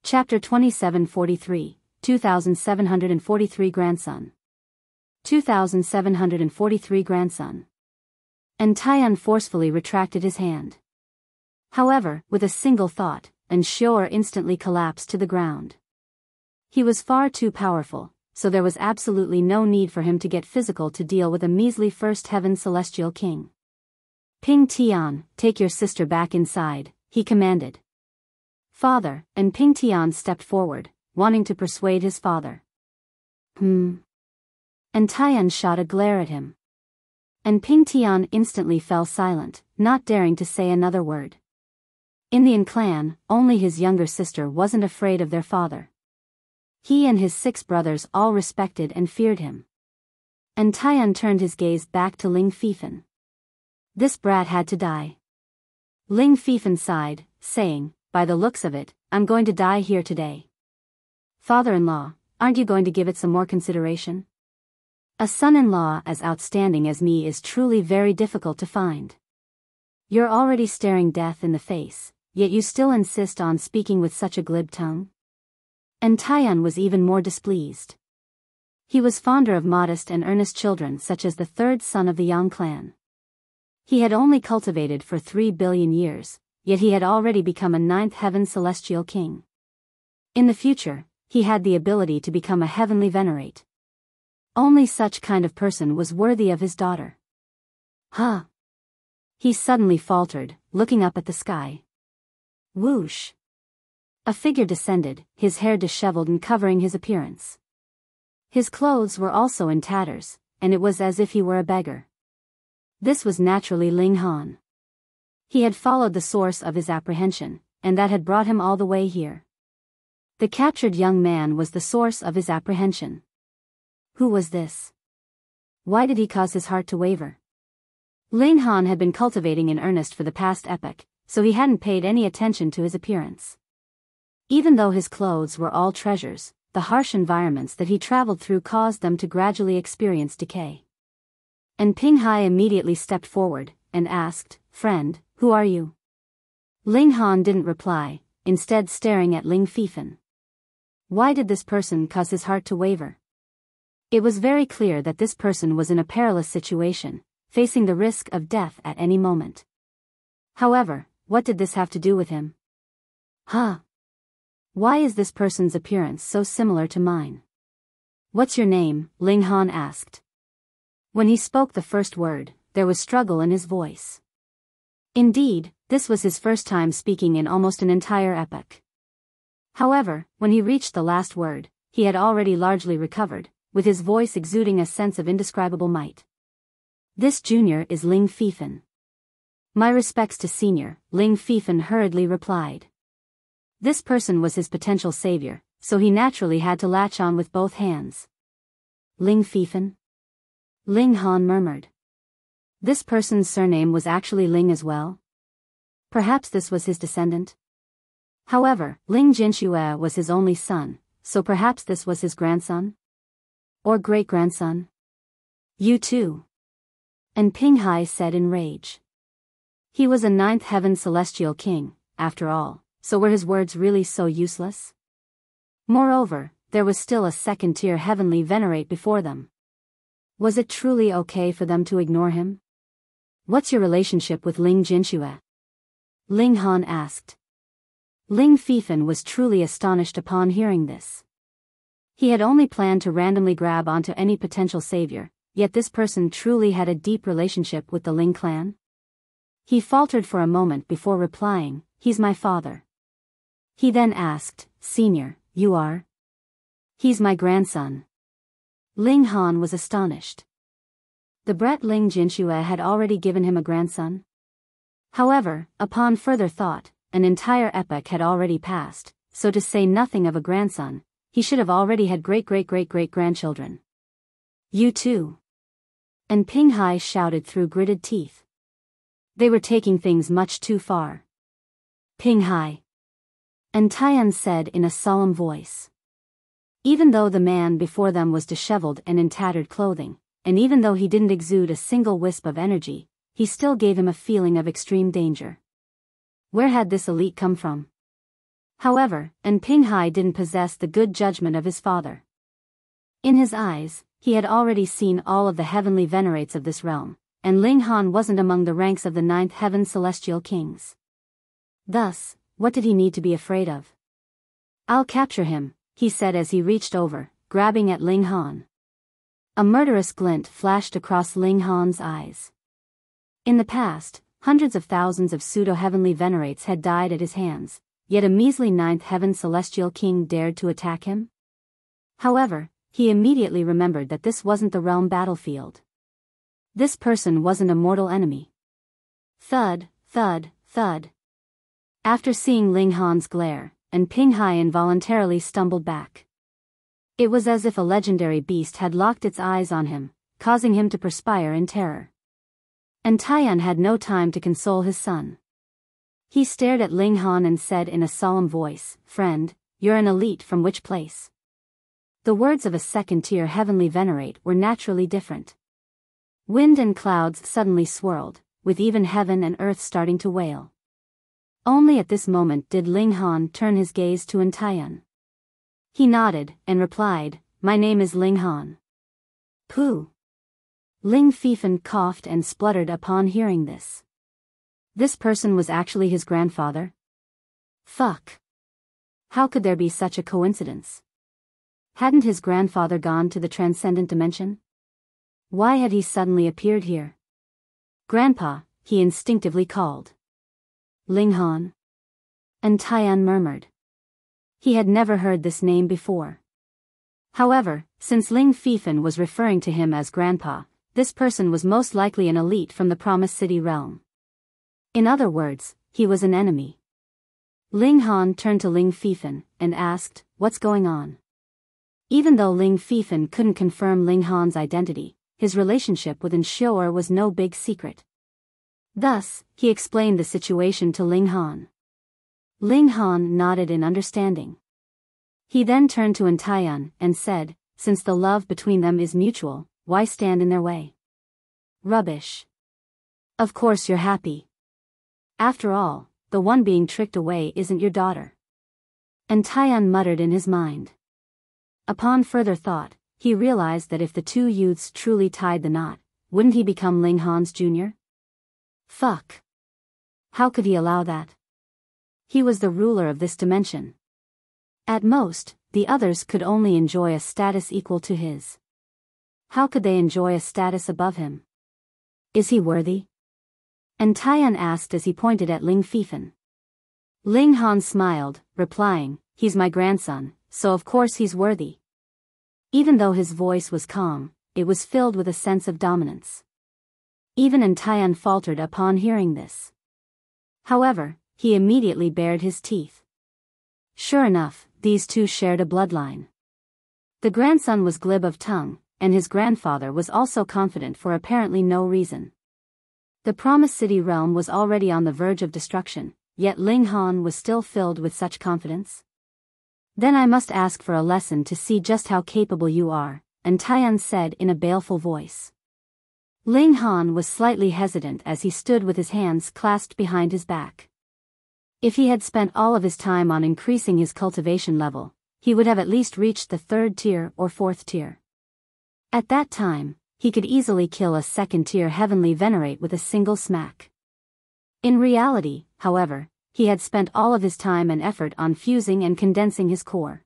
Chapter 2743, 2743 Grandson. 2743 Grandson. And Taiyan forcefully retracted his hand. However, with a single thought, and Xior instantly collapsed to the ground. He was far too powerful, so there was absolutely no need for him to get physical to deal with a measly first heaven celestial king. Ping Tian, take your sister back inside, he commanded. Father, and Ping Tian stepped forward, wanting to persuade his father. And Taiyan shot a glare at him. And Ping Tian instantly fell silent, not daring to say another word. In the Yin clan, only his younger sister wasn't afraid of their father. He and his 6 brothers all respected and feared him. And Taiyan turned his gaze back to Ling Fifan. This brat had to die. Ling Fifan sighed, saying, by the looks of it, I'm going to die here today. Father-in-law, aren't you going to give it some more consideration? A son-in-law as outstanding as me is truly very difficult to find. You're already staring death in the face, yet you still insist on speaking with such a glib tongue? And Taiyan was even more displeased. He was fonder of modest and earnest children such as the 3rd son of the Yang clan. He had only cultivated for 3 billion years, yet he had already become a 9th heaven celestial king. In the future, he had the ability to become a Heavenly Venerate. Only such kind of person was worthy of his daughter. Huh? He suddenly faltered, looking up at the sky. Whoosh! A figure descended, his hair disheveled and covering his appearance. His clothes were also in tatters, and it was as if he were a beggar. This was naturally Ling Han. He had followed the source of his apprehension, and that had brought him all the way here. The captured young man was the source of his apprehension. Who was this? Why did he cause his heart to waver? Ling Han had been cultivating in earnest for the past epoch, so he hadn't paid any attention to his appearance. Even though his clothes were all treasures, the harsh environments that he traveled through caused them to gradually experience decay. And Ping Hai immediately stepped forward, and asked, Friend, who are you? Ling Han didn't reply, instead staring at Ling Fifan. Why did this person cause his heart to waver? It was very clear that this person was in a perilous situation, facing the risk of death at any moment. However, what did this have to do with him? Why is this person's appearance so similar to mine? What's your name? Ling Han asked. When he spoke the first word, there was struggle in his voice. Indeed, this was his first time speaking in almost an entire epoch. However, when he reached the last word, he had already largely recovered, with his voice exuding a sense of indescribable might. This junior is Ling Fifan. My respects to senior, Ling Fifan hurriedly replied. This person was his potential savior, so he naturally had to latch on with both hands. Ling Fifan? Ling Han murmured. This person's surname was actually Ling as well? Perhaps this was his descendant? However, Ling Jinxue was his only son, so perhaps this was his grandson? Or great-grandson? You too. And Ping Hai said in rage. He was a 9th heaven celestial king, after all, so were his words really so useless? Moreover, there was still a 2nd-tier Heavenly Venerate before them. Was it truly okay for them to ignore him? What's your relationship with Ling Jinxue? Ling Han asked. Ling Fifan was truly astonished upon hearing this. He had only planned to randomly grab onto any potential savior, yet this person truly had a deep relationship with the Ling clan? He faltered for a moment before replying, He's my father. He then asked, Senior, you are? He's my grandson. Ling Han was astonished. The brat Ling Jinxue had already given him a grandson? However, upon further thought, an entire epoch had already passed, so to say nothing of a grandson, he should have already had great-great-great-great-grandchildren. You too. And Ping Hai shouted through gritted teeth. They were taking things much too far. Ping Hai. And Taiyan said in a solemn voice. Even though the man before them was disheveled and in tattered clothing, and even though he didn't exude a single wisp of energy, he still gave him a feeling of extreme danger. Where had this elite come from? However, and Pinghai didn't possess the good judgment of his father. In his eyes, he had already seen all of the heavenly venerates of this realm, and Ling Han wasn't among the ranks of the 9th heaven celestial kings. Thus, what did he need to be afraid of? "I'll capture him," he said as he reached over, grabbing at Ling Han. A murderous glint flashed across Ling Han's eyes. In the past, hundreds of thousands of pseudo-heavenly venerates had died at his hands, yet a measly 9th heaven celestial king dared to attack him? However, he immediately remembered that this wasn't the realm battlefield. This person wasn't a mortal enemy. Thud, thud, thud. After seeing Ling Han's glare, and Pinghai involuntarily stumbled back. It was as if a legendary beast had locked its eyes on him, causing him to perspire in terror. And Taiyan had no time to console his son. He stared at Ling Han and said in a solemn voice, "Friend, you're an elite from which place?" The words of a second-tier heavenly venerate were naturally different. Wind and clouds suddenly swirled, with even heaven and earth starting to wail. Only at this moment did Ling Han turn his gaze to Taiyan. He nodded, and replied, "My name is Ling Han." "Pooh." Ling Fifan coughed and spluttered upon hearing this. This person was actually his grandfather? Fuck. How could there be such a coincidence? Hadn't his grandfather gone to the transcendent dimension? Why had he suddenly appeared here? "Grandpa," he instinctively called. "Ling Han?" And Taiyan murmured. He had never heard this name before. However, since Ling Fifan was referring to him as Grandpa, this person was most likely an elite from the Promised City realm. In other words, he was an enemy. Ling Han turned to Ling Fifan, and asked, "What's going on?" Even though Ling Fifan couldn't confirm Ling Han's identity, his relationship with Ensure was no big secret. Thus, he explained the situation to Ling Han. Ling Han nodded in understanding. He then turned to Taiyan and said, "Since the love between them is mutual, why stand in their way?" "Rubbish. Of course you're happy. After all, the one being tricked away isn't your daughter." And Taiyan muttered in his mind. Upon further thought, he realized that if the two youths truly tied the knot, wouldn't he become Ling Han's junior? Fuck. How could he allow that? He was the ruler of this dimension. At most, the others could only enjoy a status equal to his. How could they enjoy a status above him? Is he worthy? And Taiyan asked as he pointed at Ling Fifan. Ling Han smiled, replying, "He's my grandson, so of course he's worthy." Even though his voice was calm, it was filled with a sense of dominance. Even Taiyan faltered upon hearing this. However, he immediately bared his teeth. Sure enough, these two shared a bloodline. The grandson was glib of tongue, and his grandfather was also confident for apparently no reason. The Promised City realm was already on the verge of destruction, yet Ling Han was still filled with such confidence. "Then I must ask for a lesson to see just how capable you are," and Taiyan said in a baleful voice. Ling Han was slightly hesitant as he stood with his hands clasped behind his back. If he had spent all of his time on increasing his cultivation level, he would have at least reached the 3rd tier or 4th tier. At that time, he could easily kill a 2nd-tier heavenly venerate with a single smack. In reality, however, he had spent all of his time and effort on fusing and condensing his core.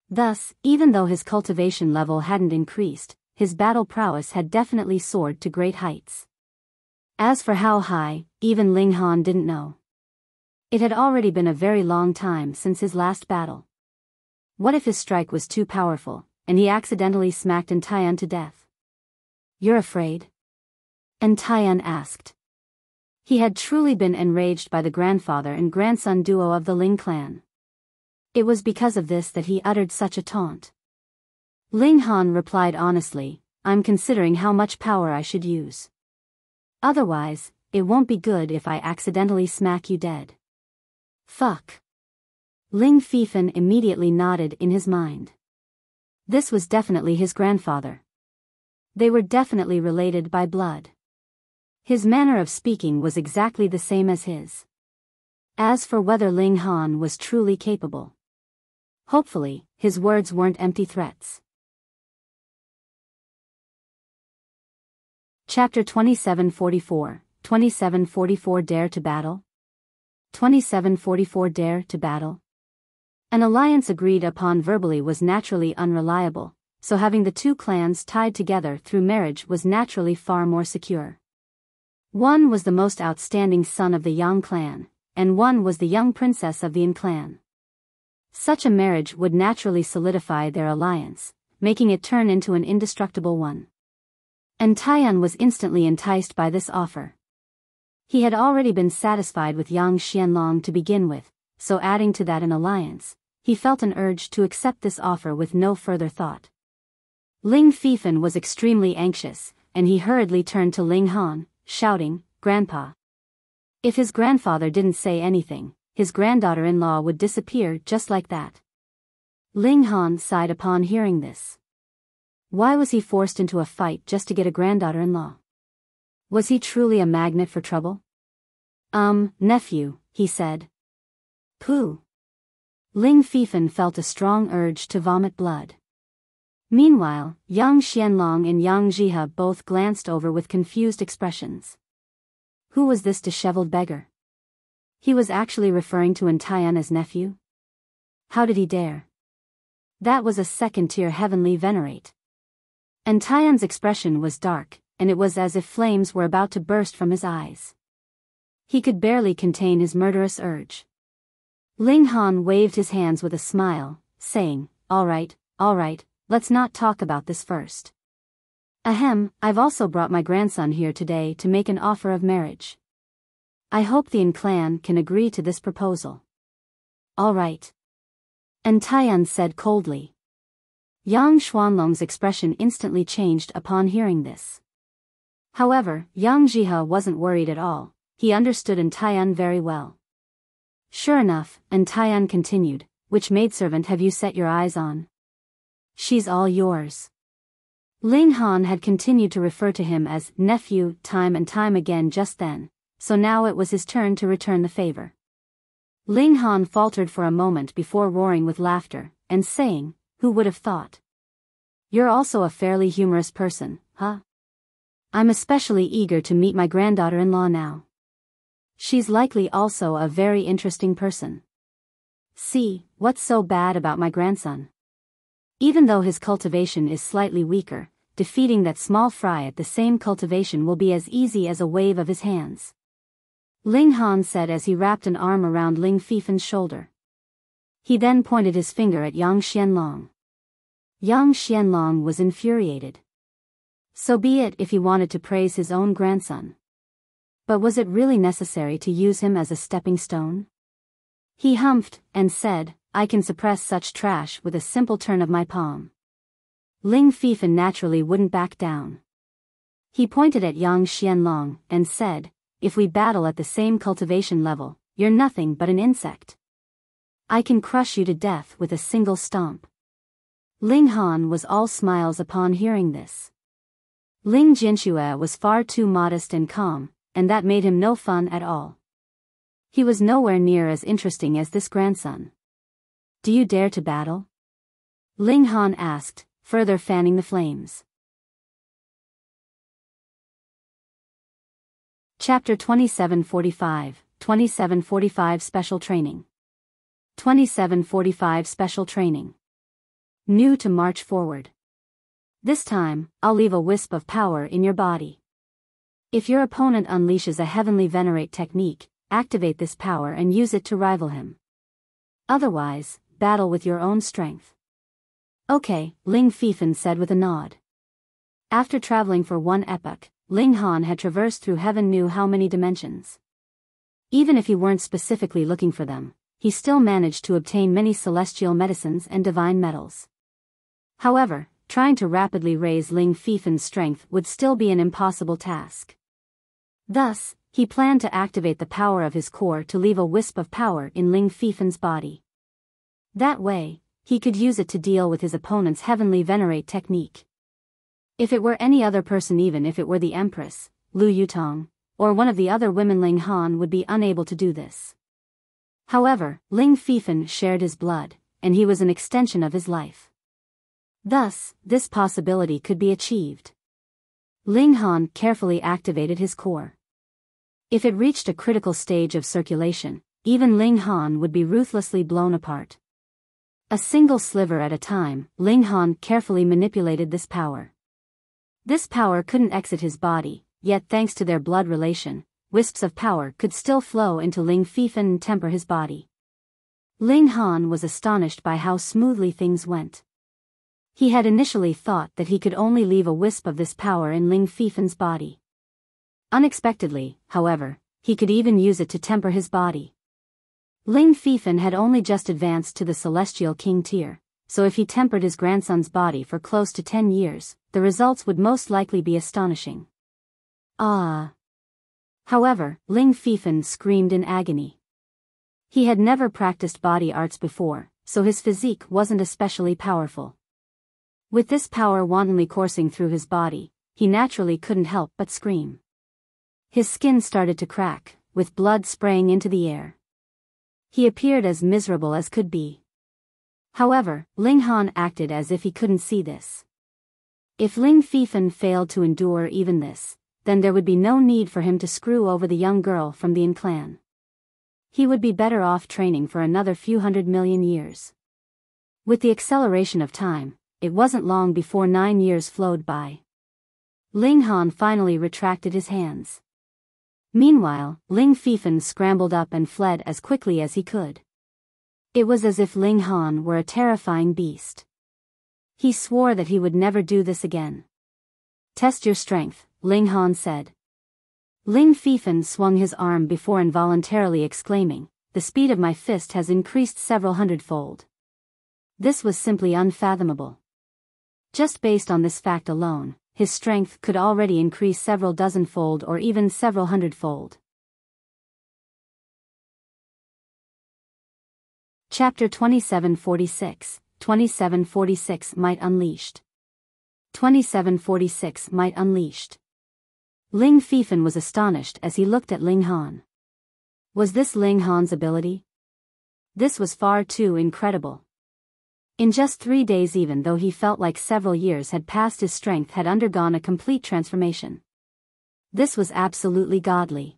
Thus, even though his cultivation level hadn't increased, his battle prowess had definitely soared to great heights. As for how high, even Ling Han didn't know. It had already been a very long time since his last battle. What if his strike was too powerful, and he accidentally smacked Taiyan to death? "You're afraid?" And Taiyan asked. He had truly been enraged by the grandfather and grandson duo of the Ling clan. It was because of this that he uttered such a taunt. Ling Han replied honestly, "I'm considering how much power I should use. Otherwise, it won't be good if I accidentally smack you dead." Fuck. Ling Fifan immediately nodded in his mind. This was definitely his grandfather. They were definitely related by blood. His manner of speaking was exactly the same as his. As for whether Ling Han was truly capable. Hopefully, his words weren't empty threats. Chapter 2744, 2744 Dare to Battle? 2744 Dare to Battle? An alliance agreed upon verbally was naturally unreliable, so having the two clans tied together through marriage was naturally far more secure. One was the most outstanding son of the Yang clan, and one was the young princess of the Yin clan. Such a marriage would naturally solidify their alliance, making it turn into an indestructible one. And Taiyan was instantly enticed by this offer. He had already been satisfied with Yang Xianlong to begin with, so adding to that an alliance, he felt an urge to accept this offer with no further thought. Ling Fifan was extremely anxious, and he hurriedly turned to Ling Han, shouting, "Grandpa." If his grandfather didn't say anything, his granddaughter-in-law would disappear just like that. Ling Han sighed upon hearing this. Why was he forced into a fight just to get a granddaughter-in-law? Was he truly a magnet for trouble? Nephew, he said. Pooh. Ling Fifan felt a strong urge to vomit blood. Meanwhile, Yang Xianlong and Yang Jihe both glanced over with confused expressions. Who was this disheveled beggar? He was actually referring to Taiyan as nephew? How did he dare? That was a second-tier Heavenly Venerate. And Taiyan's expression was dark, and it was as if flames were about to burst from his eyes. He could barely contain his murderous urge. Ling Han waved his hands with a smile, saying, all right, let's not talk about this first. Ahem, I've also brought my grandson here today to make an offer of marriage. I hope the Yin clan can agree to this proposal. All right. And Taiyan said coldly. Yang Xuanlong's expression instantly changed upon hearing this. However, Yang Jihe wasn't worried at all. He understood Taiyan very well. Sure enough, Taiyan continued, which maidservant have you set your eyes on? She's all yours. Ling Han had continued to refer to him as nephew time and time again just then, so now it was his turn to return the favor. Ling Han faltered for a moment before roaring with laughter, and saying, who would have thought? You're also a fairly humorous person, huh? I'm especially eager to meet my granddaughter-in-law now. She's likely also a very interesting person. See, what's so bad about my grandson? Even though his cultivation is slightly weaker, defeating that small fry at the same cultivation will be as easy as a wave of his hands. Ling Han said as he wrapped an arm around Ling Fifan's shoulder. He then pointed his finger at Yang Xianlong. Yang Xianlong was infuriated. So be it if he wanted to praise his own grandson. But was it really necessary to use him as a stepping stone? He humphed, and said, I can suppress such trash with a simple turn of my palm. Ling Fifan naturally wouldn't back down. He pointed at Yang Xianlong, and said, if we battle at the same cultivation level, you're nothing but an insect. I can crush you to death with a single stomp. Ling Han was all smiles upon hearing this. Ling Jianxue was far too modest and calm, and that made him no fun at all. He was nowhere near as interesting as this grandson. Do you dare to battle? Ling Han asked, further fanning the flames. Chapter 2745, 2745 Special Training. 2745 Special Training. New to march forward. This time, I'll leave a wisp of power in your body. If your opponent unleashes a Heavenly Venerate technique, activate this power and use it to rival him. Otherwise, battle with your own strength. Okay, Ling Fifan said with a nod. After traveling for one epoch, Ling Han had traversed through heaven knew how many dimensions. Even if he weren't specifically looking for them, he still managed to obtain many celestial medicines and divine metals. However, trying to rapidly raise Ling Fifan's strength would still be an impossible task. Thus, he planned to activate the power of his core to leave a wisp of power in Ling Fifan's body. That way, he could use it to deal with his opponent's Heavenly Venerate technique. If it were any other person, even if it were the Empress, Lu Yutong, or one of the other women, Ling Han would be unable to do this. However, Ling Fifan shared his blood, and he was an extension of his life. Thus, this possibility could be achieved. Ling Han carefully activated his core. If it reached a critical stage of circulation, even Ling Han would be ruthlessly blown apart. A single sliver at a time, Ling Han carefully manipulated this power. This power couldn't exit his body, yet thanks to their blood relation, wisps of power could still flow into Ling Fifan and temper his body. Ling Han was astonished by how smoothly things went. He had initially thought that he could only leave a wisp of this power in Ling Fifan's body. Unexpectedly, however, he could even use it to temper his body. Ling Fifan had only just advanced to the Celestial King tier, so if he tempered his grandson's body for close to 10 years, the results would most likely be astonishing. Ah! However, Ling Fifan screamed in agony. He had never practiced body arts before, so his physique wasn't especially powerful. With this power wantonly coursing through his body, he naturally couldn't help but scream. His skin started to crack, with blood spraying into the air. He appeared as miserable as could be. However, Ling Han acted as if he couldn't see this. If Ling Fifan failed to endure even this, then there would be no need for him to screw over the young girl from the Yin clan. He would be better off training for another few 100 million years. With the acceleration of time, it wasn't long before 9 years flowed by. Ling Han finally retracted his hands. Meanwhile, Ling Fifan scrambled up and fled as quickly as he could. It was as if Ling Han were a terrifying beast. He swore that he would never do this again. "Test your strength," Ling Han said. Ling Fifan swung his arm before involuntarily exclaiming, "The speed of my fist has increased several hundredfold." This was simply unfathomable. Just based on this fact alone, his strength could already increase several dozenfold or even several hundredfold. Chapter 2746, 2746 Might Unleashed. 2746 Might Unleashed. Ling Fifan was astonished as he looked at Ling Han. Was this Ling Han's ability? This was far too incredible. In just 3 days, even though he felt like several years had passed, his strength had undergone a complete transformation. This was absolutely godly.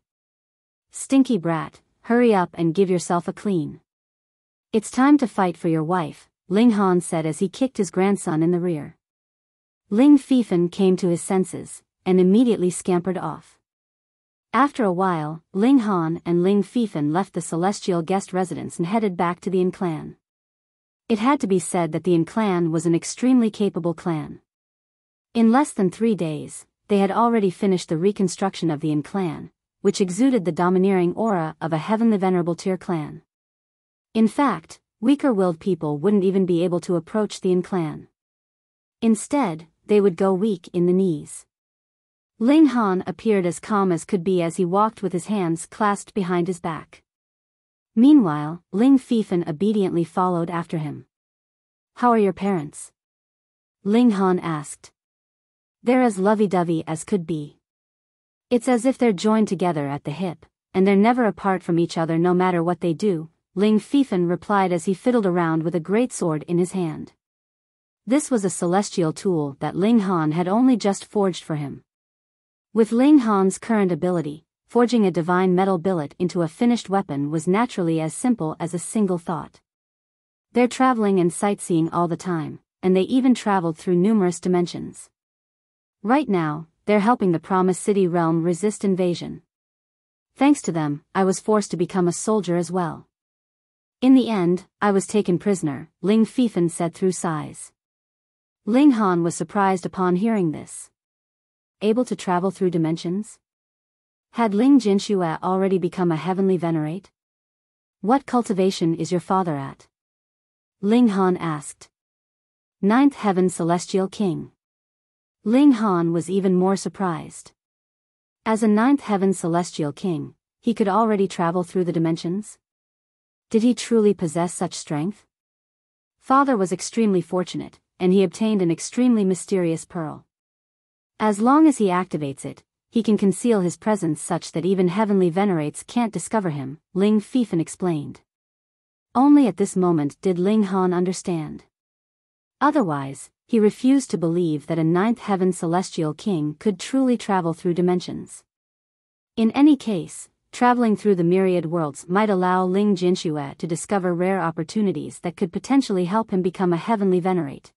"Stinky brat, hurry up and give yourself a clean. It's time to fight for your wife," Ling Han said as he kicked his grandson in the rear. Ling Fifan came to his senses, and immediately scampered off. After a while, Ling Han and Ling Fifan left the celestial guest residence and headed back to the Yin clan. It had to be said that the Yin clan was an extremely capable clan. In less than 3 days, they had already finished the reconstruction of the Yin clan, which exuded the domineering aura of a Heavenly Venerable tier clan. In fact, weaker-willed people wouldn't even be able to approach the Yin clan. Instead, they would go weak in the knees. Ling Han appeared as calm as could be as he walked with his hands clasped behind his back. Meanwhile, Ling Fifan obediently followed after him. "How are your parents?" Ling Han asked. "They're as lovey-dovey as could be. It's as if they're joined together at the hip, and they're never apart from each other no matter what they do," Ling Fifan replied as he fiddled around with a great sword in his hand. This was a celestial tool that Ling Han had only just forged for him. With Ling Han's current ability, forging a divine metal billet into a finished weapon was naturally as simple as a single thought. They're traveling and sightseeing all the time, and they even traveled through numerous dimensions. Right now, they're helping the Promised City realm resist invasion. Thanks to them, I was forced to become a soldier as well. In the end, I was taken prisoner, Ling Fifan said through sighs. Ling Han was surprised upon hearing this. Able to travel through dimensions? Had Ling Jinshue already become a Heavenly Venerate? What cultivation is your father at? Ling Han asked. 9th Heaven Celestial King. Ling Han was even more surprised. As a 9th Heaven Celestial King, he could already travel through the dimensions? Did he truly possess such strength? Father was extremely fortunate, and he obtained an extremely mysterious pearl. As long as he activates it, he can conceal his presence such that even Heavenly Venerates can't discover him, Ling Fifan explained. Only at this moment did Ling Han understand. Otherwise, he refused to believe that a ninth heaven celestial king could truly travel through dimensions. In any case, traveling through the myriad worlds might allow Ling Jinxue to discover rare opportunities that could potentially help him become a heavenly venerate.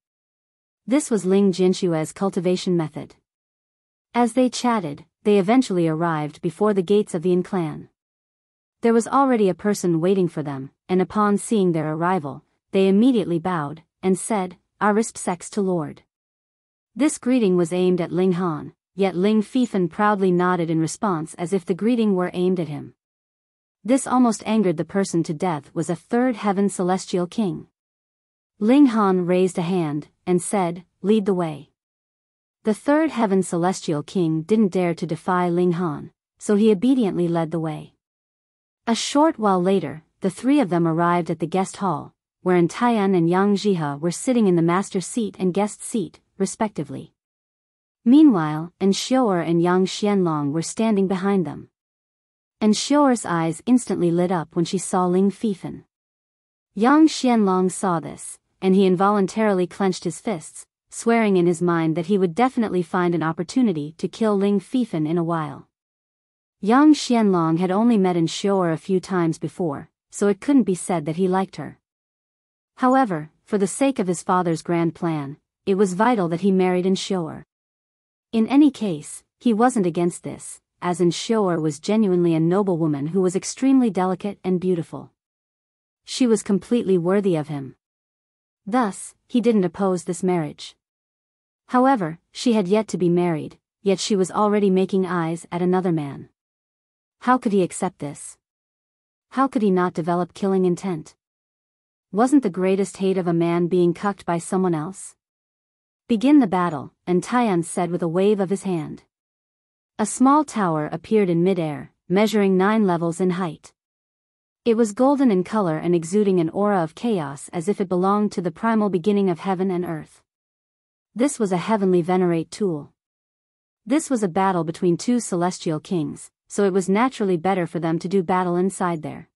This was Ling Jinshue's cultivation method. As they chatted, they eventually arrived before the gates of the Yin clan. There was already a person waiting for them, and upon seeing their arrival, they immediately bowed, and said, "Our respects to Lord." This greeting was aimed at Ling Han, yet Ling Fifan proudly nodded in response as if the greeting were aimed at him. This almost angered the person to death was a third heaven celestial king. Ling Han raised a hand, and said, "Lead the way." The third heaven celestial king didn't dare to defy Ling Han, so he obediently led the way. A short while later, the three of them arrived at the guest hall, wherein Taiyan and Yang Jihe were sitting in the master seat and guest seat, respectively. Meanwhile, Enshior and Yang Xianlong were standing behind them. Enshior's eyes instantly lit up when she saw Ling Fifan. Yang Xianlong saw this, and he involuntarily clenched his fists, swearing in his mind that he would definitely find an opportunity to kill Ling Fifan in a while. Yang Xianlong had only met Enshior a few times before, so it couldn't be said that he liked her. However, for the sake of his father's grand plan, it was vital that he married Enshior. In any case, he wasn't against this, as Enshior was genuinely a noble woman who was extremely delicate and beautiful. She was completely worthy of him. Thus, he didn't oppose this marriage. However, she had yet to be married, yet she was already making eyes at another man. How could he accept this? How could he not develop killing intent? Wasn't the greatest hate of a man being cucked by someone else? "Begin the battle," and Taiyan said with a wave of his hand. A small tower appeared in mid-air, measuring 9 levels in height. It was golden in color and exuding an aura of chaos as if it belonged to the primal beginning of heaven and earth. This was a Heavenly Venerate tool. This was a battle between two celestial kings, so it was naturally better for them to do battle inside there.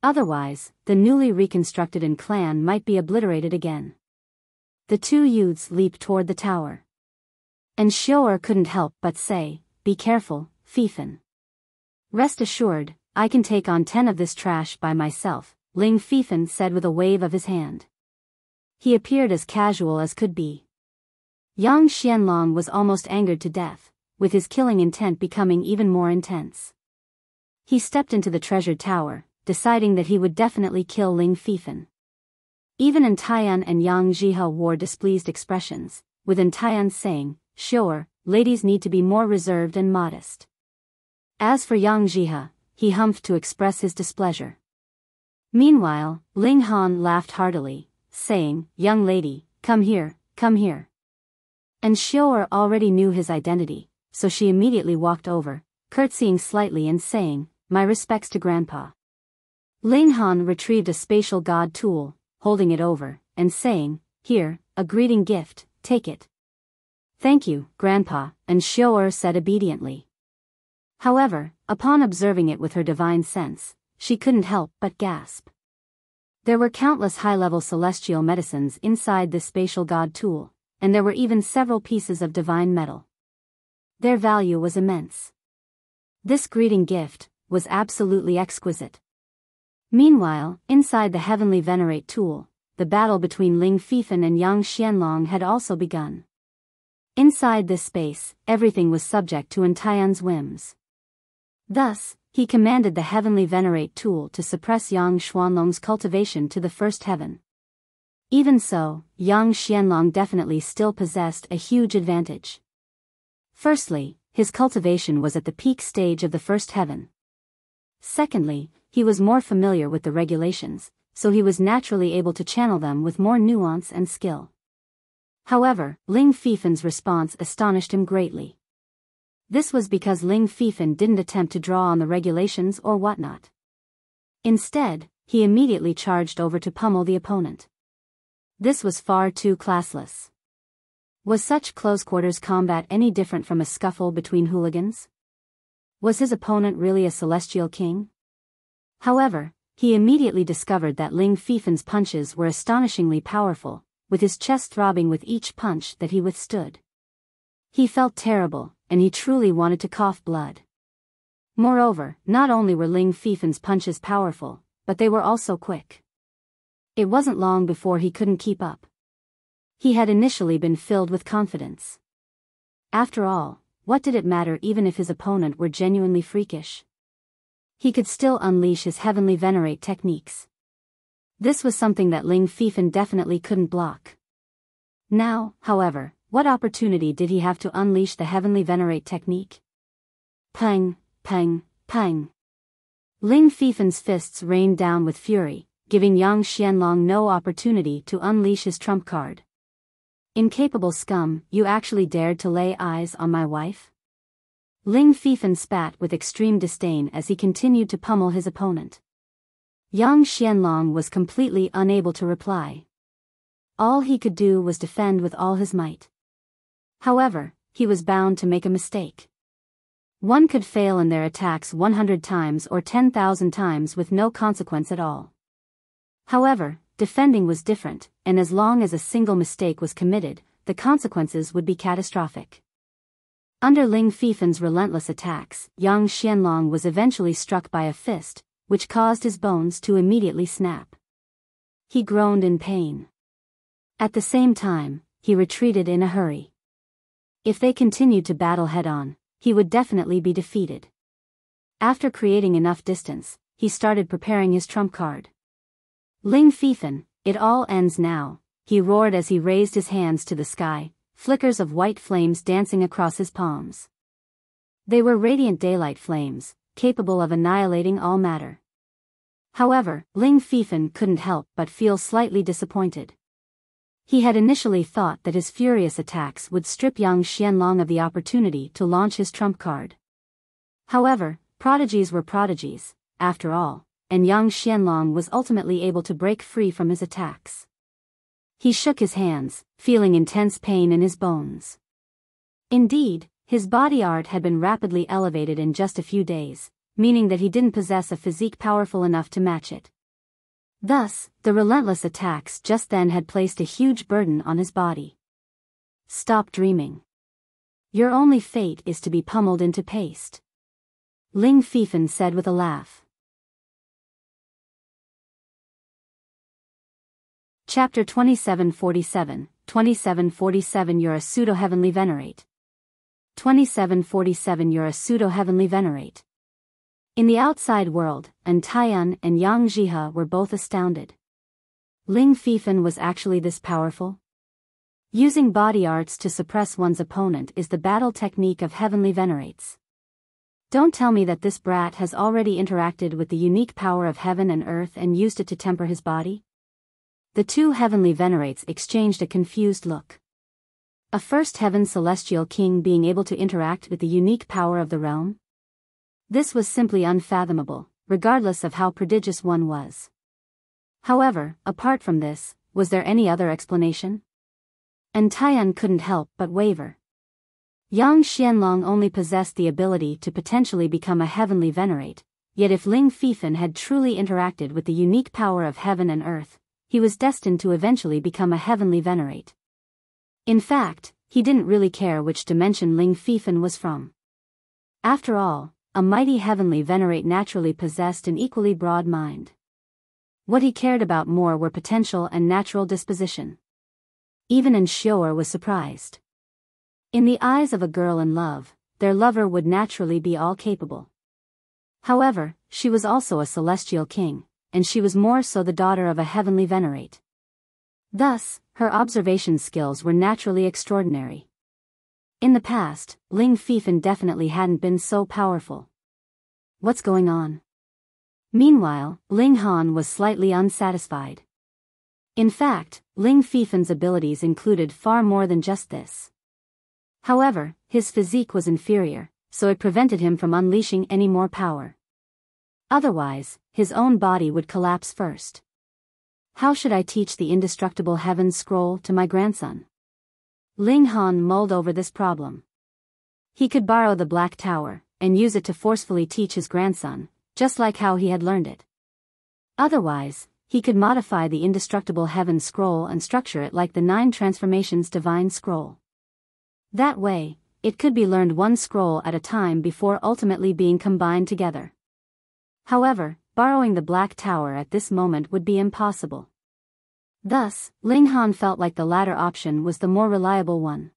Otherwise, the newly reconstructed Yin clan might be obliterated again. The two youths leaped toward the tower. And Enshior couldn't help but say, "Be careful, Fifan. Rest assured, I can take on 10 of this trash by myself," Ling Fifan said with a wave of his hand. He appeared as casual as could be. Yang Xianlong was almost angered to death, with his killing intent becoming even more intense. He stepped into the treasured tower, deciding that he would definitely kill Ling Fifan. Even Taiyan and Yang Jihe wore displeased expressions, with Taiyan saying, "Sure, ladies need to be more reserved and modest." As for Yang Jihe, he humphed to express his displeasure. Meanwhile, Ling Han laughed heartily, saying, "Young lady, come here, come here." And Enshior already knew his identity, so she immediately walked over, curtsying slightly and saying, "My respects to Grandpa." Ling Han retrieved a spatial god tool, holding it over, and saying, "Here, a greeting gift, take it." "Thank you, Grandpa," and Enshior said obediently. However, upon observing it with her divine sense, she couldn't help but gasp. There were countless high-level celestial medicines inside this spatial god tool, and there were even several pieces of divine metal. Their value was immense. This greeting gift was absolutely exquisite. Meanwhile, inside the Heavenly Venerate tool, the battle between Ling Fifan and Yang Xianlong had also begun. Inside this space, everything was subject to Taiyan's whims. Thus, he commanded the Heavenly Venerate tool to suppress Yang Xianlong's cultivation to the first heaven. Even so, Yang Xianlong definitely still possessed a huge advantage. Firstly, his cultivation was at the peak stage of the first heaven. Secondly, he was more familiar with the regulations, so he was naturally able to channel them with more nuance and skill. However, Ling Fifan's response astonished him greatly. This was because Ling Fifan didn't attempt to draw on the regulations or whatnot. Instead, he immediately charged over to pummel the opponent. This was far too classless. Was such close-quarters combat any different from a scuffle between hooligans? Was his opponent really a celestial king? However, He immediately discovered that Ling Fifen's punches were astonishingly powerful, with his chest throbbing with each punch that he withstood. He felt terrible, and he truly wanted to cough blood. Moreover, not only were Ling Fifen's punches powerful, but they were also quick. It wasn't long before he couldn't keep up. He had initially been filled with confidence. After all, what did it matter even if his opponent were genuinely freakish? He could still unleash his Heavenly Venerate techniques. This was something that Ling Fifen definitely couldn't block. Now, however, what opportunity did he have to unleash the Heavenly Venerate technique? Pang, pang, pang. Ling Fifen's fists rained down with fury, giving Yang Xianlong no opportunity to unleash his trump card. Incapable scum, you actually dared to lay eyes on my wife? Ling Fifen spat with extreme disdain as he continued to pummel his opponent. Yang Xianlong was completely unable to reply. All he could do was defend with all his might. However, he was bound to make a mistake. One could fail in their attacks 100 times or 10,000 times with no consequence at all. However, defending was different, and as long as a single mistake was committed, the consequences would be catastrophic. Under Ling Fifen's relentless attacks, Yang Xianlong was eventually struck by a fist, which caused his bones to immediately snap. He groaned in pain. At the same time, he retreated in a hurry. If they continued to battle head-on, he would definitely be defeated. After creating enough distance, he started preparing his trump card. Ling Fifen, it all ends now, he roared as he raised his hands to the sky, flickers of white flames dancing across his palms. They were radiant daylight flames, capable of annihilating all matter. However, Ling Fifen couldn't help but feel slightly disappointed. He had initially thought that his furious attacks would strip Yang Xianlong of the opportunity to launch his trump card. However, prodigies were prodigies, after all, and Yang Xianlong was ultimately able to break free from his attacks. He shook his hands, feeling intense pain in his bones. Indeed, his body art had been rapidly elevated in just a few days, meaning that he didn't possess a physique powerful enough to match it. Thus, the relentless attacks just then had placed a huge burden on his body. Stop dreaming. Your only fate is to be pummeled into paste. Ling Fifen said with a laugh. Chapter 2747, 2747 You're a Pseudo-Heavenly Venerate. 2747 You're a Pseudo-Heavenly Venerate. In the outside world, Taiyan and Yang Jihe were both astounded. Ling Fifen was actually this powerful? Using body arts to suppress one's opponent is the battle technique of Heavenly Venerates. Don't tell me that this brat has already interacted with the unique power of heaven and earth and used it to temper his body? The two Heavenly Venerates exchanged a confused look. A first heaven celestial king being able to interact with the unique power of the realm? This was simply unfathomable, regardless of how prodigious one was. However, apart from this, was there any other explanation? Taiyan couldn't help but waver. Yang Xianlong only possessed the ability to potentially become a Heavenly Venerate, yet if Ling Fifen had truly interacted with the unique power of heaven and earth, he was destined to eventually become a Heavenly Venerate. In fact, he didn't really care which dimension Ling Fifen was from. After all, a mighty Heavenly Venerate naturally possessed an equally broad mind. What he cared about more were potential and natural disposition. Even Ensure was surprised. In the eyes of a girl in love, their lover would naturally be all-capable. However, she was also a celestial king, and she was more so the daughter of a Heavenly Venerate. Thus, her observation skills were naturally extraordinary. In the past, Ling Fifen definitely hadn't been so powerful. What's going on? Meanwhile, Ling Han was slightly unsatisfied. In fact, Ling Fifen's abilities included far more than just this. However, his physique was inferior, so it prevented him from unleashing any more power. Otherwise, his own body would collapse first. How should I teach the indestructible Heaven Scroll to my grandson? Ling Han mulled over this problem. He could borrow the Black Tower, and use it to forcefully teach his grandson, just like how he had learned it. Otherwise, he could modify the indestructible heaven scroll and structure it like the 9 transformations divine scroll. That way, it could be learned one scroll at a time before ultimately being combined together. However, borrowing the Black Tower at this moment would be impossible. Thus, Ling Han felt like the latter option was the more reliable one.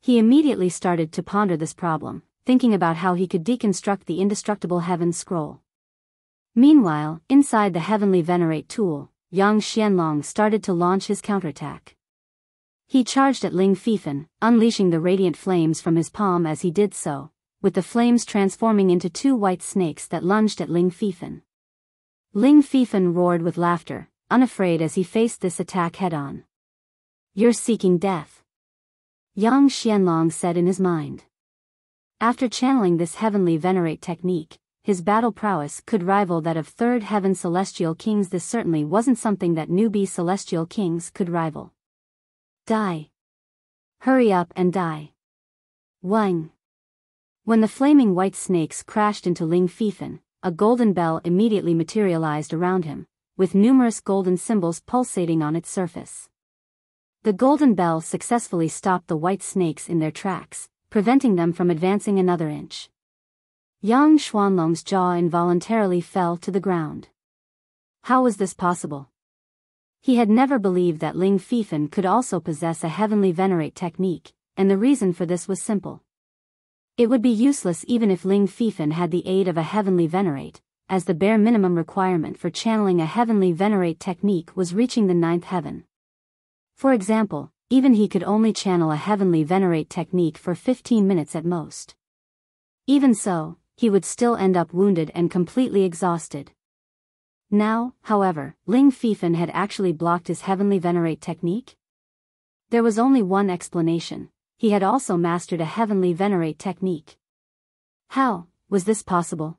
He immediately started to ponder this problem, thinking about how he could deconstruct the indestructible heaven scroll. Meanwhile, inside the Heavenly Venerate tool, Yang Xianlong started to launch his counterattack. He charged at Ling Fifan, unleashing the radiant flames from his palm as he did so, with the flames transforming into 2 white snakes that lunged at Ling Fifan. Ling Fifan roared with laughter, unafraid as he faced this attack head-on. "You're seeking death," Yang Xianlong said in his mind. After channeling this Heavenly Venerate technique, his battle prowess could rival that of Third Heaven Celestial Kings. This certainly wasn't something that newbie Celestial Kings could rival. Die. Hurry up and die. Wang. When the flaming white snakes crashed into Ling Fifan, a golden bell immediately materialized around him, with numerous golden symbols pulsating on its surface. The golden bell successfully stopped the white snakes in their tracks, preventing them from advancing another inch. Yang Xuanlong's jaw involuntarily fell to the ground. How was this possible? He had never believed that Ling Fifan could also possess a Heavenly Venerate technique, and the reason for this was simple. It would be useless even if Ling Fifan had the aid of a Heavenly Venerate, as the bare minimum requirement for channeling a Heavenly Venerate technique was reaching the 9th heaven. For example, even he could only channel a Heavenly Venerate technique for 15 minutes at most. Even so, he would still end up wounded and completely exhausted. Now, however, Ling Fifan had actually blocked his Heavenly Venerate technique? There was only one explanation: he had also mastered a Heavenly Venerate technique. How was this possible?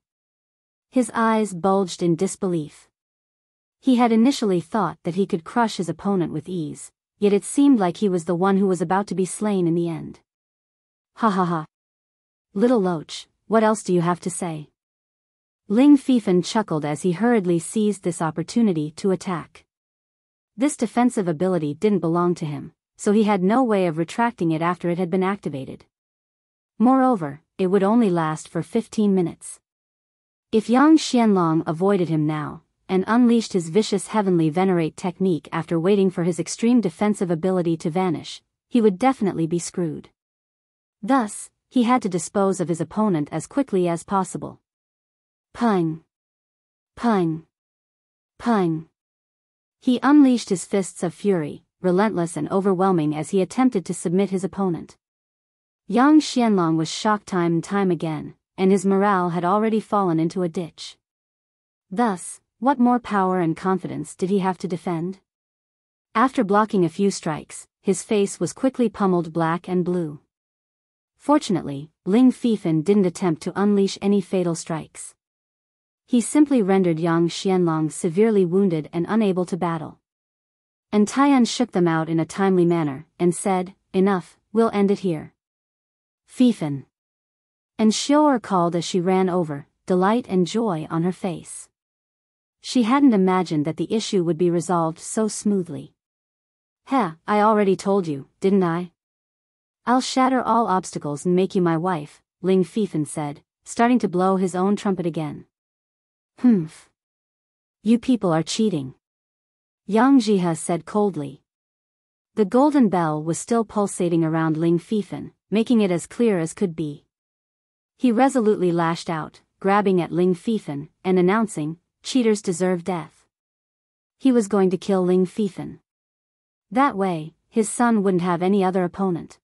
His eyes bulged in disbelief. He had initially thought that he could crush his opponent with ease, yet it seemed like he was the one who was about to be slain in the end. Ha ha ha. Little Loach, what else do you have to say? Ling Fifan chuckled as he hurriedly seized this opportunity to attack. This defensive ability didn't belong to him, so he had no way of retracting it after it had been activated. Moreover, it would only last for 15 minutes. If Yang Xianlong avoided him now, and unleashed his vicious Heavenly Venerate technique after waiting for his extreme defensive ability to vanish, he would definitely be screwed. Thus, he had to dispose of his opponent as quickly as possible. Pung! Pung! Pung! He unleashed his fists of fury, relentless and overwhelming as he attempted to submit his opponent. Yang Xianlong was shocked time and time again, and his morale had already fallen into a ditch. Thus, what more power and confidence did he have to defend? After blocking a few strikes, his face was quickly pummeled black and blue. Fortunately, Ling Fifan didn't attempt to unleash any fatal strikes. He simply rendered Yang Xianlong severely wounded and unable to battle. And Taiyan shook them out in a timely manner, and said, "Enough, we'll end it here." Fifan. And Xiao'er called as she ran over, delight and joy on her face. She hadn't imagined that the issue would be resolved so smoothly. "Heh, I already told you, didn't I? I'll shatter all obstacles and make you my wife," Ling Fifan said, starting to blow his own trumpet again. "Humph. You people are cheating," Yang Jihe said coldly. The golden bell was still pulsating around Ling Fifan, making it as clear as could be. He resolutely lashed out, grabbing at Ling Fifan, and announcing, "Cheaters deserve death." He was going to kill Ling Fifan. That way, his son wouldn't have any other opponent.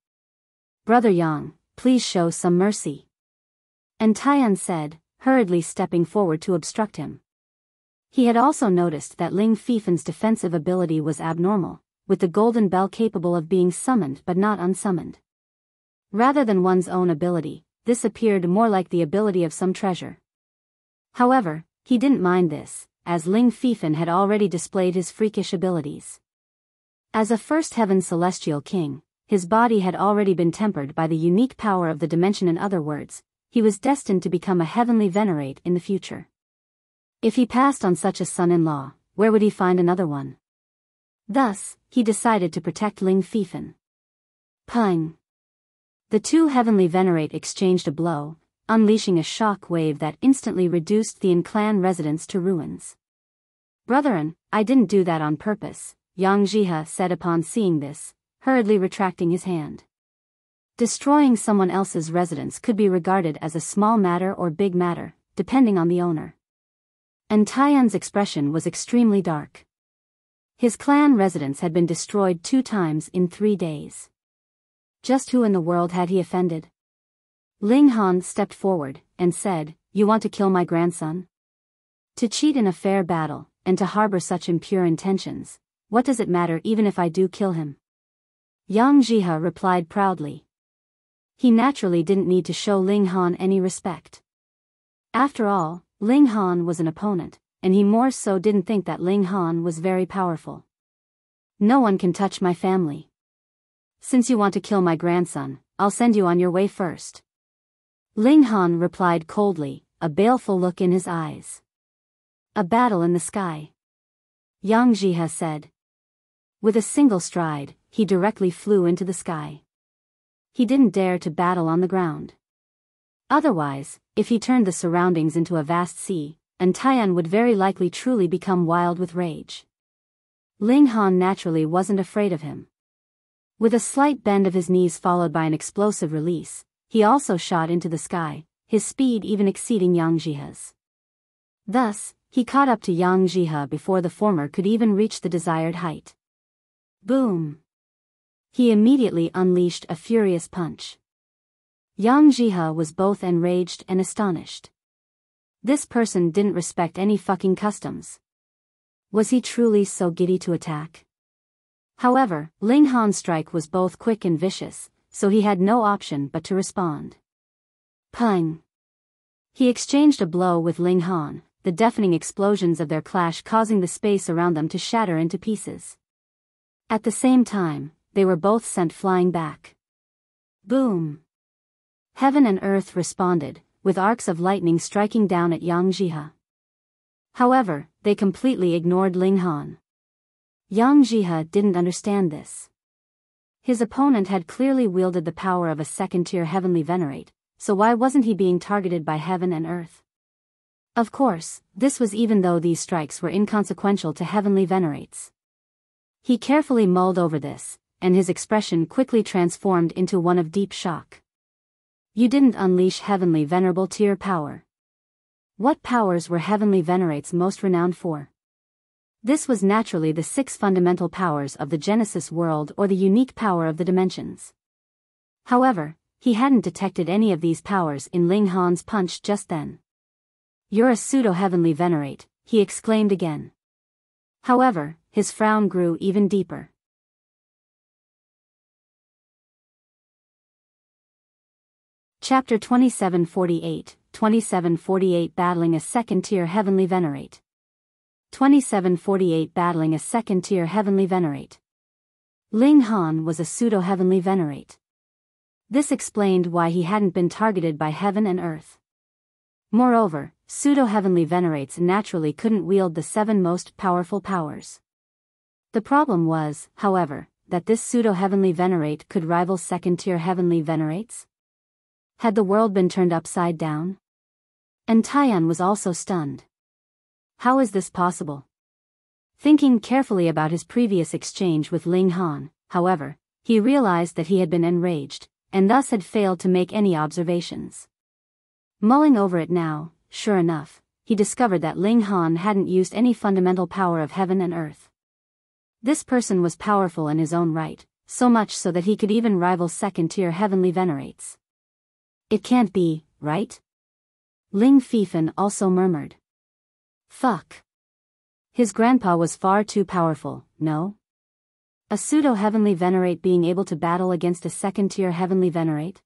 "Brother Yang, please show some mercy," and Taiyan said, hurriedly stepping forward to obstruct him. He had also noticed that Ling Fifan's defensive ability was abnormal, with the golden bell capable of being summoned but not unsummoned. Rather than one's own ability, this appeared more like the ability of some treasure. However, he didn't mind this, as Ling Fifan had already displayed his freakish abilities. As a first heaven celestial king, his body had already been tempered by the unique power of the dimension. In other words, he was destined to become a Heavenly Venerate in the future. If he passed on such a son-in-law, where would he find another one? Thus, he decided to protect Ling Fifan. Pung! The two Heavenly Venerate exchanged a blow, unleashing a shock wave that instantly reduced the clan residence to ruins. Brethren, I didn't do that on purpose, Yang Jihe said upon seeing this, hurriedly retracting his hand. Destroying someone else's residence could be regarded as a small matter or big matter, depending on the owner. And Taiyan's expression was extremely dark. His clan residence had been destroyed 2 times in 3 days. Just who in the world had he offended? Ling Han stepped forward and said, "You want to kill my grandson? To cheat in a fair battle, and to harbor such impure intentions, what does it matter even if I do kill him?" Yang Jihe replied proudly. He naturally didn't need to show Ling Han any respect. After all, Ling Han was an opponent, and he more so didn't think that Ling Han was very powerful. "No one can touch my family. Since you want to kill my grandson, I'll send you on your way first." Ling Han replied coldly, a baleful look in his eyes. "A battle in the sky," Yang Jihe said. With a single stride, he directly flew into the sky. He didn't dare to battle on the ground. Otherwise, if he turned the surroundings into a vast sea, and Taiyan would very likely truly become wild with rage. Ling Han naturally wasn't afraid of him. With a slight bend of his knees followed by an explosive release, he also shot into the sky, his speed even exceeding Yang Jihe's. Thus, he caught up to Yang Jihe before the former could even reach the desired height. Boom! He immediately unleashed a furious punch. Yang Jihe was both enraged and astonished. This person didn't respect any fucking customs. Was he truly so giddy to attack? However, Ling Han's strike was both quick and vicious, so he had no option but to respond. Pung! He exchanged a blow with Ling Han, the deafening explosions of their clash causing the space around them to shatter into pieces. At the same time, they were both sent flying back. Boom! Heaven and earth responded, with arcs of lightning striking down at Yang Jihe. However, they completely ignored Ling Han. Yang Jihe didn't understand this. His opponent had clearly wielded the power of a second-tier Heavenly Venerate, so why wasn't he being targeted by heaven and earth? Of course, this was even though these strikes were inconsequential to Heavenly Venerates. He carefully mulled over this, and his expression quickly transformed into one of deep shock. You didn't unleash Heavenly Venerable tier power. What powers were Heavenly Venerates most renowned for? This was naturally the 6 fundamental powers of the Genesis world or the unique power of the dimensions. However, he hadn't detected any of these powers in Ling Han's punch just then. "You're a Pseudo-Heavenly Venerate," he exclaimed again. However, his frown grew even deeper. Chapter 2748, 2748 Battling a second-tier Heavenly Venerate. 2748 Battling a second-tier Heavenly Venerate. Ling Han was a Pseudo-Heavenly Venerate. This explained why he hadn't been targeted by heaven and earth. Moreover, Pseudo-Heavenly Venerates naturally couldn't wield the 7 most powerful powers. The problem was, however, that this Pseudo-Heavenly Venerate could rival second-tier Heavenly Venerates? Had the world been turned upside down? And Taiyan was also stunned. How is this possible? Thinking carefully about his previous exchange with Ling Han, however, he realized that he had been enraged, and thus had failed to make any observations. Mulling over it now, sure enough, he discovered that Ling Han hadn't used any fundamental power of heaven and earth. This person was powerful in his own right, so much so that he could even rival second-tier Heavenly Venerates. It can't be, right? Ling Fifan also murmured. Fuck. His grandpa was far too powerful, no? A Pseudo-Heavenly Venerate being able to battle against a second-tier Heavenly Venerate?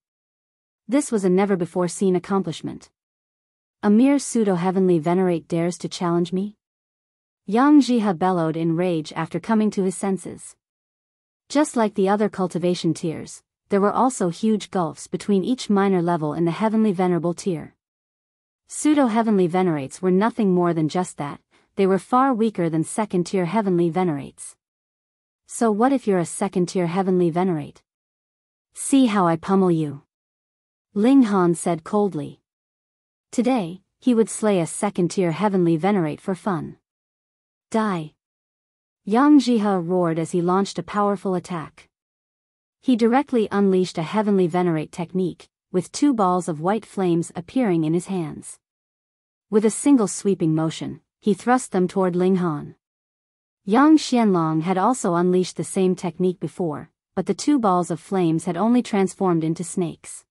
This was a never-before-seen accomplishment. A mere Pseudo-Heavenly Venerate dares to challenge me? Yang Jihe bellowed in rage after coming to his senses. Just like the other cultivation tiers, there were also huge gulfs between each minor level in the Heavenly Venerable tier. Pseudo-Heavenly Venerates were nothing more than just that. They were far weaker than second-tier Heavenly Venerates. So what if you're a second-tier Heavenly Venerate? See how I pummel you. Ling Han said coldly. Today, he would slay a second-tier Heavenly Venerate for fun. Die. Yang Jihe roared as he launched a powerful attack. He directly unleashed a Heavenly Venerate technique, with 2 balls of white flames appearing in his hands. With a single sweeping motion, he thrust them toward Ling Han. Yang Xianlong had also unleashed the same technique before, but the 2 balls of flames had only transformed into snakes.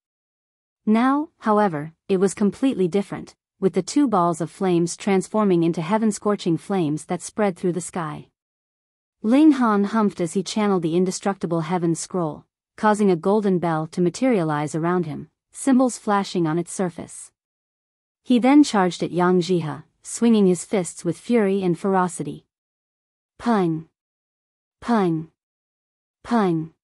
Now, however, it was completely different, with the 2 balls of flames transforming into heaven-scorching flames that spread through the sky. Ling Han humphed as he channeled the indestructible heaven scroll, causing a golden bell to materialize around him, symbols flashing on its surface. He then charged at Yang Jihe, swinging his fists with fury and ferocity. Pung! Pung! Pung!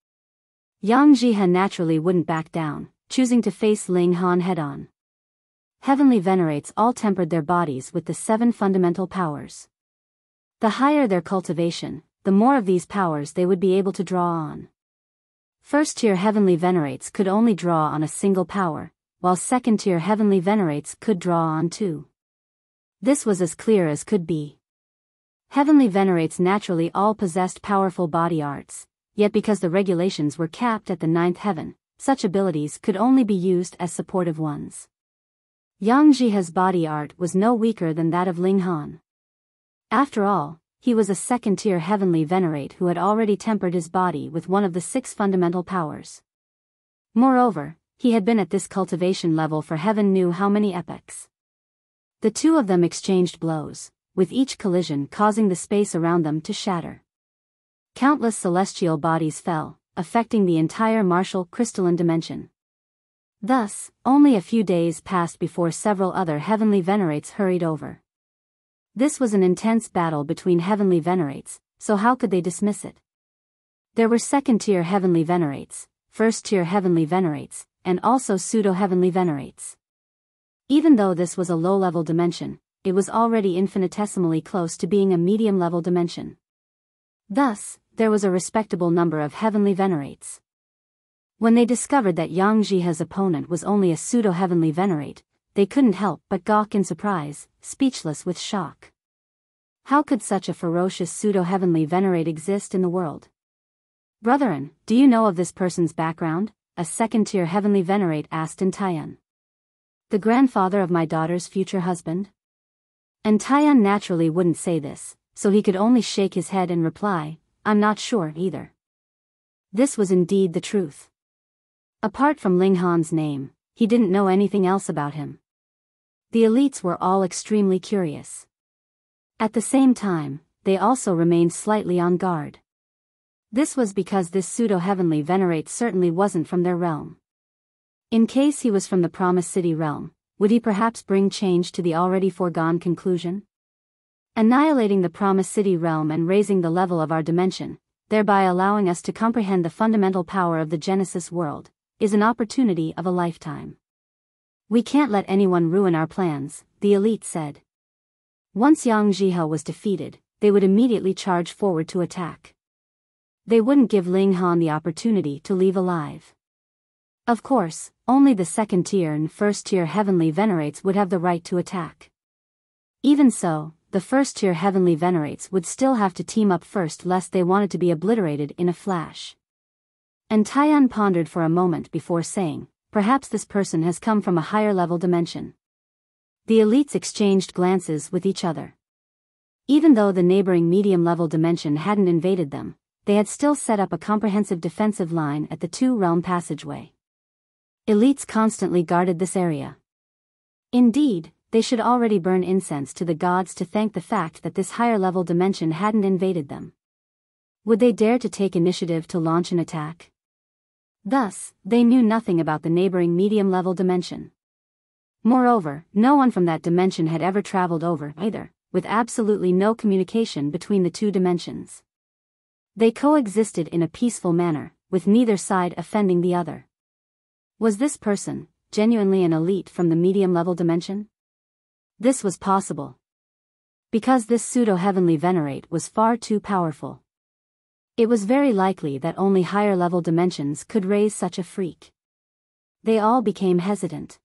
Yang Jihe naturally wouldn't back down, choosing to face Ling Han head-on. Heavenly Venerates all tempered their bodies with the 7 fundamental powers. The higher their cultivation, the more of these powers they would be able to draw on. First-tier Heavenly Venerates could only draw on a single power, while second-tier Heavenly Venerates could draw on 2. This was as clear as could be. Heavenly Venerates naturally all possessed powerful body arts, yet because the regulations were capped at the 9th heaven, such abilities could only be used as supportive ones. Yang Jihe's body art was no weaker than that of Ling Han. After all, he was a second-tier Heavenly Venerate who had already tempered his body with one of the 6 fundamental powers. Moreover, he had been at this cultivation level for heaven knew how many epochs. The 2 of them exchanged blows, with each collision causing the space around them to shatter. Countless celestial bodies fell, affecting the entire martial crystalline dimension. Thus, only a few days passed before several other Heavenly Venerates hurried over. This was an intense battle between Heavenly Venerates, so how could they dismiss it? There were second-tier Heavenly Venerates, first-tier Heavenly Venerates, and also Pseudo-Heavenly Venerates. Even though this was a low-level dimension, it was already infinitesimally close to being a medium-level dimension. Thus, there was a respectable number of Heavenly Venerates. When they discovered that Yang Jihe's opponent was only a Pseudo-Heavenly Venerate, they couldn't help but gawk in surprise, speechless with shock. How could such a ferocious Pseudo-Heavenly Venerate exist in the world? Brethren, do you know of this person's background? A second-tier Heavenly Venerate asked in Taiyan. The grandfather of my daughter's future husband? And Taiyan naturally wouldn't say this, so he could only shake his head and reply, I'm not sure either. This was indeed the truth. Apart from Ling Han's name, he didn't know anything else about him. The elites were all extremely curious. At the same time, they also remained slightly on guard. This was because this Pseudo-Heavenly Venerate certainly wasn't from their realm. In case he was from the Promised City realm, would he perhaps bring change to the already foregone conclusion? Annihilating the Promised City realm and raising the level of our dimension, thereby allowing us to comprehend the fundamental power of the Genesis world, is an opportunity of a lifetime. We can't let anyone ruin our plans, the elite said. Once Yang Jihe was defeated, they would immediately charge forward to attack. They wouldn't give Ling Han the opportunity to leave alive. Of course, only the second-tier and first-tier Heavenly Venerates would have the right to attack. Even so, the first-tier Heavenly Venerates would still have to team up first lest they wanted to be obliterated in a flash. And Taiyan pondered for a moment before saying, perhaps this person has come from a higher-level dimension. The elites exchanged glances with each other. Even though the neighboring medium-level dimension hadn't invaded them, they had still set up a comprehensive defensive line at the 2-realm passageway. Elites constantly guarded this area. Indeed, they should already burn incense to the gods to thank the fact that this higher-level dimension hadn't invaded them. Would they dare to take initiative to launch an attack? Thus, they knew nothing about the neighboring medium-level dimension. Moreover, no one from that dimension had ever traveled over either, with absolutely no communication between the 2 dimensions. They coexisted in a peaceful manner, with neither side offending the other. Was this person genuinely an elite from the medium-level dimension? This was possible because this Pseudo-Heavenly Venerate was far too powerful. It was very likely that only higher-level dimensions could raise such a freak. They all became hesitant.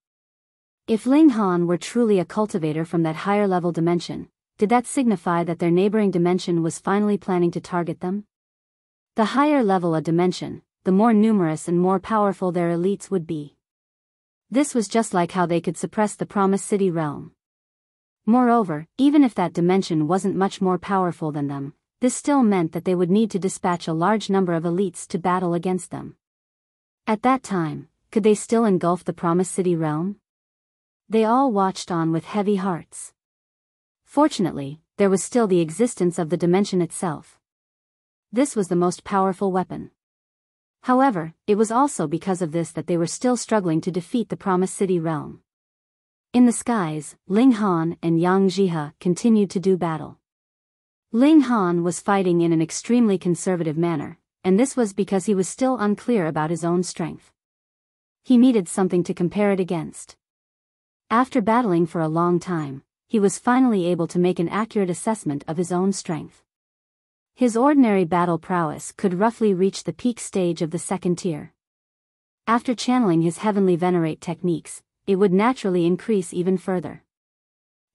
If Ling Han were truly a cultivator from that higher-level dimension, did that signify that their neighboring dimension was finally planning to target them? The higher level a dimension, the more numerous and more powerful their elites would be. This was just like how they could suppress the Promised City realm. Moreover, even if that dimension wasn't much more powerful than them, this still meant that they would need to dispatch a large number of elites to battle against them. At that time, could they still engulf the Promised City realm? They all watched on with heavy hearts. Fortunately, there was still the existence of the dimension itself. This was the most powerful weapon. However, it was also because of this that they were still struggling to defeat the Promised City realm. In the skies, Ling Han and Yang Jihe continued to do battle. Ling Han was fighting in an extremely conservative manner, and this was because he was still unclear about his own strength. He needed something to compare it against. After battling for a long time, he was finally able to make an accurate assessment of his own strength. His ordinary battle prowess could roughly reach the peak stage of the second tier. After channeling his Heavenly Venerate techniques, it would naturally increase even further.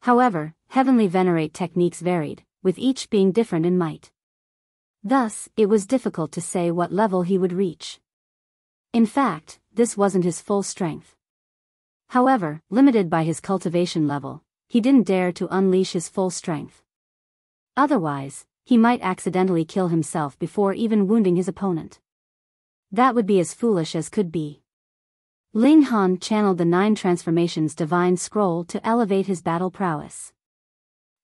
However, Heavenly Venerate techniques varied, with each being different in might. Thus, it was difficult to say what level he would reach. In fact, this wasn't his full strength. However, limited by his cultivation level, he didn't dare to unleash his full strength. Otherwise, he might accidentally kill himself before even wounding his opponent. That would be as foolish as could be. Ling Han channeled the 9 Transformations Divine Scroll to elevate his battle prowess.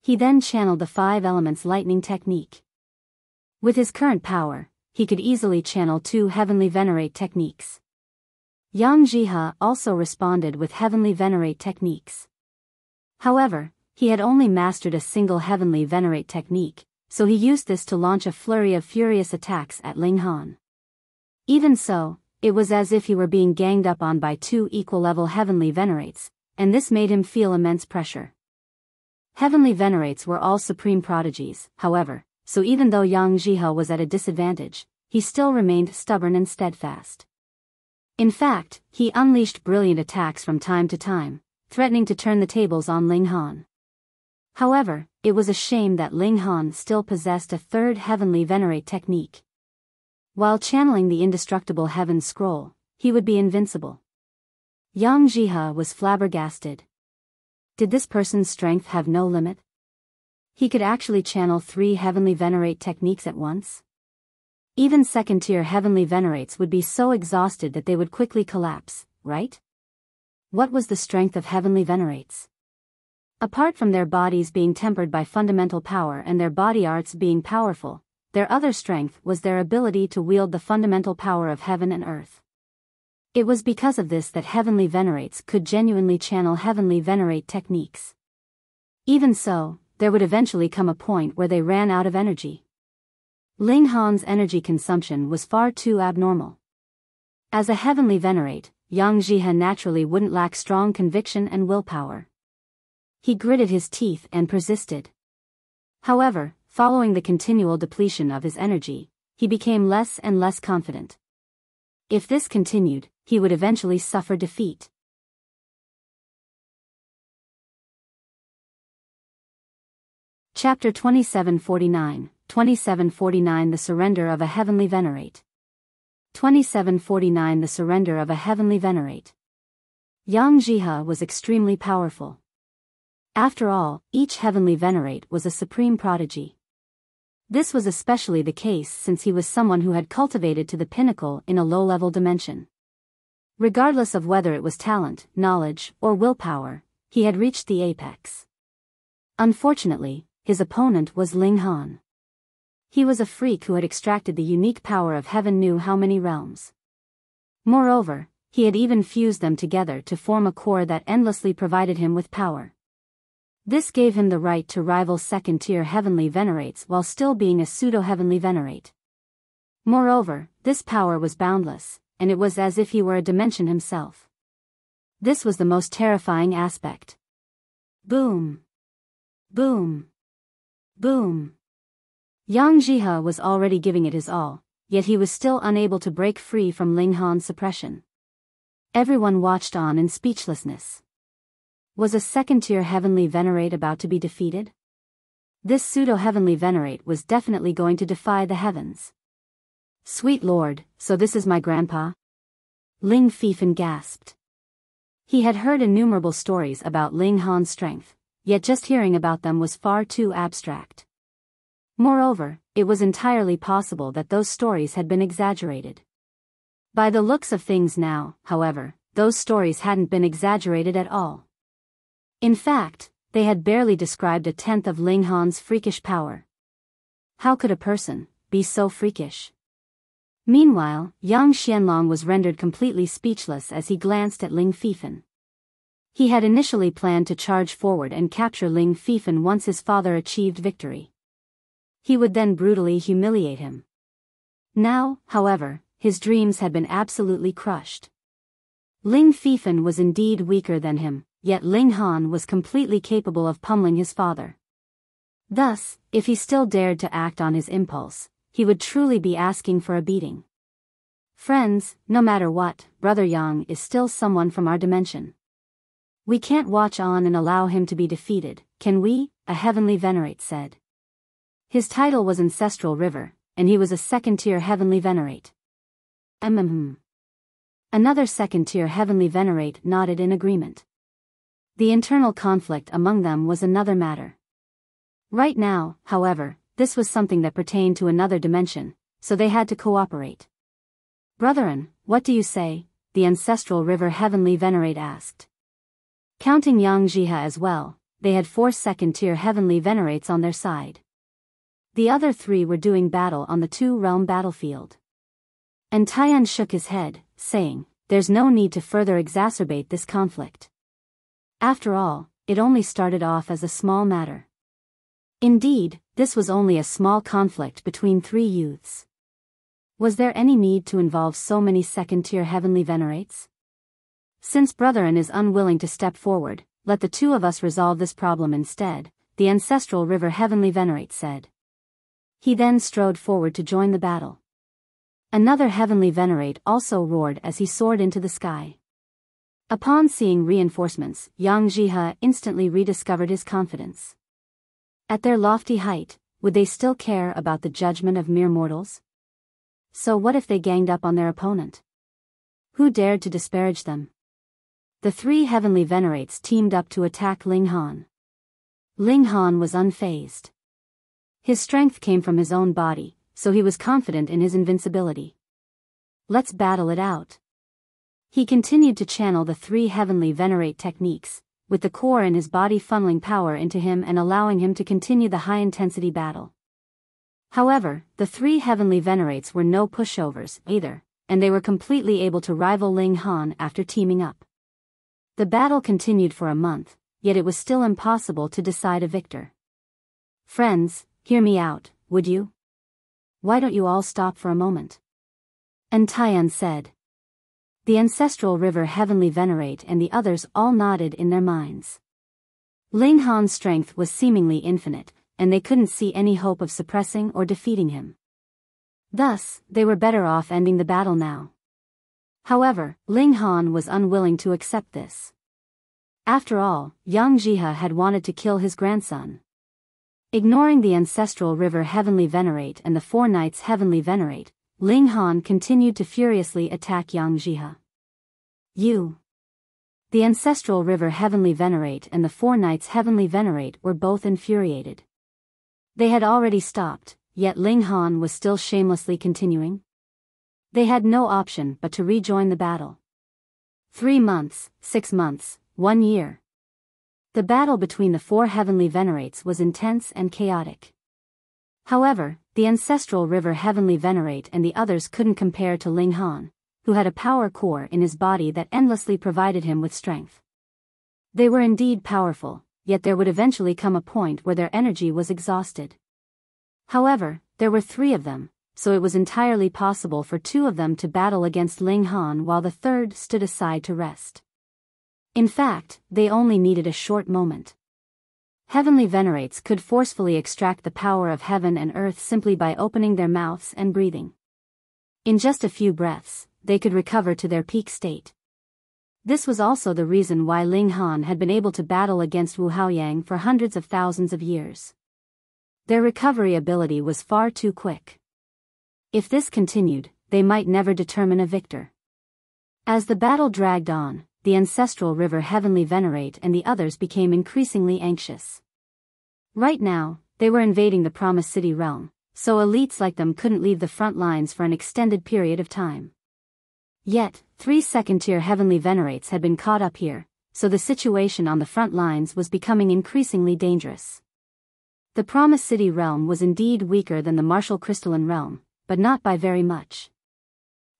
He then channeled the 5 Elements Lightning technique. With his current power, he could easily channel 2 Heavenly Venerate techniques. Yang Jihe also responded with Heavenly Venerate techniques. However, he had only mastered a single Heavenly Venerate technique, so he used this to launch a flurry of furious attacks at Ling Han. Even so, it was as if he were being ganged up on by 2 equal-level Heavenly Venerates, and this made him feel immense pressure. Heavenly Venerates were all supreme prodigies, however, so even though Yang Jihe was at a disadvantage, he still remained stubborn and steadfast. In fact, he unleashed brilliant attacks from time to time, threatening to turn the tables on Ling Han. However, it was a shame that Ling Han still possessed a 3rd Heavenly Venerate technique. While channeling the indestructible Heaven Scroll, he would be invincible. Yang Jihe was flabbergasted. Did this person's strength have no limit? He could actually channel 3 Heavenly Venerate techniques at once? Even second-tier Heavenly Venerates would be so exhausted that they would quickly collapse, right? What was the strength of Heavenly Venerates? Apart from their bodies being tempered by fundamental power and their body arts being powerful, their other strength was their ability to wield the fundamental power of heaven and earth. It was because of this that Heavenly Venerates could genuinely channel Heavenly Venerate techniques. Even so, there would eventually come a point where they ran out of energy. Ling Han's energy consumption was far too abnormal. As a Heavenly Venerate, Yang Jihe naturally wouldn't lack strong conviction and willpower. He gritted his teeth and persisted. However, following the continual depletion of his energy, he became less and less confident. If this continued, he would eventually suffer defeat. Chapter 2749, 2749 The Surrender of a Heavenly Venerate. 2749 The Surrender of a Heavenly Venerate. Yang Jihe was extremely powerful. After all, each Heavenly Venerate was a supreme prodigy. This was especially the case since he was someone who had cultivated to the pinnacle in a low-level dimension. Regardless of whether it was talent, knowledge, or willpower, he had reached the apex. Unfortunately, his opponent was Ling Han. He was a freak who had extracted the unique power of heaven knew how many realms. Moreover, he had even fused them together to form a core that endlessly provided him with power. This gave him the right to rival second-tier Heavenly Venerates while still being a Pseudo-Heavenly Venerate. Moreover, this power was boundless, and it was as if he were a dimension himself. This was the most terrifying aspect. Boom. Boom. Boom. Yang Jihe was already giving it his all, yet he was still unable to break free from Ling Han's suppression. Everyone watched on in speechlessness. Was a second-tier Heavenly Venerate about to be defeated? This Pseudo-Heavenly Venerate was definitely going to defy the heavens. Sweet Lord, so this is my grandpa? Ling Fifan gasped. He had heard innumerable stories about Ling Han's strength, yet just hearing about them was far too abstract. Moreover, it was entirely possible that those stories had been exaggerated. By the looks of things now, however, those stories hadn't been exaggerated at all. In fact, they had barely described a tenth of Ling Han's freakish power. How could a person be so freakish? Meanwhile, Yang Xianlong was rendered completely speechless as he glanced at Ling Fifan. He had initially planned to charge forward and capture Ling Fifan once his father achieved victory. He would then brutally humiliate him. Now, however, his dreams had been absolutely crushed. Ling Fifan was indeed weaker than him, yet Ling Han was completely capable of pummeling his father. Thus, if he still dared to act on his impulse, he would truly be asking for a beating. Friends, no matter what, Brother Yang is still someone from our dimension. We can't watch on and allow him to be defeated, can we? A Heavenly Venerate said. His title was Ancestral River, and he was a second-tier Heavenly Venerate. Another second-tier Heavenly Venerate nodded in agreement. The internal conflict among them was another matter. Right now, however, this was something that pertained to another dimension, so they had to cooperate. Brethren, what do you say? The Ancestral River Heavenly Venerate asked. Counting Yang Jihe as well, they had 4 second-tier Heavenly Venerates on their side. The other 3 were doing battle on the 2-realm battlefield. And Tian shook his head, saying, there's no need to further exacerbate this conflict. After all, it only started off as a small matter. Indeed, this was only a small conflict between 3 youths. Was there any need to involve so many second-tier Heavenly Venerates? Since Brethren is unwilling to step forward, let the 2 of us resolve this problem instead, the Ancestral River Heavenly Venerate said. He then strode forward to join the battle. Another Heavenly Venerate also roared as he soared into the sky. Upon seeing reinforcements, Yang Jihe instantly rediscovered his confidence. At their lofty height, would they still care about the judgment of mere mortals? So what if they ganged up on their opponent? Who dared to disparage them? The 3 Heavenly Venerates teamed up to attack Ling Han. Ling Han was unfazed. His strength came from his own body, so he was confident in his invincibility. Let's battle it out. He continued to channel the 3 Heavenly Venerate techniques, with the core in his body funneling power into him and allowing him to continue the high-intensity battle. However, the 3 Heavenly Venerates were no pushovers either, and they were completely able to rival Ling Han after teaming up. The battle continued for a month, yet it was still impossible to decide a victor. Friends, hear me out, would you? Why don't you all stop for a moment? And Tian said. The Ancestral River Heavenly Venerate and the others all nodded in their minds. Ling Han's strength was seemingly infinite, and they couldn't see any hope of suppressing or defeating him. Thus, they were better off ending the battle now. However, Ling Han was unwilling to accept this. After all, Yang Jihe had wanted to kill his grandson. Ignoring the Ancestral River Heavenly Venerate and the 4 Knights Heavenly Venerate, Ling Han continued to furiously attack Yang Jihe. The Ancestral River Heavenly Venerate and the 4 Knights Heavenly Venerate were both infuriated. They had already stopped, yet Ling Han was still shamelessly continuing. They had no option but to rejoin the battle. 3 months, 6 months, 1 year. The battle between the 4 Heavenly Venerates was intense and chaotic. However, the Ancestral River Heavenly Venerate and the others couldn't compare to Ling Han, who had a power core in his body that endlessly provided him with strength. They were indeed powerful, yet there would eventually come a point where their energy was exhausted. However, there were 3 of them, so it was entirely possible for 2 of them to battle against Ling Han while the 3rd stood aside to rest. In fact, they only needed a short moment. Heavenly Venerates could forcefully extract the power of heaven and earth simply by opening their mouths and breathing. In just a few breaths, they could recover to their peak state. This was also the reason why Ling Han had been able to battle against Wu Haoyang for hundreds of thousands of years. Their recovery ability was far too quick. If this continued, they might never determine a victor. As the battle dragged on, the ancestral river Heavenly Venerate and the others became increasingly anxious. Right now, they were invading the Promised City realm, so elites like them couldn't leave the front lines for an extended period of time. Yet, 3 second-tier Heavenly Venerates had been caught up here, so the situation on the front lines was becoming increasingly dangerous. The Promised City realm was indeed weaker than the martial crystalline realm, but not by very much.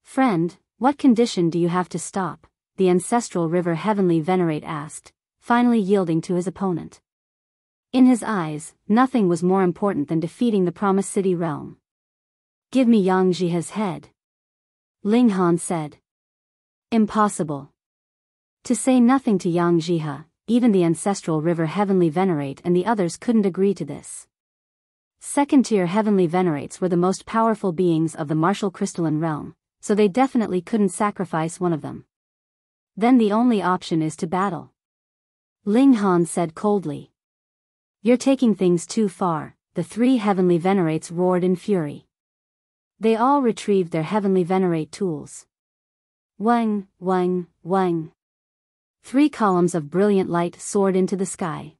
"Friend, what condition do you have to stop?" the ancestral river Heavenly Venerate asked, finally yielding to his opponent. In his eyes, nothing was more important than defeating the Promised City realm. "Give me Yang Jihe's head," Ling Han said. Impossible. To say nothing to Yang Jihe, even the ancestral river Heavenly Venerate and the others couldn't agree to this. Second-tier Heavenly Venerates were the most powerful beings of the martial crystalline realm, so they definitely couldn't sacrifice one of them. Then the only option is to battle. Ling Han said coldly. "You're taking things too far," the 3 Heavenly Venerates roared in fury. They all retrieved their Heavenly Venerate tools. Wang, wang, wang. 3 columns of brilliant light soared into the sky.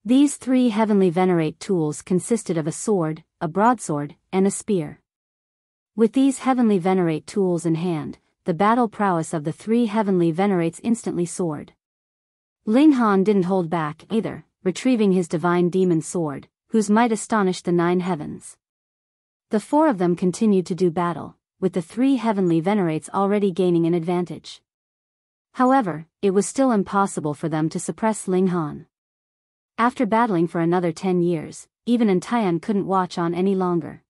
These 3 Heavenly Venerate tools consisted of a sword, a broadsword, and a spear. With these Heavenly Venerate tools in hand, the battle prowess of the 3 Heavenly Venerates instantly soared. Ling Han didn't hold back either, retrieving his divine demon sword, whose might astonished the 9 heavens. The 4 of them continued to do battle, with the 3 Heavenly Venerates already gaining an advantage. However, it was still impossible for them to suppress Ling Han. After battling for another 10 years, even Antian couldn't watch on any longer.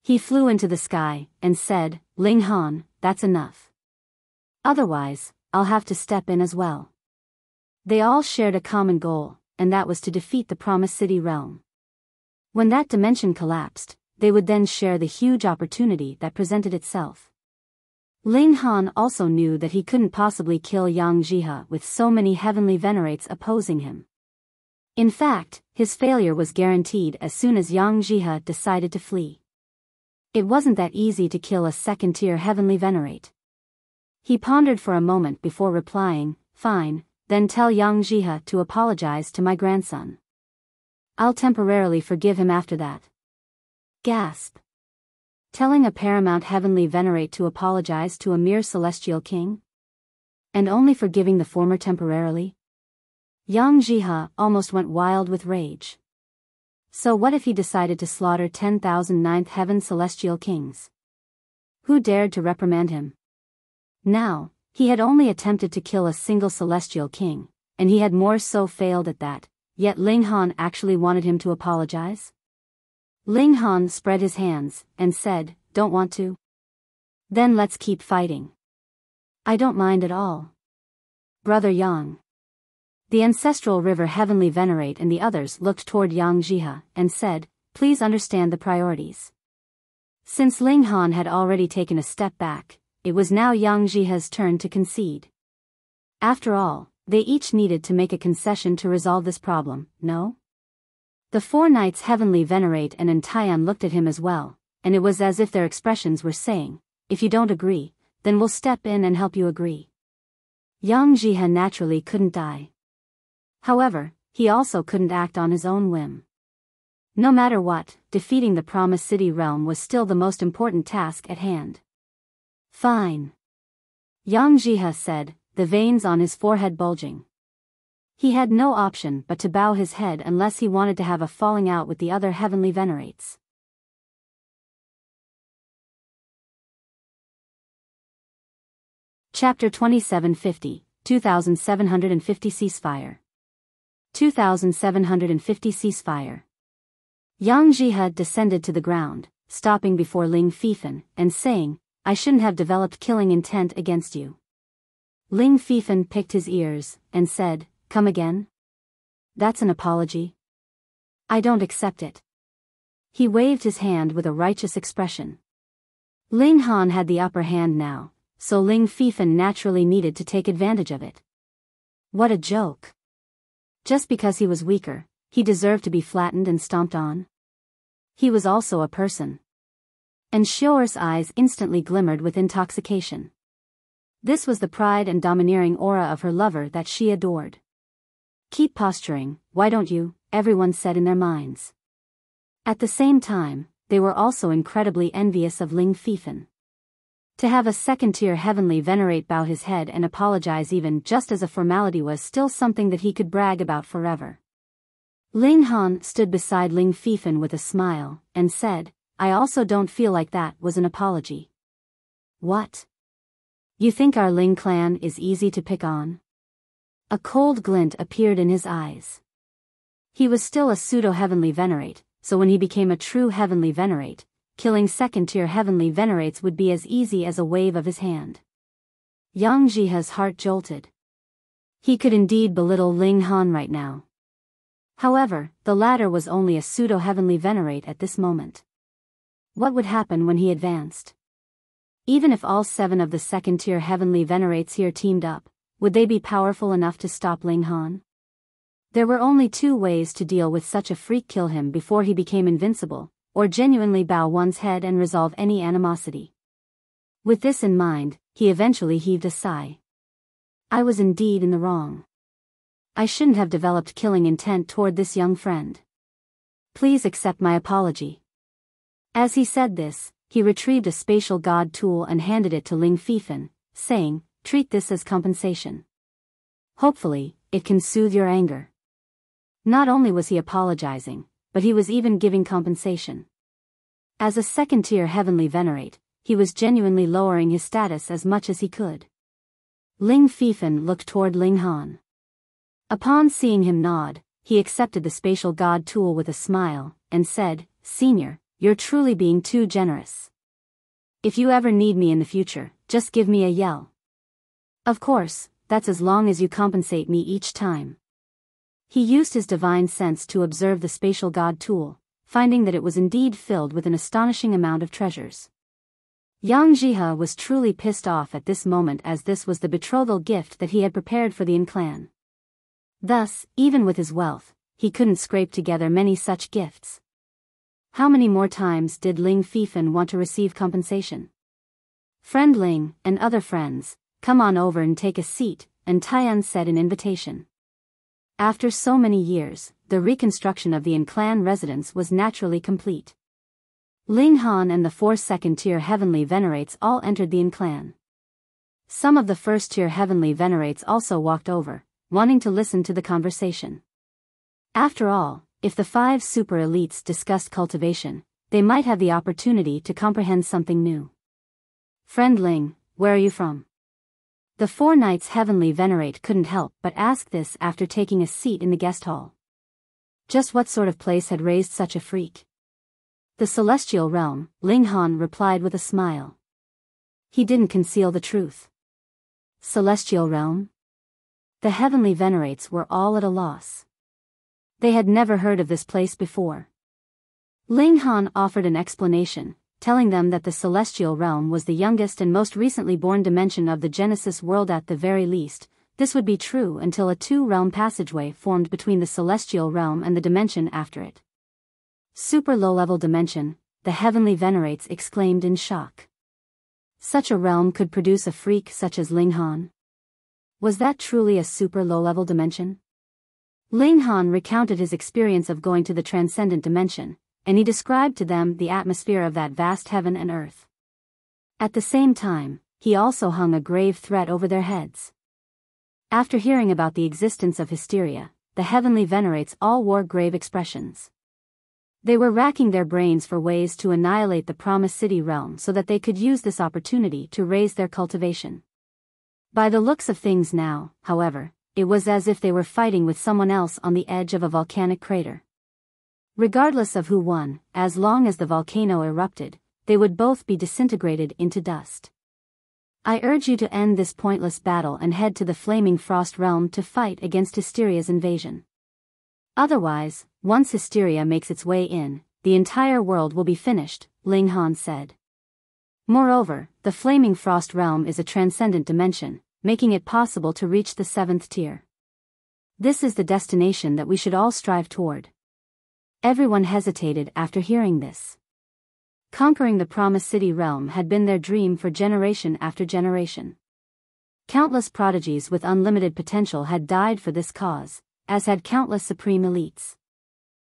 He flew into the sky, and said, "Ling Han, that's enough. Otherwise, I'll have to step in as well." They all shared a common goal, and that was to defeat the Promised City realm. When that dimension collapsed, they would then share the huge opportunity that presented itself. Ling Han also knew that he couldn't possibly kill Yang Jihe with so many Heavenly Venerates opposing him. In fact, his failure was guaranteed as soon as Yang Jihe decided to flee. It wasn't that easy to kill a second-tier Heavenly Venerate. He pondered for a moment before replying, "Fine, then tell Yang Jihe to apologize to my grandson. I'll temporarily forgive him after that." Gasp. Telling a paramount Heavenly Venerate to apologize to a mere celestial king? And only forgiving the former temporarily? Yang Jihe almost went wild with rage. So what if he decided to slaughter 10,000 ninth heaven celestial kings? Who dared to reprimand him? Now, he had only attempted to kill a single celestial king, and he had more so failed at that, yet Ling Han actually wanted him to apologize? Ling Han spread his hands, and said, "Don't want to? Then let's keep fighting. I don't mind at all. Brother Yang." The ancestral river Heavenly Venerate and the others looked toward Yang Jihe, and said, "Please understand the priorities." Since Ling Han had already taken a step back, it was now Yang Jihe's turn to concede. After all, they each needed to make a concession to resolve this problem, no? The 4 knights Heavenly Venerate and Antian looked at him as well, and it was as if their expressions were saying, "If you don't agree, then we'll step in and help you agree." Yang Jihe naturally couldn't die. However, he also couldn't act on his own whim. No matter what, defeating the Promised City realm was still the most important task at hand. "Fine," Yang Jihe said, the veins on his forehead bulging. He had no option but to bow his head unless he wanted to have a falling out with the other Heavenly Venerates. Chapter 2750, 2750 Ceasefire. 2750 Ceasefire. Yang Jihe descended to the ground, stopping before Ling Fifan, and saying, "I shouldn't have developed killing intent against you." Ling Fifan picked his ears, and said, "Come again?" That's an apology? I don't accept it. He waved his hand with a righteous expression. Ling Han had the upper hand now, so Ling Fifan naturally needed to take advantage of it. What a joke. Just because he was weaker, he deserved to be flattened and stomped on? He was also a person. And Xior's eyes instantly glimmered with intoxication. This was the pride and domineering aura of her lover that she adored. Keep posturing, why don't you? Everyone said in their minds. At the same time, they were also incredibly envious of Ling Fifan. To have a second-tier Heavenly Venerate bow his head and apologize even just as a formality was still something that he could brag about forever. Ling Han stood beside Ling Fifan with a smile, and said, I also don't feel like that was an apology. What? You think our Ling clan is easy to pick on? A cold glint appeared in his eyes. He was still a pseudo-Heavenly Venerate, so when he became a true Heavenly Venerate, killing second-tier Heavenly Venerates would be as easy as a wave of his hand. Yang Jihe's heart jolted. He could indeed belittle Ling Han right now. However, the latter was only a pseudo-Heavenly Venerate at this moment. What would happen when he advanced? Even if all 7 of the second-tier Heavenly Venerates here teamed up, would they be powerful enough to stop Ling Han? There were only 2 ways to deal with such a freak: kill him before he became invincible, or genuinely bow one's head and resolve any animosity. With this in mind, he eventually heaved a sigh. I was indeed in the wrong. I shouldn't have developed killing intent toward this young friend. Please accept my apology. As he said this, he retrieved a spatial god tool and handed it to Ling Fifan, saying, treat this as compensation. Hopefully, it can soothe your anger. Not only was he apologizing, but he was even giving compensation. As a second-tier Heavenly Venerate, he was genuinely lowering his status as much as he could. Ling Fifan looked toward Ling Han. Upon seeing him nod, he accepted the spatial god tool with a smile, and said, Senior, you're truly being too generous. If you ever need me in the future, just give me a yell. Of course, that's as long as you compensate me each time. He used his divine sense to observe the spatial god tool, finding that it was indeed filled with an astonishing amount of treasures. Yang Jihe was truly pissed off at this moment, as this was the betrothal gift that he had prepared for the Yin clan. Thus, even with his wealth, he couldn't scrape together many such gifts. How many more times did Ling Fifan want to receive compensation? Friend Ling, and other friends, come on over and take a seat, and Taiyan said in invitation. After so many years, the reconstruction of the Yin clan residence was naturally complete. Ling Han and the 4 second-tier Heavenly Venerates all entered the Yin clan. Some of the first-tier Heavenly Venerates also walked over, wanting to listen to the conversation. After all, if the 5 super elites discussed cultivation, they might have the opportunity to comprehend something new. Friend Ling, where are you from? The 4 Knights Heavenly Venerate couldn't help but ask this after taking a seat in the guest hall. Just what sort of place had raised such a freak? The Celestial Realm, Ling Han replied with a smile. He didn't conceal the truth. Celestial Realm? The Heavenly Venerates were all at a loss. They had never heard of this place before. Ling Han offered an explanation, telling them that the Celestial Realm was the youngest and most recently born dimension of the Genesis world. At the very least, this would be true until a 2-realm passageway formed between the Celestial Realm and the dimension after it. Super low-level dimension, the Heavenly Venerates exclaimed in shock. Such a realm could produce a freak such as Ling Han? Was that truly a super low-level dimension? Ling Han recounted his experience of going to the transcendent dimension, and he described to them the atmosphere of that vast heaven and earth. At the same time, he also hung a grave threat over their heads. After hearing about the existence of hysteria, the Heavenly Venerates all wore grave expressions. They were racking their brains for ways to annihilate the Promise City realm so that they could use this opportunity to raise their cultivation. By the looks of things now, however, it was as if they were fighting with someone else on the edge of a volcanic crater. Regardless of who won, as long as the volcano erupted, they would both be disintegrated into dust. I urge you to end this pointless battle and head to the Flaming Frost realm to fight against Hysteria's invasion. Otherwise, once hysteria makes its way in, the entire world will be finished, Ling Han said. Moreover, the Flaming Frost Realm is a transcendent dimension, making it possible to reach the 7th tier. This is the destination that we should all strive toward. Everyone hesitated after hearing this. Conquering the Promised City realm had been their dream for generation after generation. Countless prodigies with unlimited potential had died for this cause, as had countless supreme elites.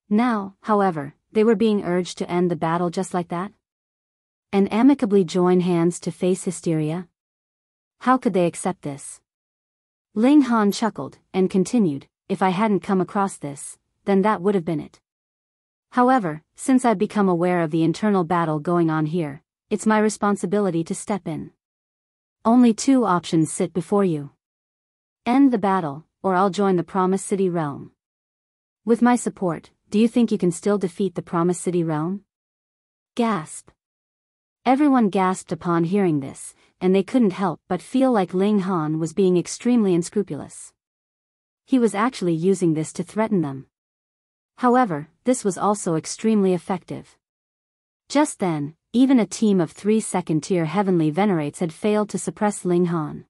Now, however, they were being urged to end the battle just like that? And amicably join hands to face hysteria? How could they accept this? Ling Han chuckled, and continued, if I hadn't come across this, then that would have been it. However, since I've become aware of the internal battle going on here, it's my responsibility to step in. Only 2 options sit before you. End the battle, or I'll join the Promised City realm. With my support, do you think you can still defeat the Promised City realm? Gasp. Everyone gasped upon hearing this, and they couldn't help but feel like Ling Han was being extremely unscrupulous. He was actually using this to threaten them. However, this was also extremely effective. Just then, even a team of 3 second-tier Heavenly Venerates had failed to suppress Ling Han.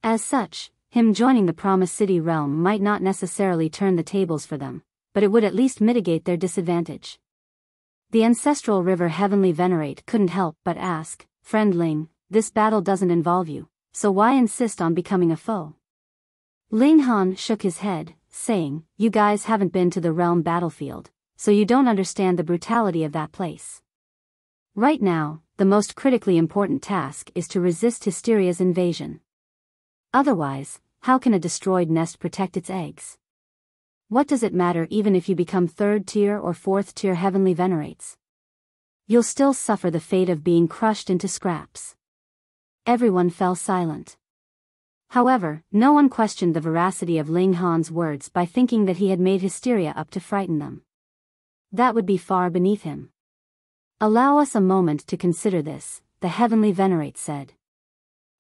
As such, him joining the Promised City realm might not necessarily turn the tables for them, but it would at least mitigate their disadvantage. The ancestral river Heavenly Venerate couldn't help but ask, Friend Ling, this battle doesn't involve you, so why insist on becoming a foe? Ling Han shook his head, saying, you guys haven't been to the realm battlefield, so you don't understand the brutality of that place. Right now, the most critically important task is to resist hysteria's invasion. Otherwise, how can a destroyed nest protect its eggs? What does it matter even if you become 3rd tier or 4th tier Heavenly Venerates? You'll still suffer the fate of being crushed into scraps. Everyone fell silent. However, no one questioned the veracity of Ling Han's words by thinking that he had made hysteria up to frighten them. That would be far beneath him. Allow us a moment to consider this, the Heavenly Venerate said.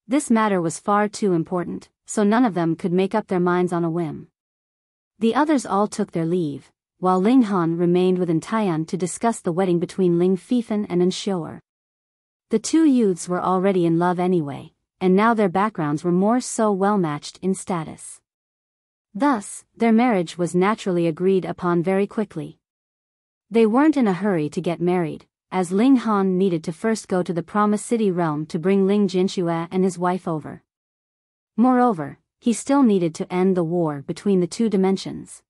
This matter was far too important, so none of them could make up their minds on a whim. The others all took their leave, while Ling Han remained with Tayan to discuss the wedding between Ling Fifan and Ensure. The 2 youths were already in love anyway, and now their backgrounds were more so well-matched in status. Thus, their marriage was naturally agreed upon very quickly. They weren't in a hurry to get married, as Ling Han needed to first go to the Promised City realm to bring Ling Jinxue and his wife over. Moreover, he still needed to end the war between the 2 dimensions.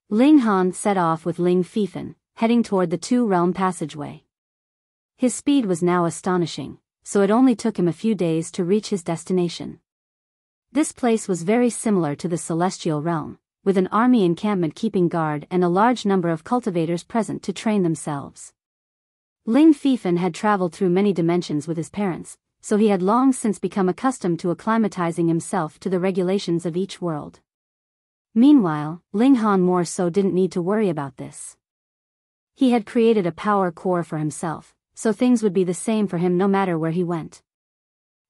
Ling Han set off with Ling Fifan, heading toward the 2-realm passageway. His speed was now astonishing, so it only took him a few days to reach his destination. This place was very similar to the Celestial Realm, with an army encampment keeping guard and a large number of cultivators present to train themselves. Ling Fifan had traveled through many dimensions with his parents, so he had long since become accustomed to acclimatizing himself to the regulations of each world. Meanwhile, Ling Han more so didn't need to worry about this. He had created a power core for himself, so things would be the same for him no matter where he went.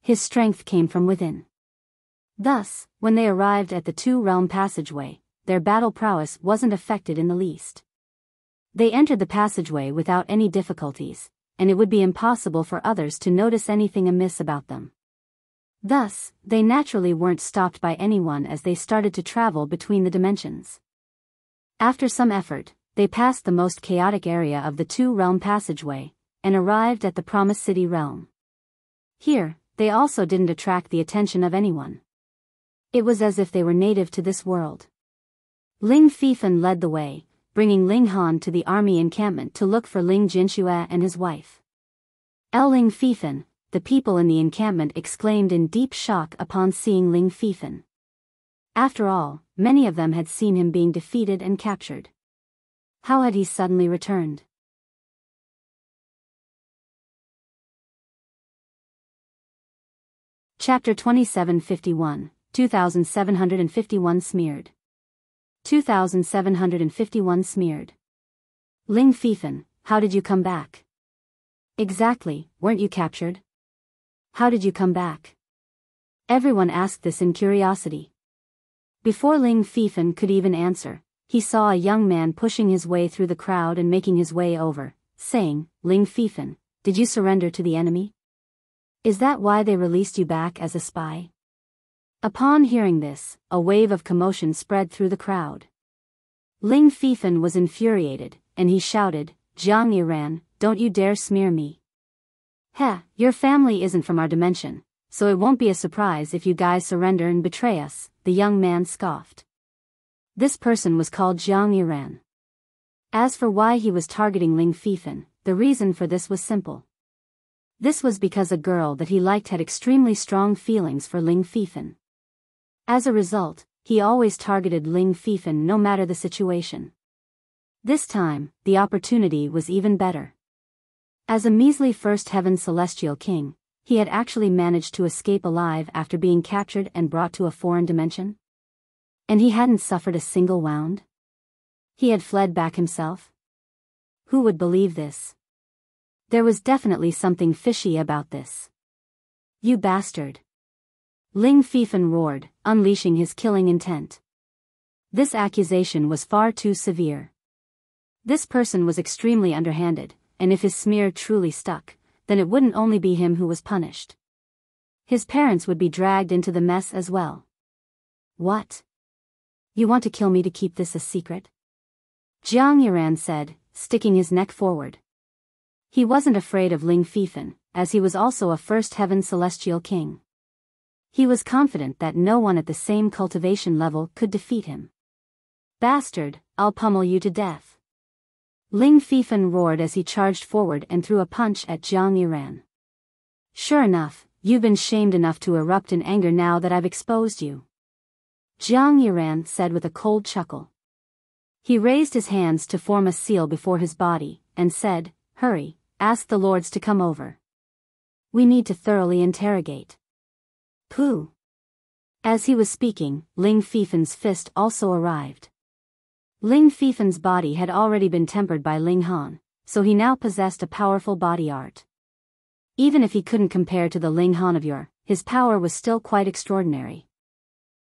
His strength came from within. Thus, when they arrived at the 2-realm passageway, their battle prowess wasn't affected in the least. They entered the passageway without any difficulties, and it would be impossible for others to notice anything amiss about them. Thus, they naturally weren't stopped by anyone as they started to travel between the dimensions. After some effort, they passed the most chaotic area of the 2-realm passageway, and arrived at the Promised City realm. Here, they also didn't attract the attention of anyone. It was as if they were native to this world. Ling Fifan led the way, bringing Ling Han to the army encampment to look for Ling Jinxue and his wife. Ling Fifan, the people in the encampment exclaimed in deep shock upon seeing Ling Fifan. After all, many of them had seen him being defeated and captured. How had he suddenly returned? Chapter 2751, 2751 Smeared. 2751 Smeared. Ling Fifan, how did you come back? Exactly, weren't you captured? How did you come back? Everyone asked this in curiosity. Before Ling Fifan could even answer, he saw a young man pushing his way through the crowd and making his way over, saying, "Ling Fifan, did you surrender to the enemy? Is that why they released you back as a spy?" Upon hearing this, a wave of commotion spread through the crowd. Ling Fifan was infuriated, and he shouted, "Jiang Yiran, don't you dare smear me. Heh, your family isn't from our dimension, so it won't be a surprise if you guys surrender and betray us," the young man scoffed. This person was called Jiang Yiran. As for why he was targeting Ling Fifan, the reason for this was simple. This was because a girl that he liked had extremely strong feelings for Ling Fifan. As a result, he always targeted Ling Fifan no matter the situation. This time, the opportunity was even better. As a measly first heaven celestial king, he had actually managed to escape alive after being captured and brought to a foreign dimension. And he hadn't suffered a single wound. He had fled back himself. Who would believe this? There was definitely something fishy about this. "You bastard!" Ling Fifan roared, unleashing his killing intent. This accusation was far too severe. This person was extremely underhanded, and if his smear truly stuck, then it wouldn't only be him who was punished. His parents would be dragged into the mess as well. "What? You want to kill me to keep this a secret?" Jiang Yiran said, sticking his neck forward. He wasn't afraid of Ling Fifan, as he was also a first heaven celestial king. He was confident that no one at the same cultivation level could defeat him. "Bastard, I'll pummel you to death." Ling Fifan roared as he charged forward and threw a punch at Jiang Yiran. "Sure enough, you've been shamed enough to erupt in anger now that I've exposed you," Jiang Yiran said with a cold chuckle. He raised his hands to form a seal before his body, and said, "Hurry, ask the lords to come over. We need to thoroughly interrogate." Pooh! As he was speaking, Ling Fifan's fist also arrived. Ling Fifan's body had already been tempered by Ling Han, so he now possessed a powerful body art. Even if he couldn't compare to the Ling Han of yore, his power was still quite extraordinary.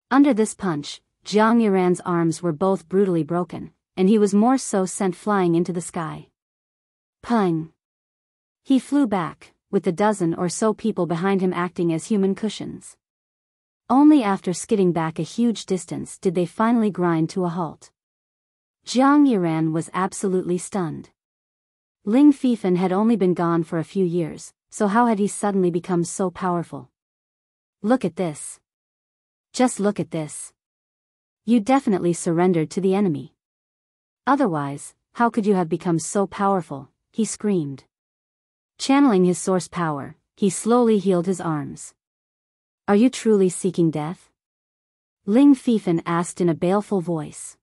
Under this punch, Jiang Yiran's arms were both brutally broken, and he was more so sent flying into the sky. Pung! He flew back, with the dozen or so people behind him acting as human cushions. Only after skidding back a huge distance did they finally grind to a halt. Jiang Yiran was absolutely stunned. Ling Fifan had only been gone for a few years, so how had he suddenly become so powerful? "Look at this. Just look at this. You definitely surrendered to the enemy. Otherwise, how could you have become so powerful?" he screamed. Channeling his source power, he slowly healed his arms. "Are you truly seeking death?" Ling Fifan asked in a baleful voice.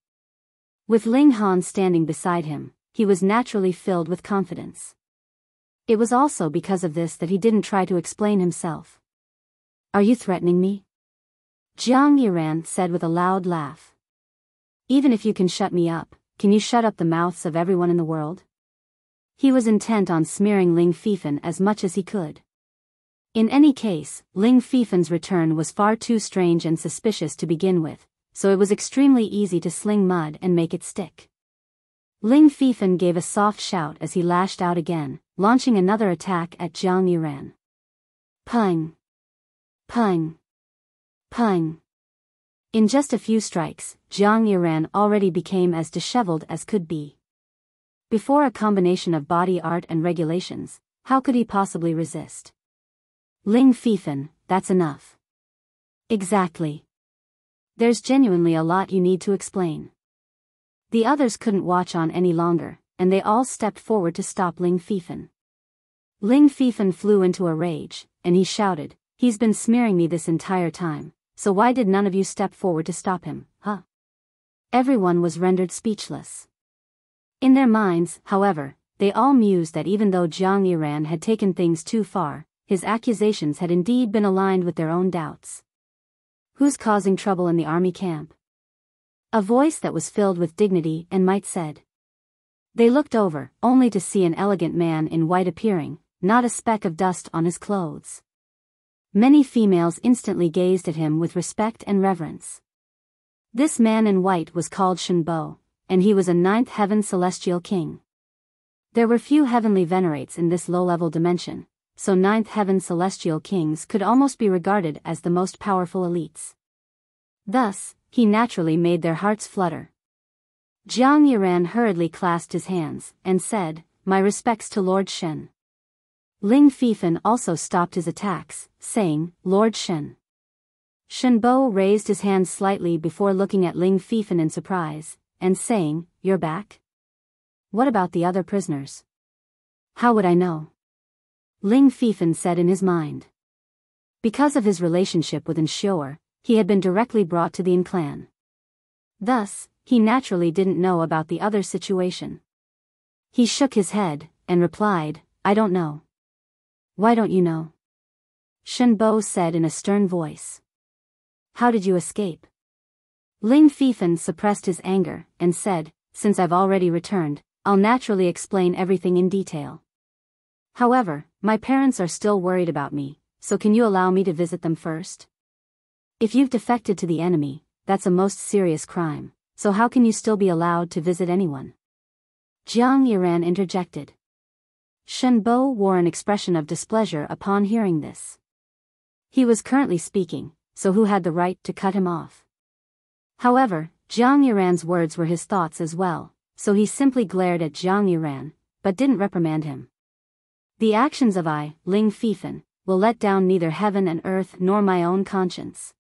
With Ling Han standing beside him, he was naturally filled with confidence. It was also because of this that he didn't try to explain himself. "Are you threatening me?" Jiang Yiran said with a loud laugh. "Even if you can shut me up, can you shut up the mouths of everyone in the world?" He was intent on smearing Ling Fifan as much as he could. In any case, Ling Fifan's return was far too strange and suspicious to begin with, so it was extremely easy to sling mud and make it stick. Ling Fifan gave a soft shout as he lashed out again, launching another attack at Jiang Yiran. Pung! Pung! Pung! In just a few strikes, Jiang Yiran already became as disheveled as could be. Before a combination of body art and regulations, how could he possibly resist? "Ling Fifan, that's enough." "Exactly. There's genuinely a lot you need to explain." The others couldn't watch on any longer, and they all stepped forward to stop Ling Fifan. Ling Fifan flew into a rage, and he shouted, "He's been smearing me this entire time, so why did none of you step forward to stop him, huh?" Everyone was rendered speechless. In their minds, however, they all mused that even though Jiang Yiran had taken things too far, his accusations had indeed been aligned with their own doubts. "Who's causing trouble in the army camp?" A voice that was filled with dignity and might said. They looked over, only to see an elegant man in white appearing, not a speck of dust on his clothes. Many females instantly gazed at him with respect and reverence. This man in white was called Shenbo, and he was a ninth heaven celestial king. There were few heavenly venerates in this low-level dimension, so ninth heaven celestial kings could almost be regarded as the most powerful elites. Thus, he naturally made their hearts flutter. Jiang Yiran hurriedly clasped his hands, and said, "My respects to Lord Shen." Ling Fifan also stopped his attacks, saying, "Lord Shen." Shenbo raised his hands slightly before looking at Ling Fifan in surprise, and saying, "You're back? What about the other prisoners?" "How would I know?" Ling Fifan said in his mind. Because of his relationship with Ensure, he had been directly brought to the Yin clan. Thus, he naturally didn't know about the other situation. He shook his head, and replied, "I don't know." "Why don't you know?" Shenbo said in a stern voice. "How did you escape?" Ling Fifan suppressed his anger, and said, "Since I've already returned, I'll naturally explain everything in detail. However, my parents are still worried about me, so can you allow me to visit them first? If you've defected to the enemy, that's a most serious crime, so how can you still be allowed to visit anyone?" Jiang Yiran interjected. Shenbo wore an expression of displeasure upon hearing this. He was currently speaking, so who had the right to cut him off? However, Jiang Yiran's words were his thoughts as well, so he simply glared at Jiang Yiran, but didn't reprimand him. "The actions of I, Ling Fifan, will let down neither heaven and earth nor my own conscience,"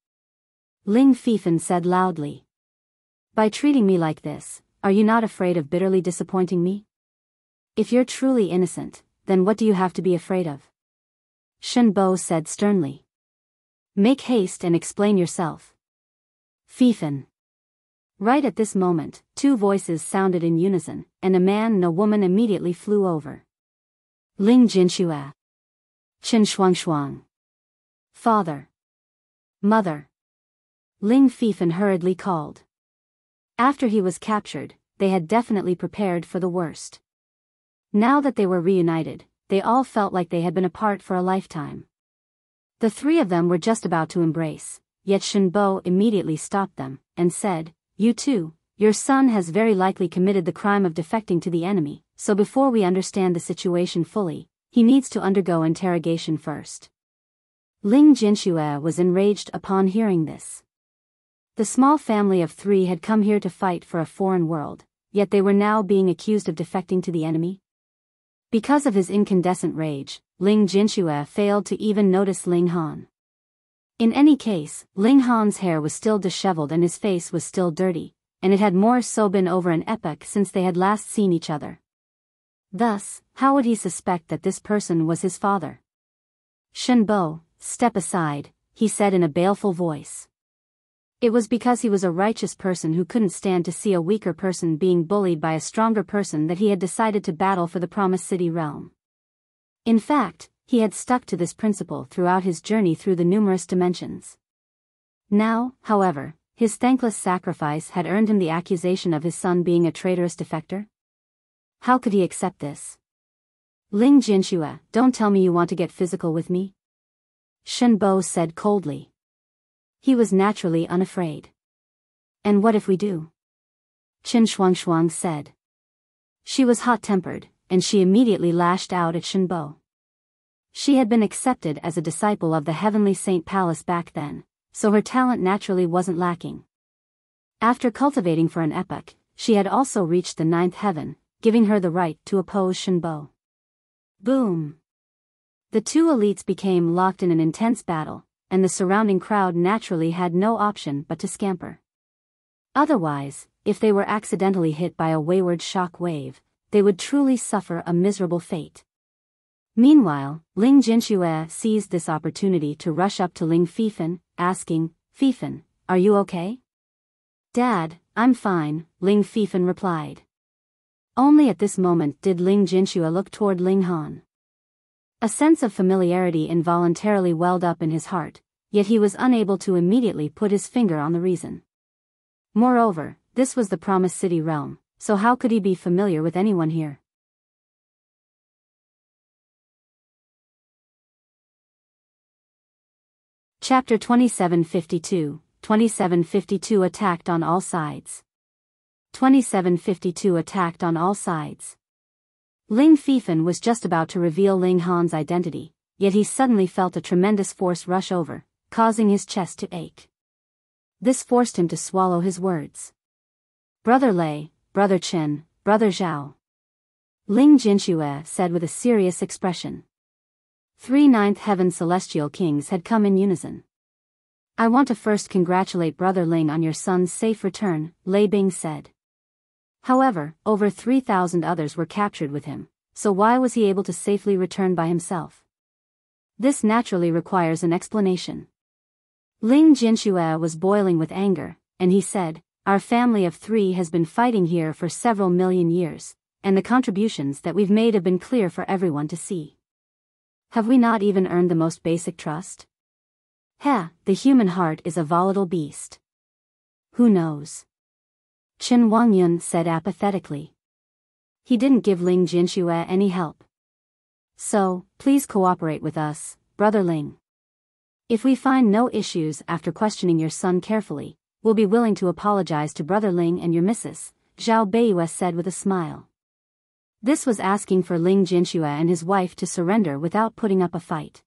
Ling Fifan said loudly. "By treating me like this, are you not afraid of bitterly disappointing me? If you're truly innocent, then what do you have to be afraid of?" Shenbo said sternly. "Make haste and explain yourself." Fifan. Right at this moment, two voices sounded in unison, and a man and a woman immediately flew over. "Ling Jinxue. Qin Shuangshuang. Father. Mother." Ling Fifan hurriedly called. After he was captured, they had definitely prepared for the worst. Now that they were reunited, they all felt like they had been apart for a lifetime. The three of them were just about to embrace, yet Shenbo immediately stopped them, and said, "You too, your son has very likely committed the crime of defecting to the enemy, so before we understand the situation fully, he needs to undergo interrogation first." Ling Jinxue was enraged upon hearing this. The small family of three had come here to fight for a foreign world, yet they were now being accused of defecting to the enemy. Because of his incandescent rage, Ling Jinxue failed to even notice Ling Han. In any case, Ling Han's hair was still disheveled and his face was still dirty, and it had more so been over an epoch since they had last seen each other. Thus, how would he suspect that this person was his father? "Shenbo, step aside," he said in a baleful voice. It was because he was a righteous person who couldn't stand to see a weaker person being bullied by a stronger person that he had decided to battle for the Promised City realm. In fact, he had stuck to this principle throughout his journey through the numerous dimensions. Now, however, his thankless sacrifice had earned him the accusation of his son being a traitorous defector. How could he accept this? "Ling Jinxue, don't tell me you want to get physical with me," Shenbo said coldly. He was naturally unafraid. "And what if we do?" Qin Shuangshuang said. She was hot-tempered, and she immediately lashed out at Shenbo. She had been accepted as a disciple of the Heavenly Saint Palace back then, so her talent naturally wasn't lacking. After cultivating for an epoch, she had also reached the ninth heaven, giving her the right to oppose Shenbo. Boom! The two elites became locked in an intense battle, and the surrounding crowd naturally had no option but to scamper. Otherwise, if they were accidentally hit by a wayward shock wave, they would truly suffer a miserable fate. Meanwhile, Ling Jinxue seized this opportunity to rush up to Ling Fifan, asking, "Fifan, are you okay?" "Dad, I'm fine," Ling Fifan replied. Only at this moment did Ling Jinxue look toward Ling Han. A sense of familiarity involuntarily welled up in his heart, yet he was unable to immediately put his finger on the reason. Moreover, this was the Promised City realm, so how could he be familiar with anyone here? Chapter 2752, 2752 attacked on all sides. 2752 attacked on all sides. Ling Fifan was just about to reveal Ling Han's identity, yet he suddenly felt a tremendous force rush over, causing his chest to ache. This forced him to swallow his words. "Brother Lei, Brother Chen, Brother Zhao," Ling Jinxue said with a serious expression. 3 Ninth Heaven Celestial Kings had come in unison. "I want to first congratulate Brother Ling on your son's safe return," Lei Bing said. However, over 3,000 others were captured with him, so why was he able to safely return by himself? This naturally requires an explanation. Ling Jinxue was boiling with anger, and he said, "Our family of 3 has been fighting here for several million years, and the contributions that we've made have been clear for everyone to see. Have we not even earned the most basic trust? The human heart is a volatile beast. Who knows?" Chen Wangyun said apathetically. He didn't give Ling Jinxue any help. "So, please cooperate with us, Brother Ling. If we find no issues after questioning your son carefully, we'll be willing to apologize to Brother Ling and your missus," Zhao Beiyue said with a smile. This was asking for Ling Jinxue and his wife to surrender without putting up a fight.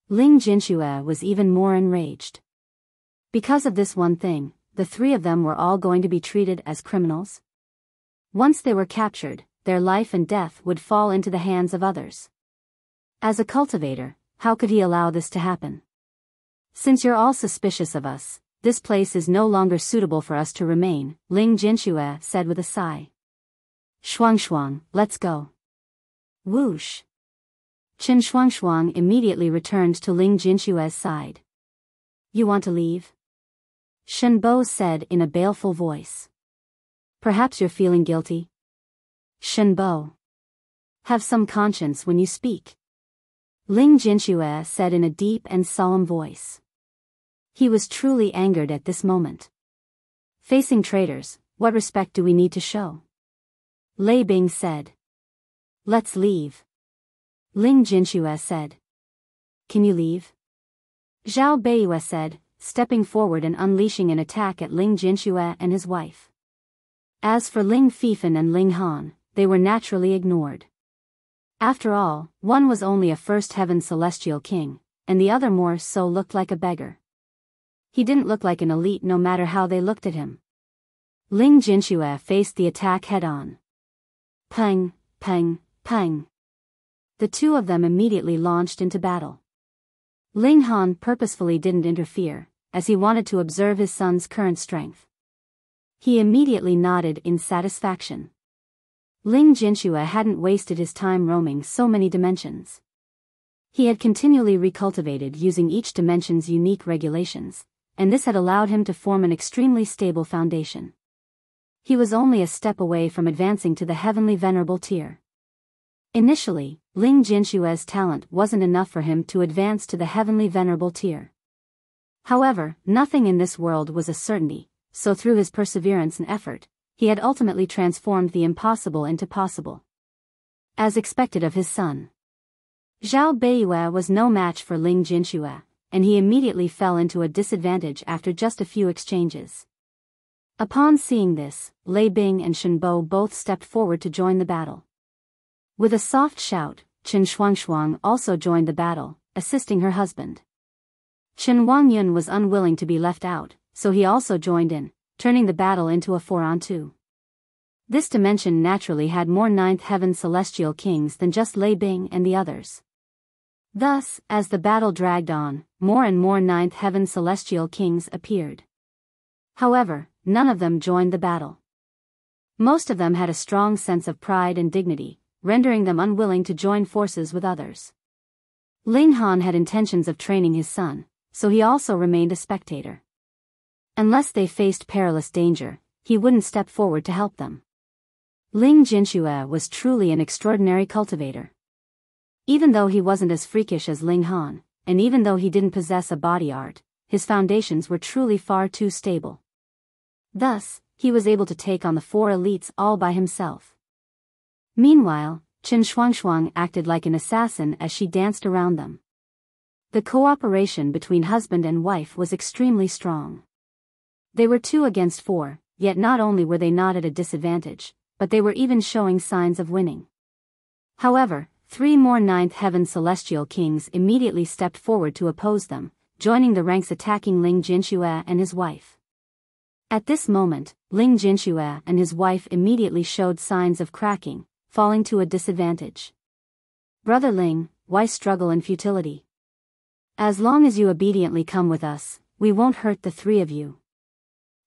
Ling Jinxue was even more enraged. Because of this one thing, the 3 of them were all going to be treated as criminals? Once they were captured, their life and death would fall into the hands of others. As a cultivator, how could he allow this to happen? "Since you're all suspicious of us, this place is no longer suitable for us to remain," Ling Jinxue said with a sigh. "Shuang, let's go." Whoosh. Chen Shuang immediately returned to Ling Jinxue's side. "You want to leave?" Shen Bo said in a baleful voice. "Perhaps you're feeling guilty?" Shen Bo. "Have some conscience when you speak," Ling Jinxue said in a deep and solemn voice. He was truly angered at this moment. "Facing traitors, what respect do we need to show?" Lei Bing said. "Let's leave," Ling Jinxue said. "Can you leave?" Zhao Beiyue said, stepping forward and unleashing an attack at Ling Jinxue and his wife. As for Ling Fifan and Ling Han, they were naturally ignored. After all, one was only a first heaven celestial king, and the other more so looked like a beggar. He didn't look like an elite no matter how they looked at him. Ling Jinxue faced the attack head-on. Peng, peng, peng. The 2 of them immediately launched into battle. Ling Han purposefully didn't interfere, as he wanted to observe his son's current strength. He immediately nodded in satisfaction. Ling Jinxue hadn't wasted his time roaming so many dimensions. He had continually recultivated using each dimension's unique regulations, and this had allowed him to form an extremely stable foundation. He was only a step away from advancing to the Heavenly Venerable tier. Initially, Ling Jinxue's talent wasn't enough for him to advance to the Heavenly Venerable tier. However, nothing in this world was a certainty, so through his perseverance and effort, he had ultimately transformed the impossible into possible. As expected of his son, Zhao Beiyue was no match for Ling Jinxue, and he immediately fell into a disadvantage after just a few exchanges. Upon seeing this, Lei Bing and Shen Bo both stepped forward to join the battle. With a soft shout, Chen Shuang also joined the battle, assisting her husband. Chen Wangyun was unwilling to be left out, so he also joined in, turning the battle into a 4-on-2. This dimension naturally had more 9th Heaven Celestial Kings than just Lei Bing and the others. Thus, as the battle dragged on, more and more 9th Heaven Celestial Kings appeared. However, none of them joined the battle. Most of them had a strong sense of pride and dignity, rendering them unwilling to join forces with others. Ling Han had intentions of training his son, so he also remained a spectator. Unless they faced perilous danger, he wouldn't step forward to help them. Ling Jinxue was truly an extraordinary cultivator. Even though he wasn't as freakish as Ling Han, and even though he didn't possess a body art, his foundations were truly far too stable. Thus, he was able to take on the 4 elites all by himself. Meanwhile, Chen Shuang acted like an assassin as she danced around them. The cooperation between husband and wife was extremely strong. They were 2 against 4, yet not only were they not at a disadvantage, but they were even showing signs of winning. However, 3 more ninth heaven celestial kings immediately stepped forward to oppose them, joining the ranks attacking Ling Jinxue and his wife. At this moment, Ling Jinxue and his wife immediately showed signs of cracking, falling to a disadvantage. Brother Ling, why struggle in futility? As long as you obediently come with us, we won't hurt the 3 of you.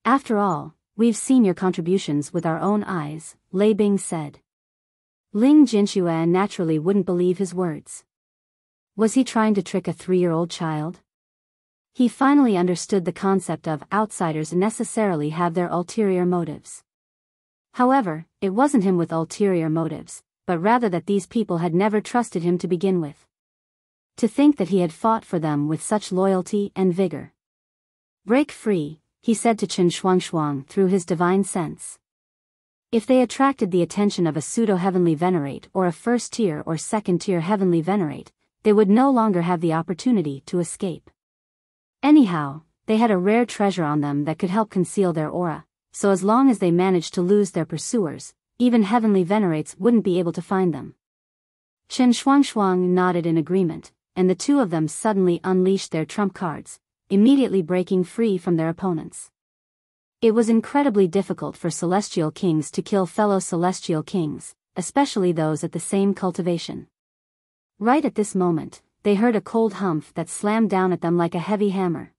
After all, we've seen your contributions with our own eyes, Lei Bing said. Ling Jinxue naturally wouldn't believe his words. Was he trying to trick a 3-year-old child? He finally understood the concept of outsiders necessarily have their ulterior motives. However, it wasn't him with ulterior motives, but rather that these people had never trusted him to begin with. To think that he had fought for them with such loyalty and vigor. Break free, he said to Chen Shuangshuang through his divine sense. If they attracted the attention of a Pseudo-Heavenly Venerate or a first-tier or second-tier Heavenly Venerate, they would no longer have the opportunity to escape. Anyhow, they had a rare treasure on them that could help conceal their aura, so as long as they managed to lose their pursuers, even Heavenly Venerates wouldn't be able to find them. Chen Shuangshuang nodded in agreement, and the 2 of them suddenly unleashed their trump cards, immediately breaking free from their opponents. It was incredibly difficult for celestial kings to kill fellow celestial kings, especially those at the same cultivation. Right at this moment, they heard a cold humph that slammed down at them like a heavy hammer.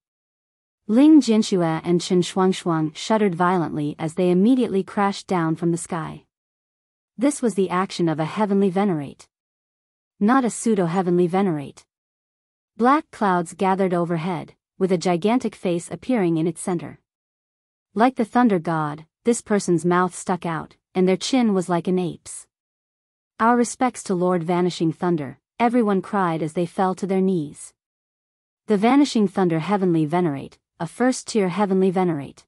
Ling Jinxue and Chen Shuangshuang shuddered violently as they immediately crashed down from the sky. This was the action of a Heavenly Venerate. Not a Pseudo-Heavenly Venerate. Black clouds gathered overhead, with a gigantic face appearing in its center. Like the thunder god, this person's mouth stuck out, and their chin was like an ape's. Our respects to Lord Vanishing Thunder, everyone cried as they fell to their knees. The Vanishing Thunder Heavenly Venerate, a first-tier Heavenly Venerate.